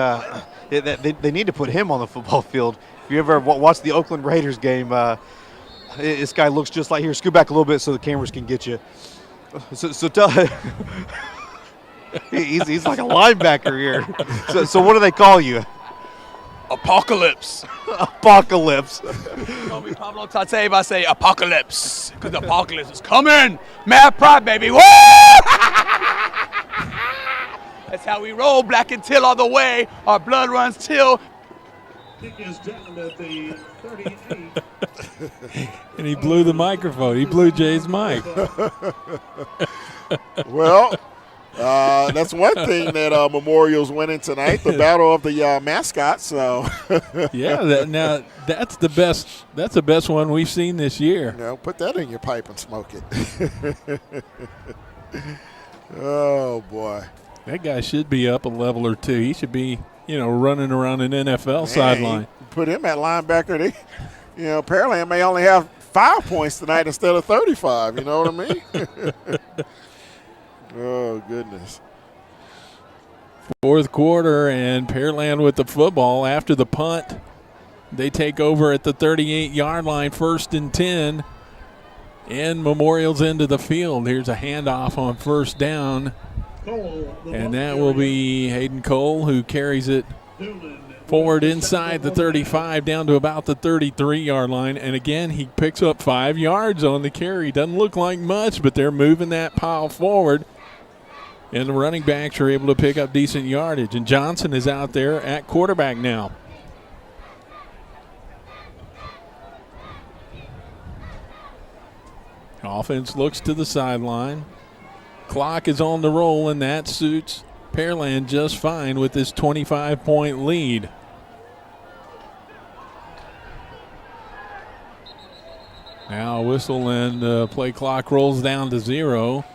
They need to put him on the football field. If you ever watch the Oakland Raiders game, this guy looks just like here. Scoot back a little bit so the cameras can get you. So tell. he's like a linebacker here. So what do they call you? Apocalypse. Apocalypse. Call me Pablo Tate if I say apocalypse, because the apocalypse is coming. Mad pride, baby. Woo! That's how we roll, black and teal all the way. Our blood runs till. Kick is down at the 38. And he blew the microphone. He blew Jay's mic. Well, that's one thing that Memorial's winning tonight, the battle of the mascots. So yeah, now that's the best. That's the best one we've seen this year. Put that in your pipe and smoke it. Oh boy, that guy should be up a level or two. He should be, running around an NFL sideline. Put him at linebacker. Pearland may only have 5 points tonight instead of 35. You know what I mean? Oh, goodness. Fourth quarter, and Pearland with the football after the punt. They take over at the 38-yard line, 1st and 10. And Memorial's into the field. Here's a handoff on first down. And that will be Hayden Cole, who carries it forward inside the 35 down to about the 33-yard line. And again, he picks up 5 yards on the carry. Doesn't look like much, but they're moving that pile forward. And the running backs are able to pick up decent yardage. And Johnson is out there at quarterback now. Offense looks to the sideline. Clock is on the roll, and that suits Pearland just fine with this 25-point lead. Now a whistle and play clock rolls down to 0.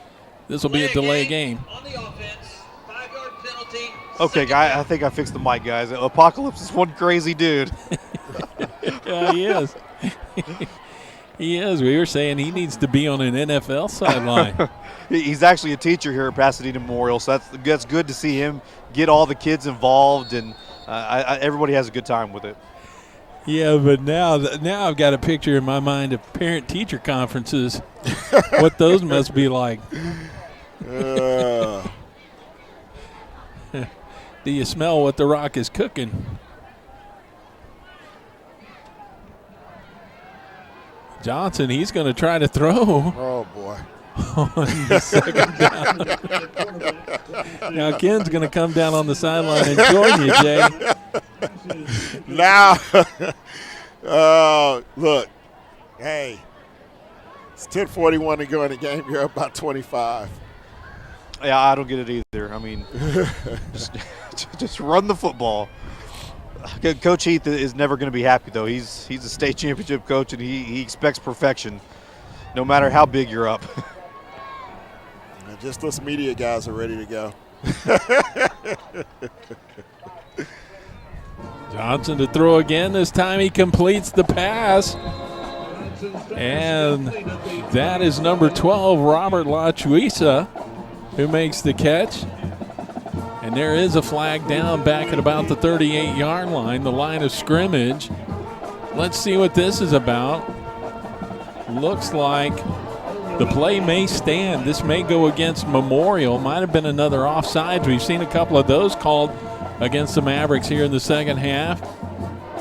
This will be a delay game. On the offense, 5-yard penalty. Okay, guy, I think I fixed the mic, guys. Apocalypse is one crazy dude. Yeah, he is. He is. We were saying he needs to be on an NFL sideline. He's actually a teacher here at Pasadena Memorial, so that's good to see him get all the kids involved, and everybody has a good time with it. Yeah, but now I've got a picture in my mind of parent-teacher conferences, what those must be like. Do you smell what the Rock is cooking? Johnson, he's going to try to throw. Oh, boy. On the second down. Now Ken's going to come down on the sideline and join you, Jay. Now, look, hey, it's 10:41 to go in the game. You're up by 25. Yeah, I don't get it either. I mean, just run the football. Coach Heath is never going to be happy, though. He's a state championship coach, and he expects perfection no matter how big you're up. And just us media guys are ready to go. Johnson to throw again. This time he completes the pass. And that is number 12, Robert LaChuisa, who makes the catch. And there is a flag down back at about the 38-yard line, the line of scrimmage. Let's see what this is about. Looks like the play may stand. This may go against Memorial. Might have been another offsides. We've seen a couple of those called against the Mavericks here in the second half.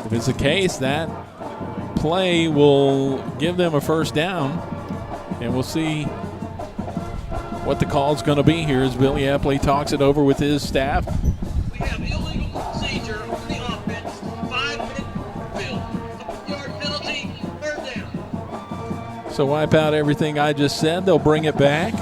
If it's the case, that play will give them a first down, and we'll see what the call's going to be here as Billy Epley talks it over with his staff. We have illegal procedure on the offense, 5-minute field, yard penalty, third down. So wipe out everything I just said. They'll bring it back.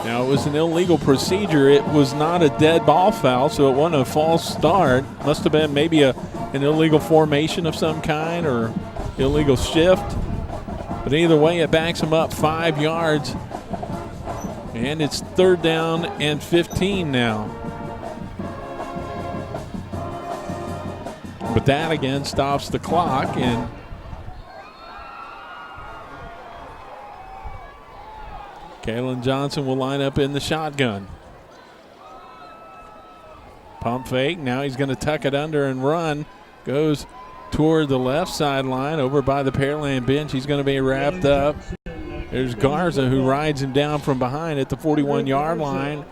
Now, it was an illegal procedure. It was not a dead ball foul, so it wasn't a false start. Must have been maybe an illegal formation of some kind or illegal shift. But either way, it backs them up 5 yards. And it's third down and 15 now. But that, again, stops the clock. And Kalen Johnson will line up in the shotgun. Pump fake. Now he's going to tuck it under and run. Goes toward the left sideline over by the Pearland bench. He's going to be wrapped up. There's Garza, who rides him down from behind at the 41-yard line.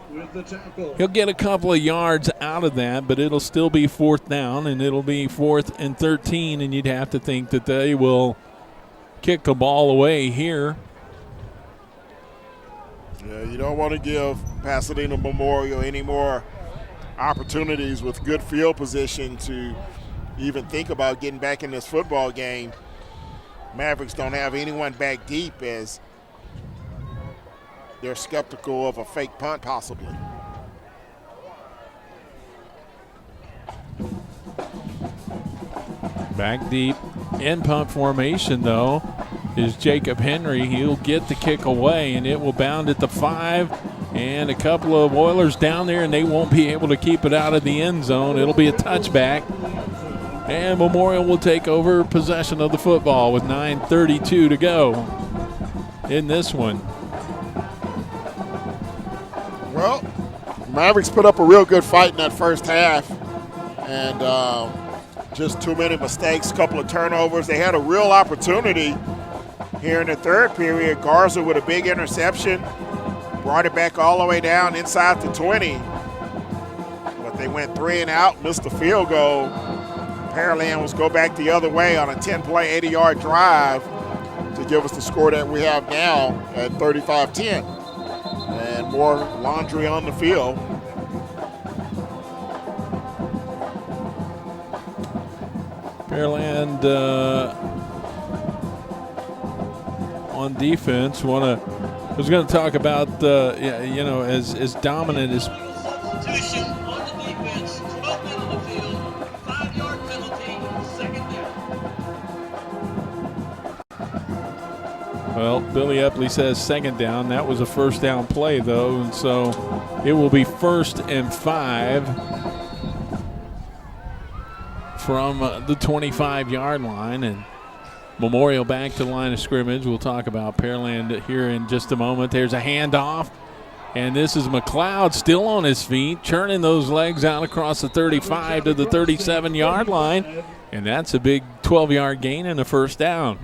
He'll get a couple of yards out of that, but it'll still be fourth down, and it'll be 4th and 13, and you'd have to think that they will kick the ball away here. Yeah, you don't want to give Pasadena Memorial any more opportunities with good field position to even think about getting back in this football game. Mavericks don't have anyone back deep as they're skeptical of a fake punt possibly. Back deep in punt formation, though, is Jacob Henry. He'll get the kick away, and it will bound at the 5. And a couple of Oilers down there, and they won't be able to keep it out of the end zone. It'll be a touchback. And Memorial will take over possession of the football with 9:32 to go in this one. Well, Mavericks put up a real good fight in that first half. And just too many mistakes, a couple of turnovers. They had a real opportunity here in the third period. Garza with a big interception, brought it back all the way down inside the 20. But they went 3 and out, missed the field goal. Pearland was go back the other way on a 10-play, 80-yard drive to give us the score that we have now at 35-10. And more laundry on the field. Pearland on defense. Was going to talk about as dominant as. Substitution on the defense, 12 men on the field, 5-yard penalty, second down. Well, Billy Epley says second down. That was a first down play, though, and so it will be 1st and 5 from the 25-yard line, and Memorial back to the line of scrimmage. We'll talk about Pearland here in just a moment. There's a handoff, and this is McLeod still on his feet, churning those legs out across the 35 to the 37-yard line, and that's a big 12-yard gain and a first down.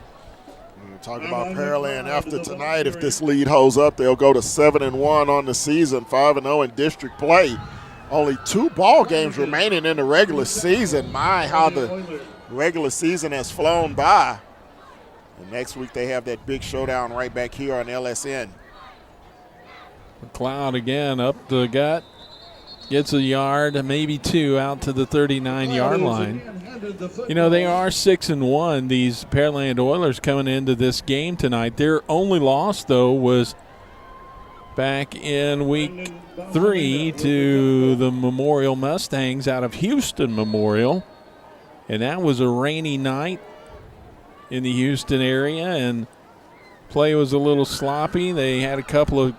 Talk about Pearland after tonight. If this lead holds up, they'll go to 7-1 on the season, 5-0 in district play. Only 2 ball games remaining in the regular season. My, how the regular season has flown by. And next week they have that big showdown right back here on LSN. McLeod again up the gut. Gets a yard, maybe 2 out to the 39-yard line. You know, they are 6-1, these Pearland Oilers coming into this game tonight. Their only loss, though, was back in week 3 to the Memorial Mustangs out of Houston Memorial. And that was a rainy night. in the Houston area, and play was a little sloppy. They had a couple of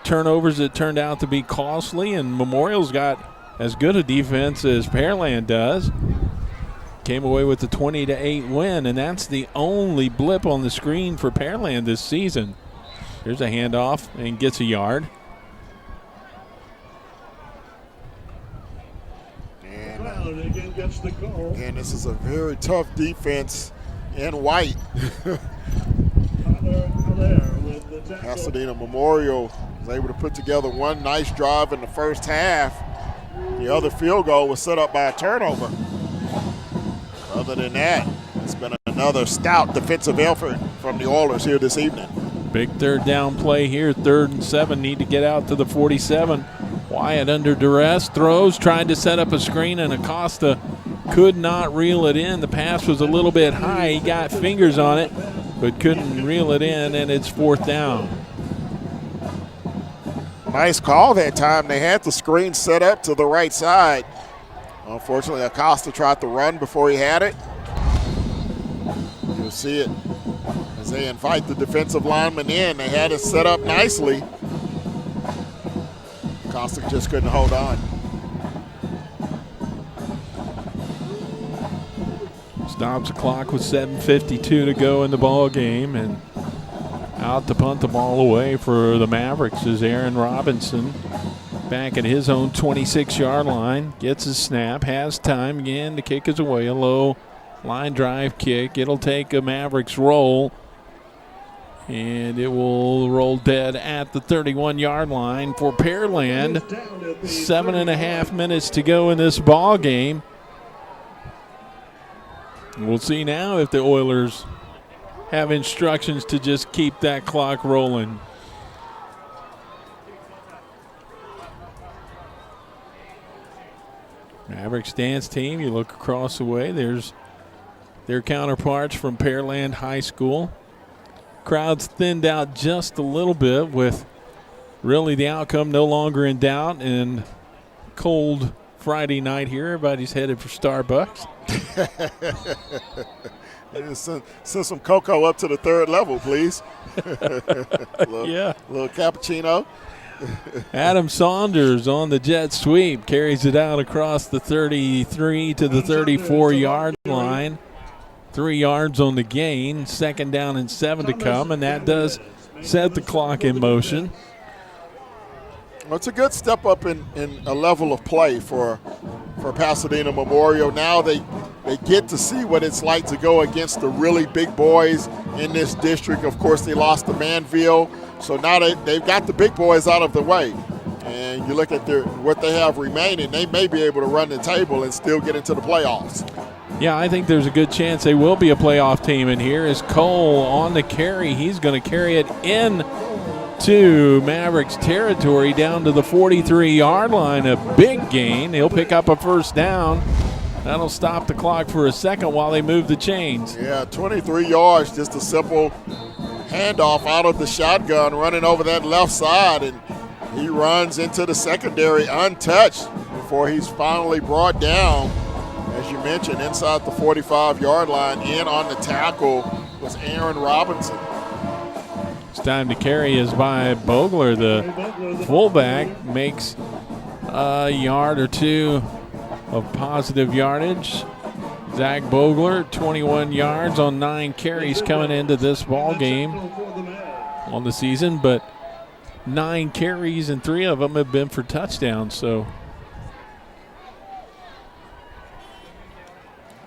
turnovers that turned out to be costly, and Memorial's got as good a defense as Pearland does. Came away with a 20-8 win, and that's the only blip on the screen for Pearland this season. Here's a handoff and gets a yard. And this is a very tough defense in white. Pasadena Memorial was able to put together one nice drive in the first half. The other field goal was set up by a turnover. Other than that, it's been another stout defensive effort from the Oilers here this evening. Big third down play here, 3rd and 7, need to get out to the 47. Wyatt under duress, throws, tried to set up a screen, and Acosta could not reel it in. The pass was a little bit high. He got fingers on it, but couldn't reel it in, and it's 4th down. Nice call that time. They had the screen set up to the right side. Unfortunately, Acosta tried to run before he had it. You'll see it as they invite the defensive lineman in. They had it set up nicely. Acosta just couldn't hold on. Stops the clock with 7:52 to go in the ball game, and out to punt the ball away for the Mavericks is Aaron Robinson. Back at his own 26-yard line, gets his snap, has time again. The kick is away, a low line drive kick. It'll take a Mavericks roll, and it will roll dead at the 31-yard line for Pearland. 7.5 minutes to go in this ball game. We'll see now if the Oilers have instructions to just keep that clock rolling. Mavericks dance team, you look across the way, there's their counterparts from Pearland High School. Crowd's thinned out just a little bit with really the outcome no longer in doubt, and cold Friday night here. Everybody's headed for Starbucks. Send some cocoa up to the 3rd level, please. Yeah. Little cappuccino. Adam Saunders on the jet sweep carries it out across the 33 to the 34-yard line. 3 yards on the gain. 2nd down and 7 to come, and that does set the clock in motion. Well, it's a good step up in a level of play for Pasadena Memorial. Now they get to see what it's like to go against the really big boys in this district. Of course, they lost to Manville, so now they've got the big boys out of the way. And you look at what they have remaining, they may be able to run the table and still get into the playoffs. Yeah, I think there's a good chance they will be a playoff team. And here is Cole on the carry. He's going to carry it in to Mavericks territory down to the 43-yard line. A big gain. He'll pick up a 1st down. That'll stop the clock for a second while they move the chains. Yeah, 23 yards, just a simple handoff out of the shotgun, running over that left side, and he runs into the secondary untouched before he's finally brought down. As you mentioned, inside the 45-yard line, in on the tackle was Aaron Robinson. It's time to carry is by Bogler. The fullback makes a yard or two of positive yardage. Zach Bogler, 21 yards on 9 carries coming into this ball game on the season, but 9 carries and 3 of them have been for touchdowns. So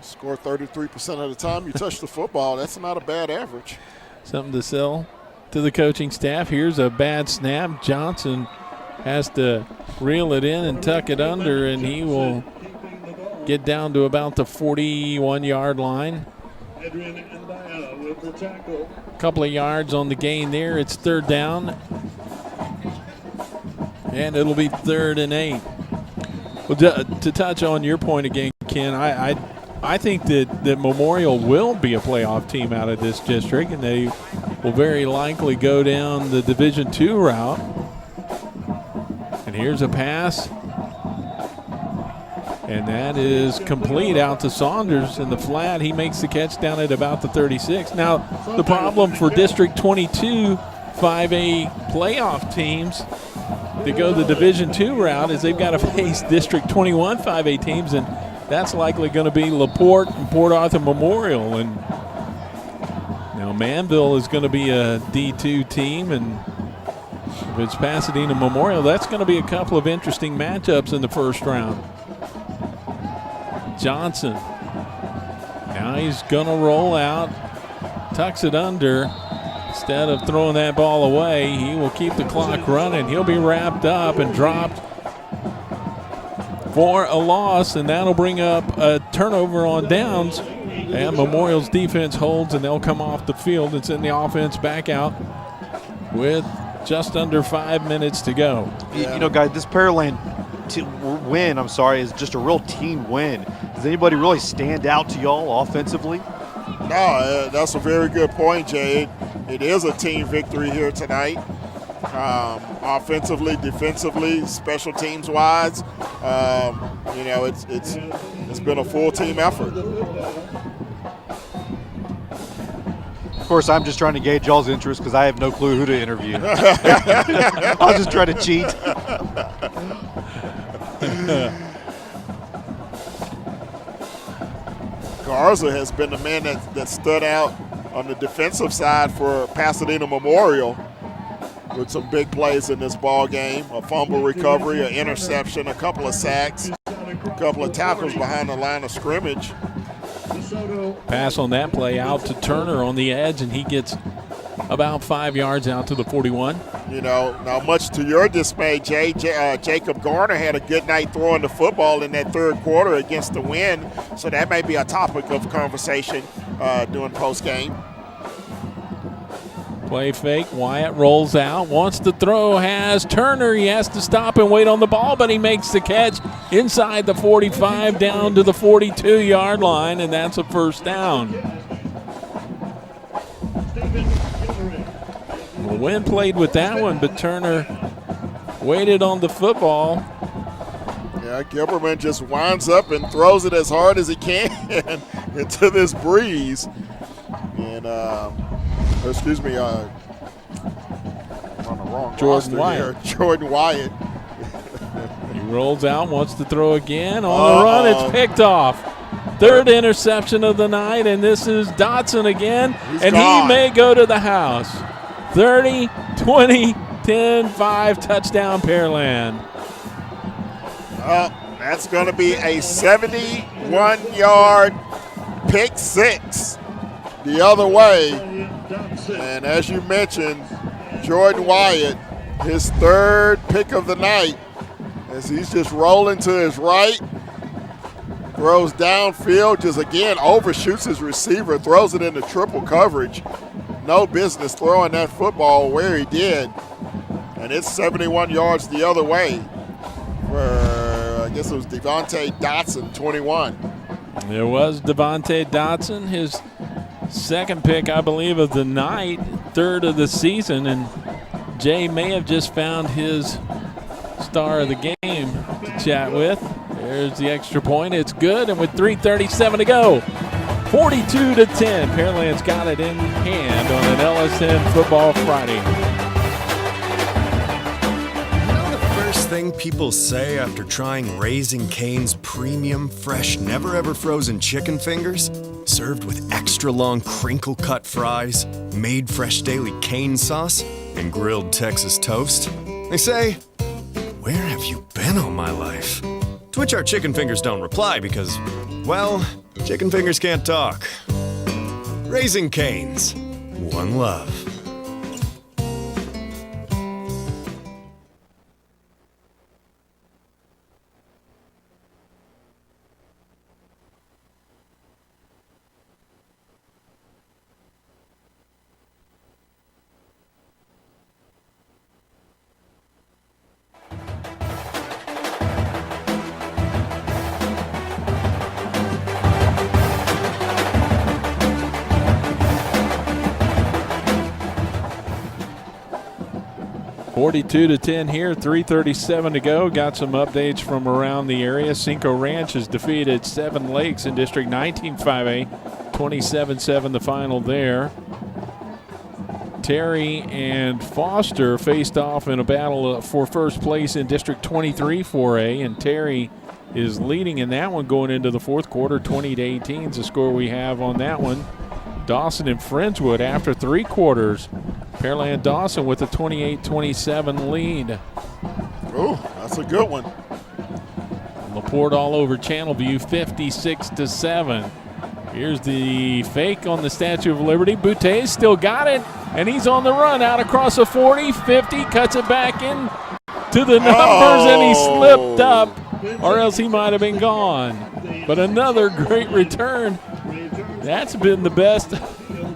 score 33% of the time you touch the football. That's not a bad average. Something to sell to the coaching staff. Here's a bad snap. Johnson has to reel it in and tuck it under, and he will get down to about the 41-yard line. A couple of yards on the gain there. It's 3rd down, and it'll be 3rd and 8. Well, to touch on your point again, Ken, I think that Memorial will be a playoff team out of this district, and they will very likely go down the Division II route. And here's a pass. And that is complete out to Saunders in the flat. He makes the catch down at about the 36. Now, the problem for District 22 5A playoff teams to go the Division II route is they've got to face District 21 5A teams, and that's likely going to be LaPorte and Port Arthur Memorial. And now Manville is going to be a D2 team, and if it's Pasadena Memorial, that's going to be a couple of interesting matchups in the first round. Johnson. Now he's going to roll out, tucks it under. Instead of throwing that ball away, he will keep the clock running. He'll be wrapped up and dropped for a loss, and that'll bring up a turnover on downs. And Memorial's defense holds, and they'll come off the field and send the offense back out with just under 5 minutes to go. You know, guys, this Pearland win, is just a real team win. Does anybody really stand out to y'all offensively? No, that's a very good point, Jay. It is a team victory here tonight. Offensively, defensively, special teams wise, you know, it's been a full team effort. Of course, I'm just trying to gauge y'all's interest because I have no clue who to interview. I'll just try to cheat. Garza has been the man that stood out on the defensive side for Pasadena Memorial with some big plays in this ball game. A fumble recovery, an interception, a couple of sacks, a couple of tackles behind the line of scrimmage. Pass on that play out to Turner on the edge, and he gets about 5 yards out to the 41. You know, now much to your dismay, Jay, Jacob Garner had a good night throwing the football in that third quarter against the Wind, so that may be a topic of conversation during post-game. Play fake, Wyatt rolls out, wants to throw, has Turner. He has to stop and wait on the ball, but he makes the catch inside the 45 down to the 42-yard line, and that's a first down. Well, Wynn played with that one, but Turner waited on the football. Yeah, Gilberman just winds up and throws it as hard as he can into this breeze. And, excuse me, I'm on the wrong Jordan Wyatt. Here. Jordan Wyatt. He rolls out, wants to throw again. On the run, it's picked off. Third interception of the night, and this is Dotson again. He may go to the house. 30, 20, 10, 5, touchdown Pearland. That's going to be a 71-yard pick six the other way. And as you mentioned, Jordan Wyatt, his third pick of the night, as he's just rolling to his right, throws downfield, just again overshoots his receiver, throws it into triple coverage. No business throwing that football where he did. And it's 71 yards the other way for, I guess it was Devontae Dotson, 21. There was Devontae Dotson, his second pick, I believe, of the night, third of the season, and Jay may have just found his star of the game to chat with. There's the extra point. It's good, and with 3:37 to go, 42-10. Pearland's got it in hand on an LSN Football Friday. You know the first thing people say after trying Raising Cane's premium, fresh, never-ever frozen chicken fingers? Served with extra long crinkle-cut fries, made fresh daily cane sauce, and grilled Texas toast? They say, "Where have you been all my life?" To which our chicken fingers don't reply because, well, chicken fingers can't talk. Raising Cane's. One love. 42-10 here, 3:37 to go. Got some updates from around the area. Cinco Ranch has defeated Seven Lakes in District 19 5A, 27-7 the final there. Terry and Foster faced off in a battle for first place in District 23 4A, and Terry is leading in that one going into the fourth quarter. 20-18 is the score we have on that one. Dawson and Friendswood after 3 quarters. Pearland Dawson with a 28-27 lead. Ooh, that's a good one. LaPorte all over Channelview, 56-7. Here's the fake on the Statue of Liberty. Boutte still got it, and he's on the run out across the 40, 50, cuts it back in to the numbers, and he slipped up, or else he might have been gone. But another great return. That's been the best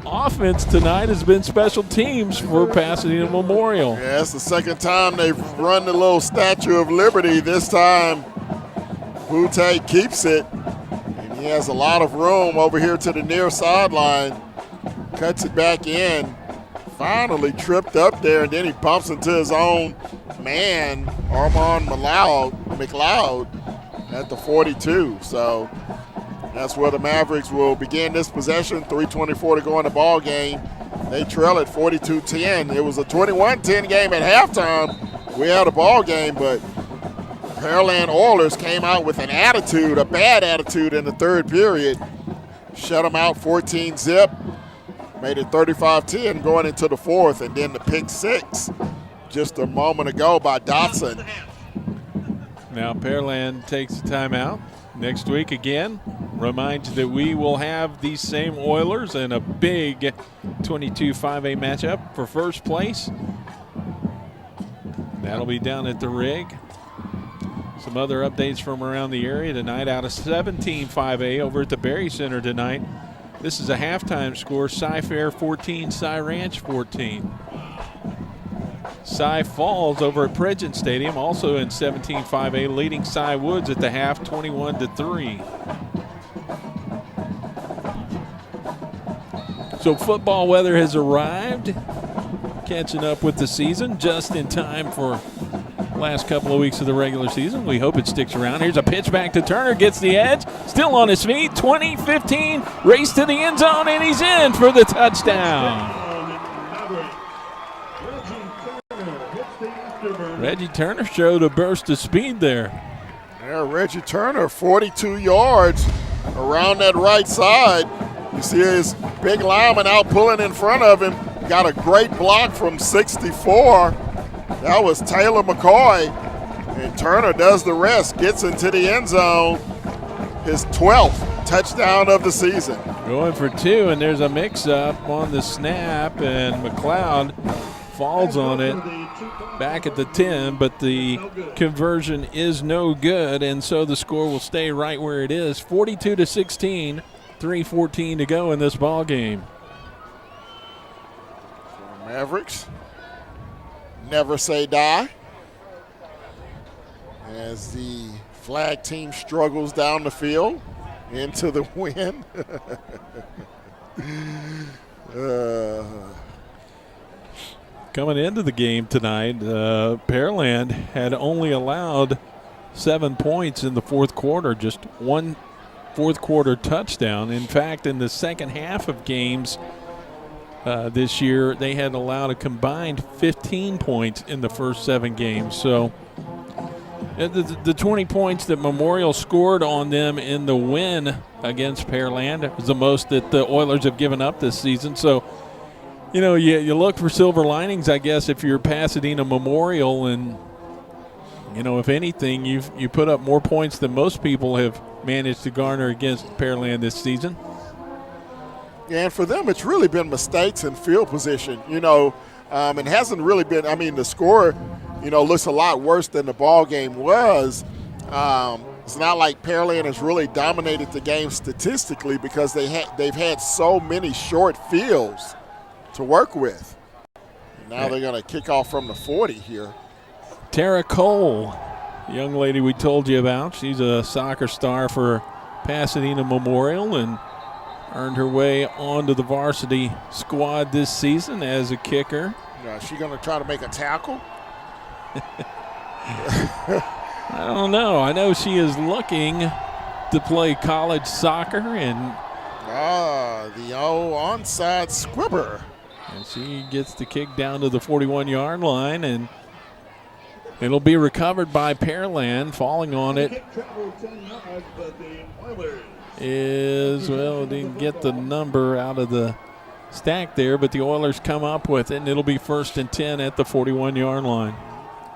offense tonight, has been special teams for Pasadena Memorial. Yeah, it's the second time they've run the little Statue of Liberty. This time, Boutte keeps it. And he has a lot of room over here to the near sideline. Cuts it back in. Finally tripped up there, and then he bumps into his own man, Armand McLeod, at the 42. So that's where the Mavericks will begin this possession. 3:24 to go in the ball game. They trail at 42-10. It was a 21-10 game at halftime. We had a ball game, but Pearland Oilers came out with an attitude, a bad attitude in the third period. Shut them out 14-zip. Made it 35-10 going into the fourth, and then the pick six just a moment ago by Dotson. Now Pearland takes the timeout. Next week again, reminds you that we will have these same Oilers in a big 22 5A matchup for first place. That'll be down at the Rig. Some other updates from around the area tonight. Out of 17 5A over at the Berry Center tonight. This is a halftime score. Cy Fair 14, Cy Ranch 14. Cy Falls over at Pridgeon Stadium, also in 17 5A, leading Cy Woods at the half 21-3. So football weather has arrived, catching up with the season just in time for last couple of weeks of the regular season. We hope it sticks around. Here's a pitch back to Turner, gets the edge, still on his feet, 20-15, race to the end zone, and he's in for the touchdown. Reggie Turner showed a burst of speed there. Yeah, Reggie Turner, 42 yards around that right side. You see his big lineman out pulling in front of him. Got a great block from 64. That was Taylor McCoy. And Turner does the rest, gets into the end zone. His 12th touchdown of the season. Going for 2, and there's a mix-up on the snap, and McLeod falls on it back at the 10, but the conversion is no good, and so the score will stay right where it is, 42-16, 3:14 to go in this ball game. Mavericks never say die as the flag team struggles down the field into the wind. Coming into the game tonight, Pearland had only allowed 7 points in the fourth quarter, just one fourth quarter touchdown. In fact, in the second half of games this year, they had allowed a combined 15 points in the first 7 games. So the 20 points that Memorial scored on them in the win against Pearland was the most that the Oilers have given up this season. So, you know, you look for silver linings, I guess, if you're Pasadena Memorial, and, you know, if anything, you put up more points than most people have managed to garner against Pearland this season. Yeah, and for them, it's really been mistakes in field position. You know, it hasn't really been, I mean, the score, you know, looks a lot worse than the ball game was. It's not like Pearland has really dominated the game statistically because they've had so many short fields to work with. Now they're going to kick off from the 40 here. Tara Cole, the young lady we told you about, she's a soccer star for Pasadena Memorial and earned her way onto the varsity squad this season as a kicker. Is she going to try to make a tackle? I don't know. I know she is looking to play college soccer, and the old onside squibber. And she gets the kick down to the 41-yard line, and it'll be recovered by Pearland. Falling on it is, well, didn't get the number out of the stack there, but the Oilers come up with it, and it'll be 1st and 10 at the 41-yard line.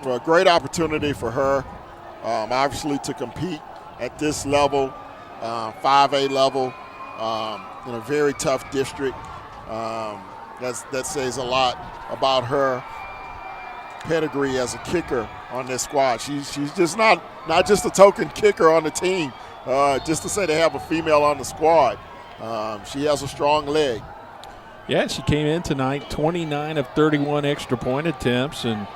Well, a great opportunity for her, obviously, to compete at this level, 5A level, in a very tough district. That says a lot about her pedigree as a kicker on this squad. She's just not just a token kicker on the team. Just to say they have a female on the squad, she has a strong leg. Yeah, she came in tonight, 29 of 31 extra point attempts, and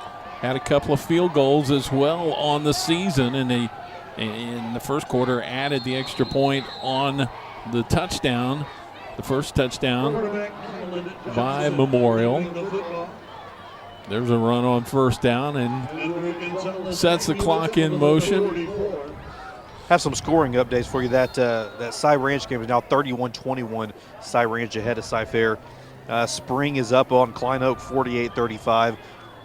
had a couple of field goals as well on the season. And they, in the first quarter, added the extra point on the touchdown, the first touchdown by Memorial. There's a run on first down and sets the clock in motion. Have some scoring updates for you. That Cy Ranch game is now 31-21. Cy Ranch ahead of Cy Fair. Spring is up on Klein Oak 48-35.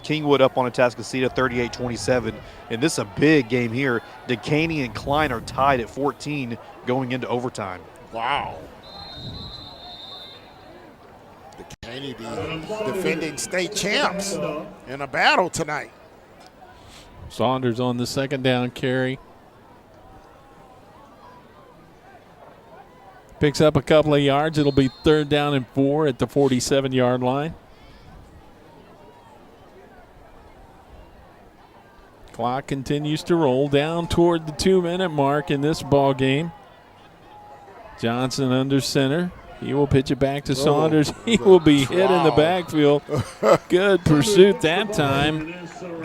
Kingwood up on Atascocita 38-27. And this is a big game here. Decaney and Klein are tied at 14 going into overtime. Wow. Decaney, the defending state champs, in a battle tonight. Saunders on the second down carry. Picks up a couple of yards. It'll be 3rd down and 4 at the 47-yard line. Clock continues to roll down toward the 2-minute mark in this ball game. Johnson under center. He will pitch it back to Saunders. He will be hit in the backfield. Good pursuit that time.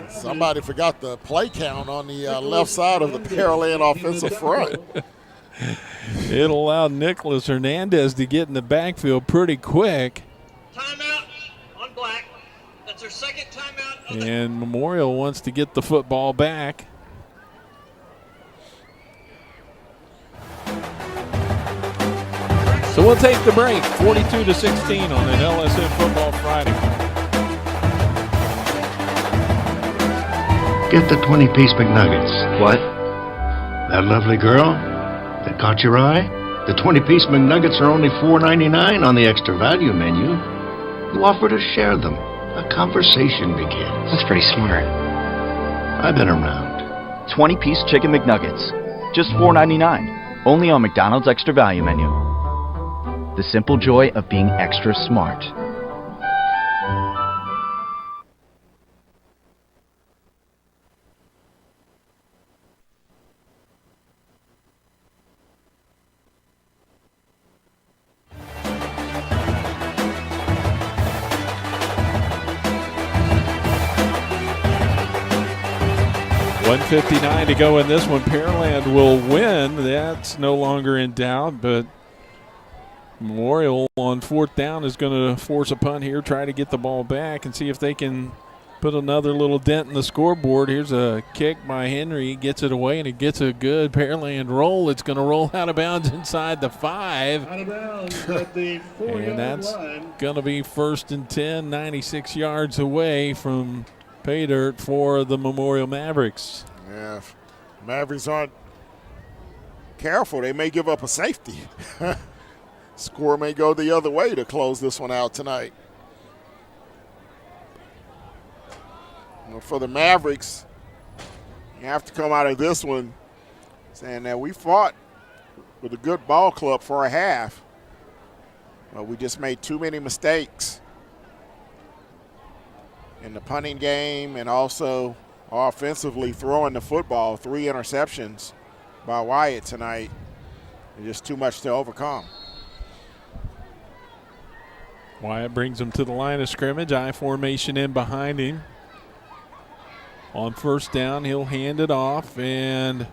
Somebody forgot the play count on the left side of the Pearland offensive front. It allowed Nicholas Hernandez to get in the backfield pretty quick. Timeout on Black. That's our second timeout. And Memorial wants to get the football back. So we'll take the break, 42-16 on an LSN Football Friday. Get the 20-piece McNuggets. What? That lovely girl that caught your eye? The 20-piece McNuggets are only $4.99 on the extra value menu. You offer to share them. A conversation begins. That's pretty smart. I've been around. 20-piece chicken McNuggets. Just $4.99. Only on McDonald's extra value menu. The simple joy of being extra smart. $1:59 to go in this one. Pearland will win. That's no longer in doubt, but Memorial on 4th down is going to force a punt here, try to get the ball back and see if they can put another little dent in the scoreboard. Here's a kick by Henry, gets it away, and it gets a good Pearland roll. It's going to roll out of bounds inside the 5. Out of bounds at the 4-yard and that's line. going to be 1st and 10, 96 yards away from pay dirt for the Memorial Mavericks. Yeah, if Mavericks aren't careful, they may give up a safety. Score may go the other way to close this one out tonight. Well, for the Mavericks, you have to come out of this one saying that we fought with a good ball club for a half, but we just made too many mistakes in the punting game and also offensively throwing the football. 3 interceptions by Wyatt tonight, and just too much to overcome. Wyatt brings him to the line of scrimmage. I formation in behind him. On 1st down, he'll hand it off, and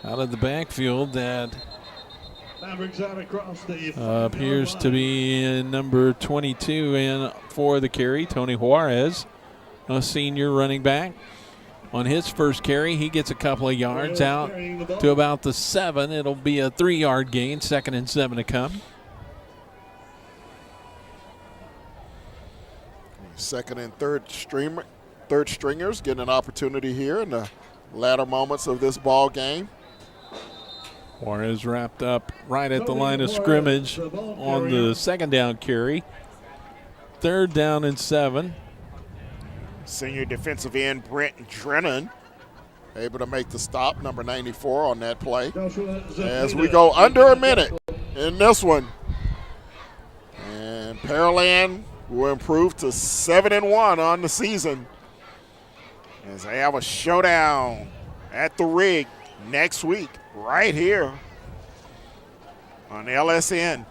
out of the backfield that appears to be number 22 in for the carry, Tony Juarez. a senior running back. On his first carry, he gets a couple of yards out to about the 7. It'll be a 3-yard gain, 2nd and 7 to come. Second and third stringers getting an opportunity here in the latter moments of this ball game. Juarez wrapped up right at the line of scrimmage on the 2nd down carry. 3rd down and 7. Senior defensive end Brent Drennan able to make the stop, number 94 on that play. As we go under a minute in this one. And Pearland will improve to 7-1 on the season as they have a showdown at the Rig next week right here on LSN.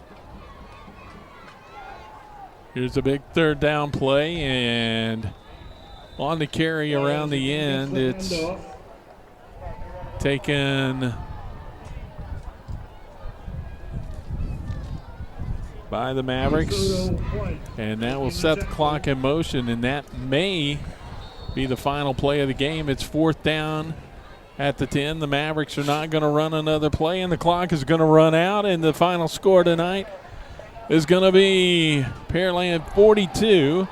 Here's a big 3rd down play, and on the carry around the end, it's taken by the Mavericks, and that will set the clock in motion, and that may be the final play of the game. It's 4th down at the 10. The Mavericks are not going to run another play, and the clock is going to run out, and the final score tonight is going to be Pearland 42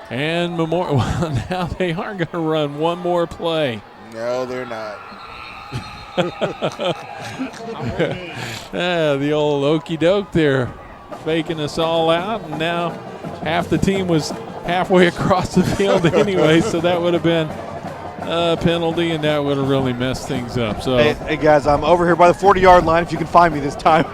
and Memorial. Well, now they are going to run one more play. No, they're not. The old okey doke there, faking us all out, and now half the team was halfway across the field anyway, so that would have been a penalty, and that would have really messed things up. So, hey guys, I'm over here by the 40-yard line, if you can find me this time.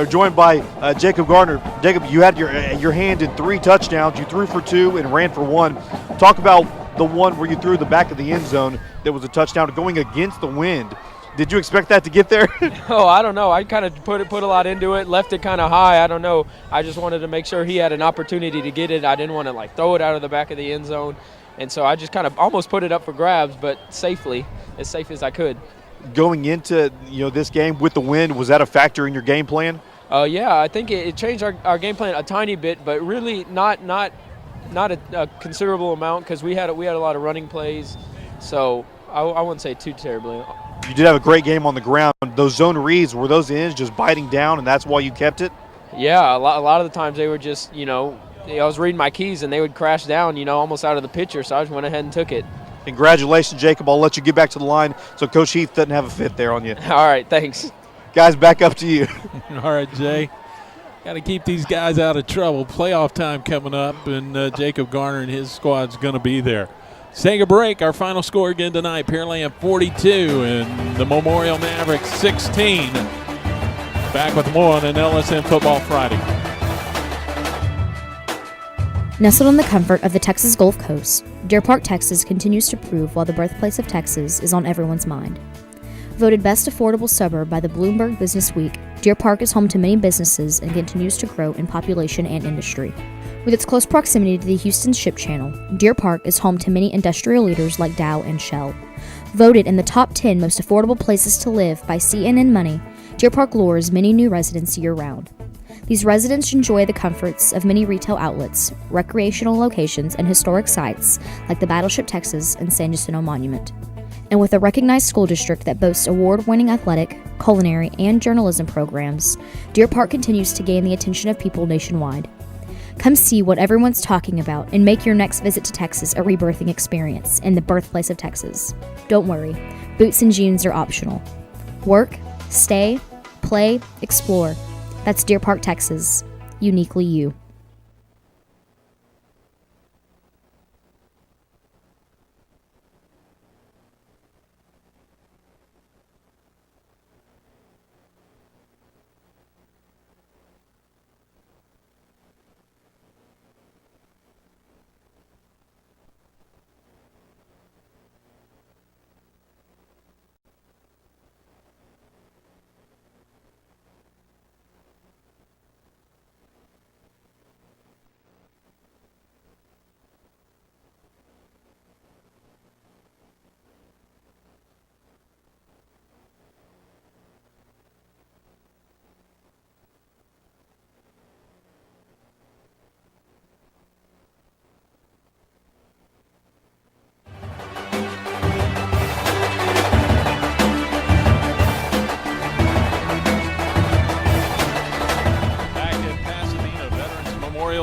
Joined by Jacob Gardner. Jacob, you had your hand in 3 touchdowns. You threw for 2 and ran for 1. Talk about the one where you threw the back of the end zone that was a touchdown going against the wind. Did you expect that to get there? Oh, I don't know. I kind of put a lot into it, left it kind of high. I don't know. I just wanted to make sure he had an opportunity to get it. I didn't want to throw it out of the back of the end zone. And so I just kind of almost put it up for grabs, but safely, as safe as I could. Going into this game with the wind, was that a factor in your game plan? Yeah, I think it changed our game plan a tiny bit, but really not a considerable amount, because we had a lot of running plays. So I wouldn't say too terribly. You did have a great game on the ground. Those zone reads, were those ends just biting down, and that's why you kept it? Yeah, a lot of the times they were just, I was reading my keys and they would crash down, almost out of the picture, so I just went ahead and took it. Congratulations, Jacob. I'll let you get back to the line so Coach Heath doesn't have a fit there on you. All right, thanks. Guys, back up to you. All right, Jay. Got to keep these guys out of trouble. Playoff time coming up, and Jacob Garner and his squad's going to be there. Let's take a break. Our final score again tonight, Pearland 42 and the Memorial Mavericks 16. Back with more on an LSN Football Friday. Nestled in the comfort of the Texas Gulf Coast, Deer Park, Texas continues to prove why the birthplace of Texas is on everyone's mind. Voted best affordable suburb by the Bloomberg Business Week, Deer Park is home to many businesses and continues to grow in population and industry. With its close proximity to the Houston Ship Channel, Deer Park is home to many industrial leaders like Dow and Shell. Voted in the top 10 most affordable places to live by CNN Money, Deer Park lures many new residents year-round. These residents enjoy the comforts of many retail outlets, recreational locations, and historic sites like the Battleship Texas and San Jacinto Monument. And with a recognized school district that boasts award-winning athletic, culinary, and journalism programs, Deer Park continues to gain the attention of people nationwide. Come see what everyone's talking about and make your next visit to Texas a rebirthing experience in the birthplace of Texas. Don't worry, boots and jeans are optional. Work, stay, play, explore. That's Deer Park, Texas. Uniquely you.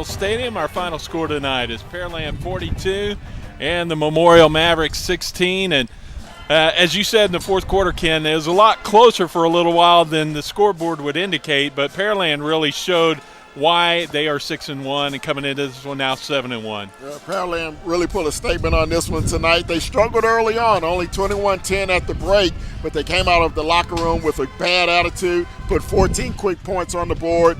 Memorial Stadium. Our final score tonight is Pearland 42 and the Memorial Mavericks 16. And as you said in the fourth quarter, Ken, it was a lot closer for a little while than the scoreboard would indicate, but Pearland really showed why they are 6-1 and coming into this one now 7-1. Pearland really put a statement on this one tonight. They struggled early on, only 21-10 at the break, but they came out of the locker room with a bad attitude, put 14 quick points on the board,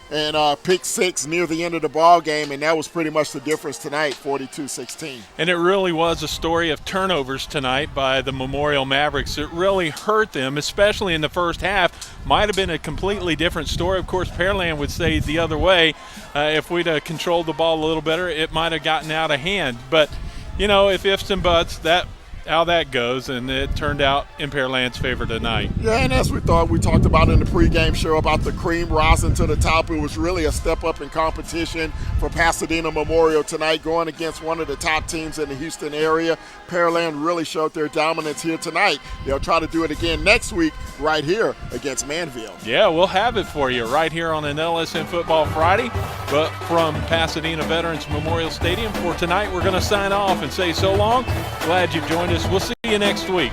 and picked 6 near the end of the ball game, and that was pretty much the difference tonight, 42-16. And it really was a story of turnovers tonight by the Memorial Mavericks. It really hurt them, especially in the first half. Might have been a completely different story. Of course, Pearland would say the other way. If we'd have controlled the ball a little better, it might have gotten out of hand. But, you know, if ifs and buts, that how that goes, and it turned out in Pearland's favor tonight. Yeah, and as we talked about in the pregame show about the cream rising to the top, it was really a step up in competition for Pasadena Memorial tonight, going against one of the top teams in the Houston area. Pearland really showed their dominance here tonight. They'll try to do it again next week right here against Manville. Yeah, we'll have it for you right here on an LSN Football Friday. But from Pasadena Veterans Memorial Stadium for tonight, we're going to sign off and say so long. Glad you've joined us. We'll see you next week.